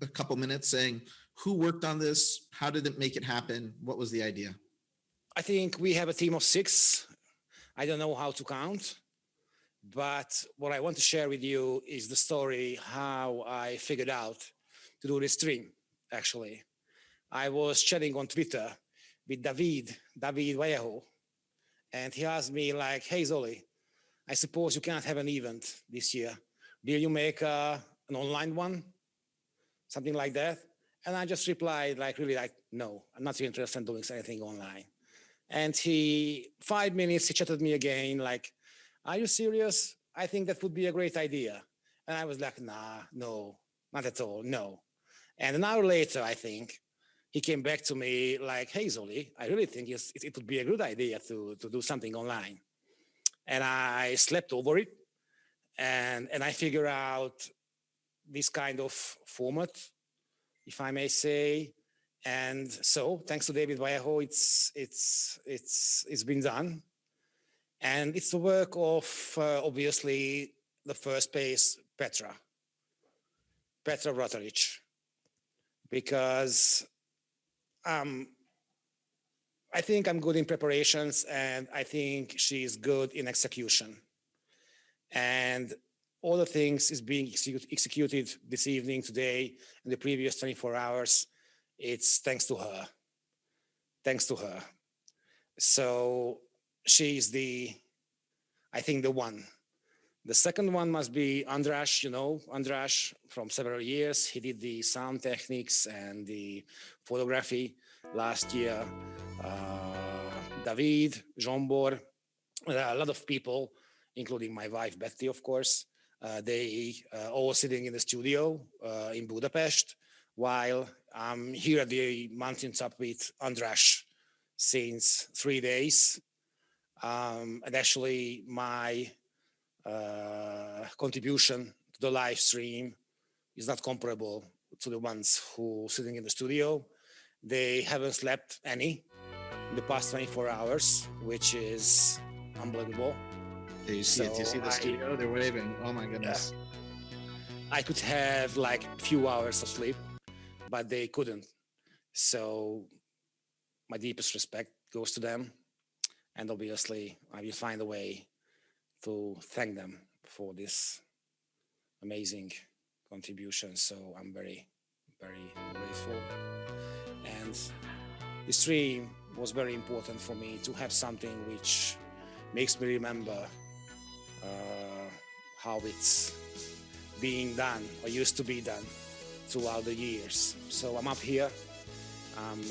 a couple minutes saying who worked on this? How did it make it happen? What was the idea? I think we have a team of 6. I don't know how to count. But what I want to share with you is the story how I figured out to do this stream, actually. I was chatting on Twitter with David Vallejo, and he asked me like, hey, Zoli, I suppose you cannot have an event this year. Will you make an online one? Something like that. And I just replied like, really like, no, I'm not interested in doing anything online. And 5 minutes, he chatted me again, like, are you serious? I think that would be a great idea. And I was like, nah, no, not at all, no. And an hour later, I think, he came back to me like, hey, Zoli, I really think it would be a good idea to do something online. And I slept over it, and I figured out this kind of format, if I may say. And so, thanks to David Vallejo, it's been done. And it's the work of, obviously, the first base, Petra Rotarich, because I think I'm good in preparations, and I think she's good in execution. And all the things is being executed this evening, today, in the previous 24 hours. It's thanks to her. Thanks to her. So she's I think the one. The second one must be Andras, you know, Andras from several years. He did the sound techniques and the photography last year. David, Zsombor, a lot of people, including my wife, Betty, of course. They all sitting in the studio in Budapest, while I'm here at the mountaintop with Andras since 3 days. And actually my contribution to the live stream is not comparable to the ones who sitting in the studio. They haven't slept any in the past 24 hours, which is unbelievable. Do you see it? Do you see the studio? They're waving. Oh my goodness. I could have like a few hours of sleep, but they couldn't. So my deepest respect goes to them. And obviously, I will find a way to thank them for this amazing contribution. So I'm very, very grateful. And the stream was very important for me to have something which makes me remember how it's being done or used to be done throughout the years. So I'm up here, I'm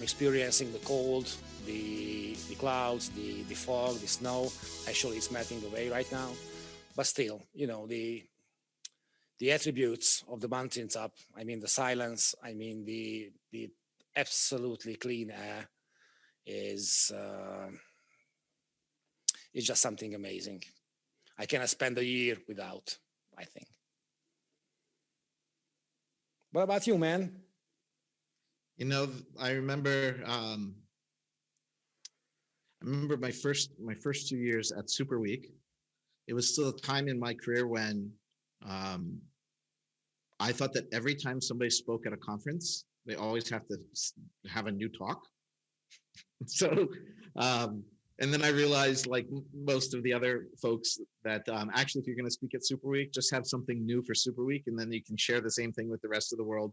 experiencing the cold, the clouds, the fog, the snow. Actually, it's melting away right now. But still, you know, the attributes of the mountaintop, I mean, the silence, I mean, the absolutely clean air is just something amazing. I cannot spend a year without, I think. What about you, man? You know, I remember my first 2 years at Superweek. It was still a time in my career when I thought that every time somebody spoke at a conference, they always have to have a new talk. So, and then I realized, like most of the other folks, that actually, if you're going to speak at Superweek, just have something new for Superweek, and then you can share the same thing with the rest of the world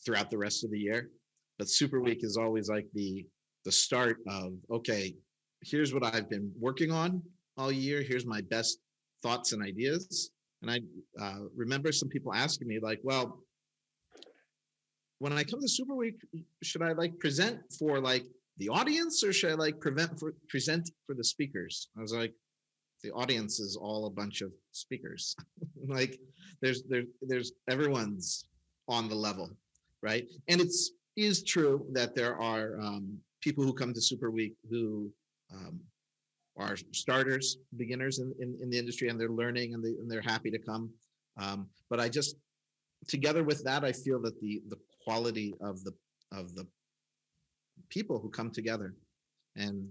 throughout the rest of the year. But Superweek is always like the start of, okay, here's what I've been working on all year. Here's my best thoughts and ideas. And I remember some people asking me like, well, when I come to Superweek, should I like present for like the audience, or should I like present for the speakers? I was like, the audience is all a bunch of speakers. Like there's everyone's on the level, right? And it is true that there are people who come to Superweek who are starters, beginners in the industry, and they're learning and they're happy to come. But I just, together with that, I feel that the quality of the people who come together, and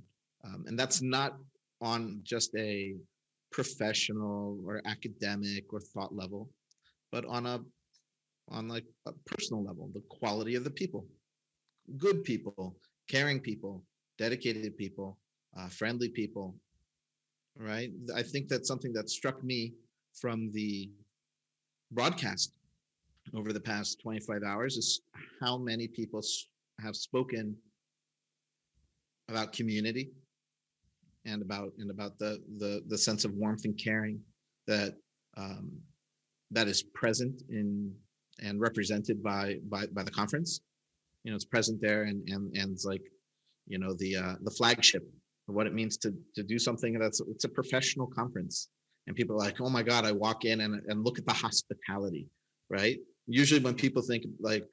that's not on just a professional or academic or thought level, but on like a personal level, the quality of the people, good people, caring people, dedicated people, friendly people, right? I think that's something that struck me from the broadcast over the past 25 hours is how many people have spoken about community and about the sense of warmth and caring that that is present in and represented by the conference. You know, it's present there, and it's like, you know, the flagship of what it means to do something it's a professional conference. And people are like, oh my God, I walk in and look at the hospitality, right? Usually when people think like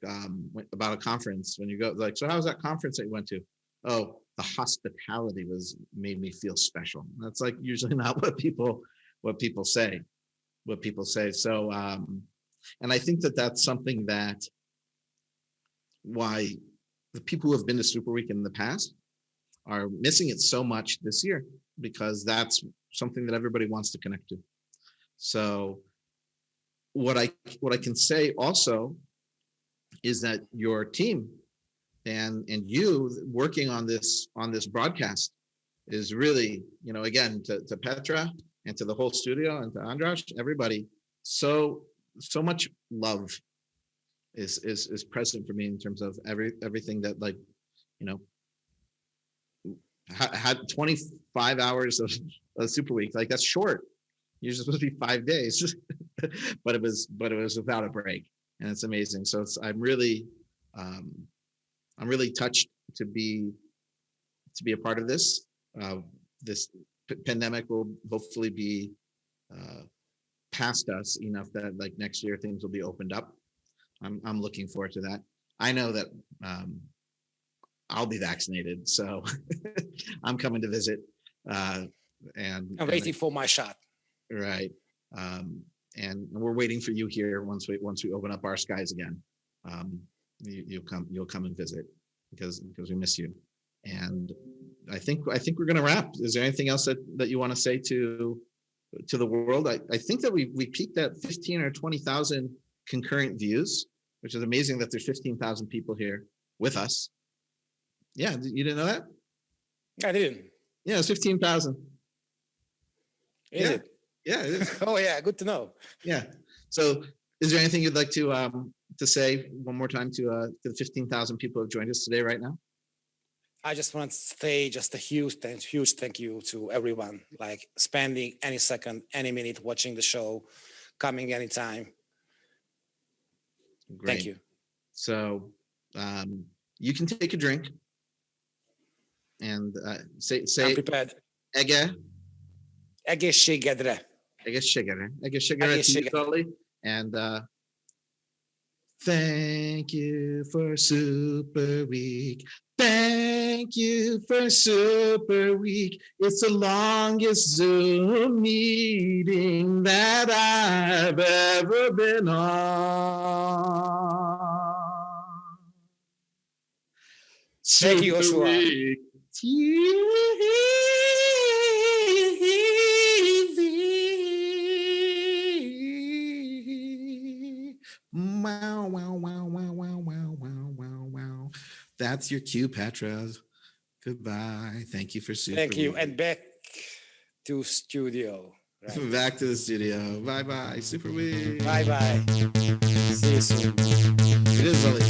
about a conference, when you go like, so how was that conference that you went to? Oh, the hospitality made me feel special. That's like usually not what people say. So, and I think that's something that why the people who have been to Superweek in the past are missing it so much this year, because that's something that everybody wants to connect to. So what I can say also is that your team and you working on this broadcast is really, you know, again, to Petra and to the whole studio and to Andras, everybody, so much love is present for me in terms of everything that, like, you know, had 25 hours of Superweek. Like, that's short. You're supposed to be 5 days, but it was without a break, and it's amazing. So I'm really touched to be a part of this. This pandemic will hopefully be past us enough that, like, next year things will be opened up. I'm looking forward to that. I know that I'll be vaccinated, so I'm coming to visit. And I'm waiting for my shot. Right. And we're waiting for you here once we open up our skies again. You'll come and visit because we miss you. And I think we're going to wrap. Is there anything else that you want to say to the world? I think that we peaked at 15 or 20,000 concurrent views, which is amazing that there's 15,000 people here with us. Yeah, you didn't know that? I didn't. Yeah, it's 15,000. Is it? Yeah, it is. Oh yeah, good to know. Yeah. So, is there anything you'd like to say one more time to the 15,000 people who have joined us today right now? I just want to say just a huge thank you to everyone, like spending any second, any minute watching the show, coming anytime. Great. Thank you. So you can take a drink and say I'm prepared. Egészségedre to you, Zoli. And thank you for Superweek. Thank you for Superweek. It's the longest Zoom meeting that I've ever been on. Thank you, Yehoshua. Wow, wow, wow, wow, wow, wow, wow, wow, wow. That's your cue, Petra. Goodbye. Thank you for Super. Thank you. And back to studio. Right. Back to the studio. Bye-bye, Superweek. Bye-bye. See you soon. It is Zoli.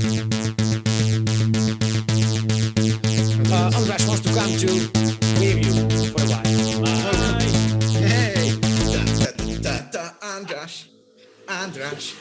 Andras wants to come to preview for a while. Bye. Hey. Andras. Andras.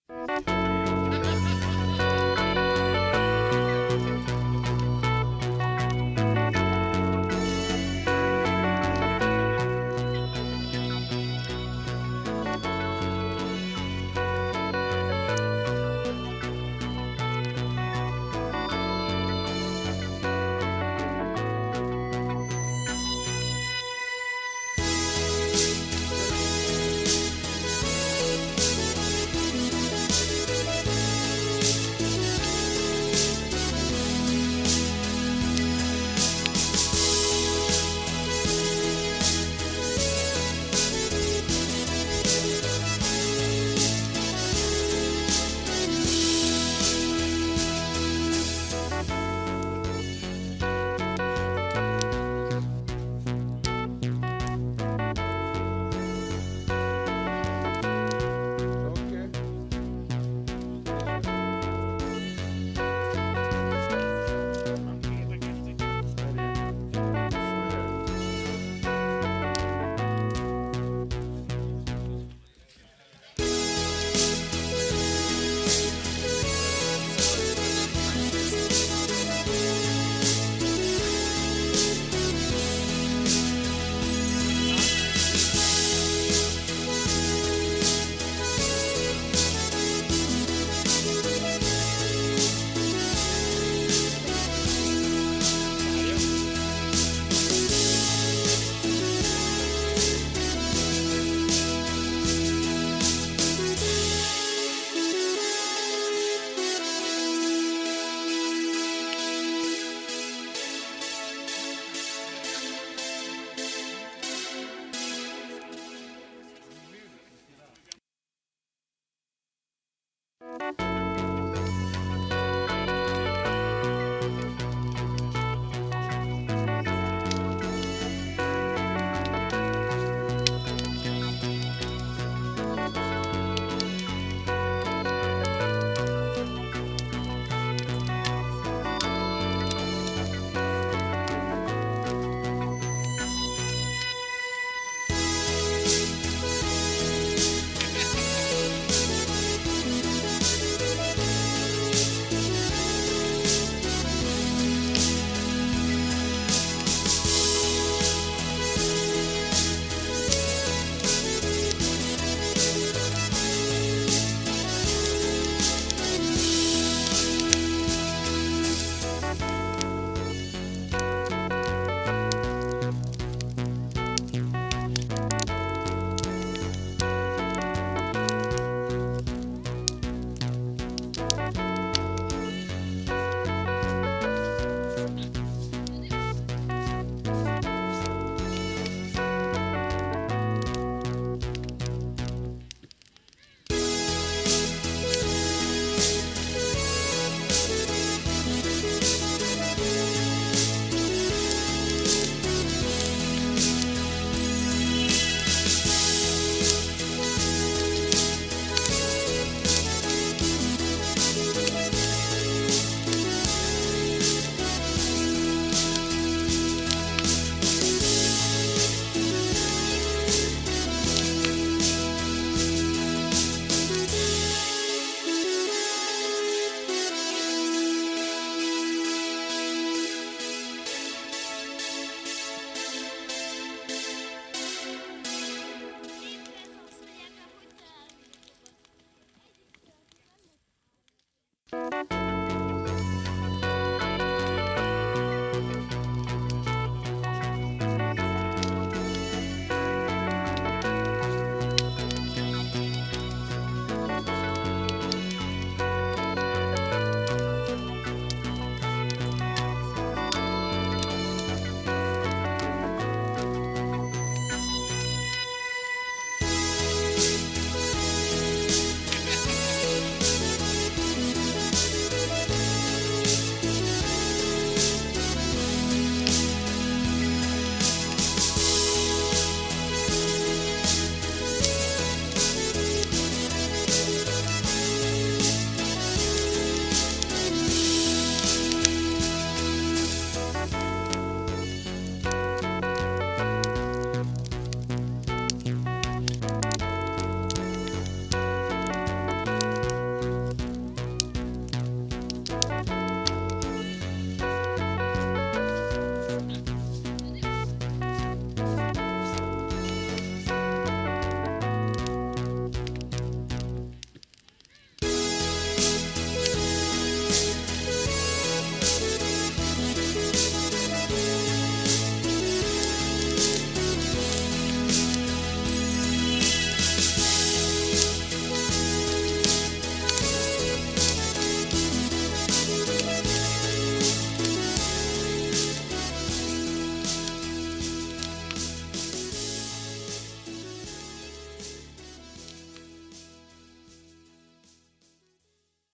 Bye.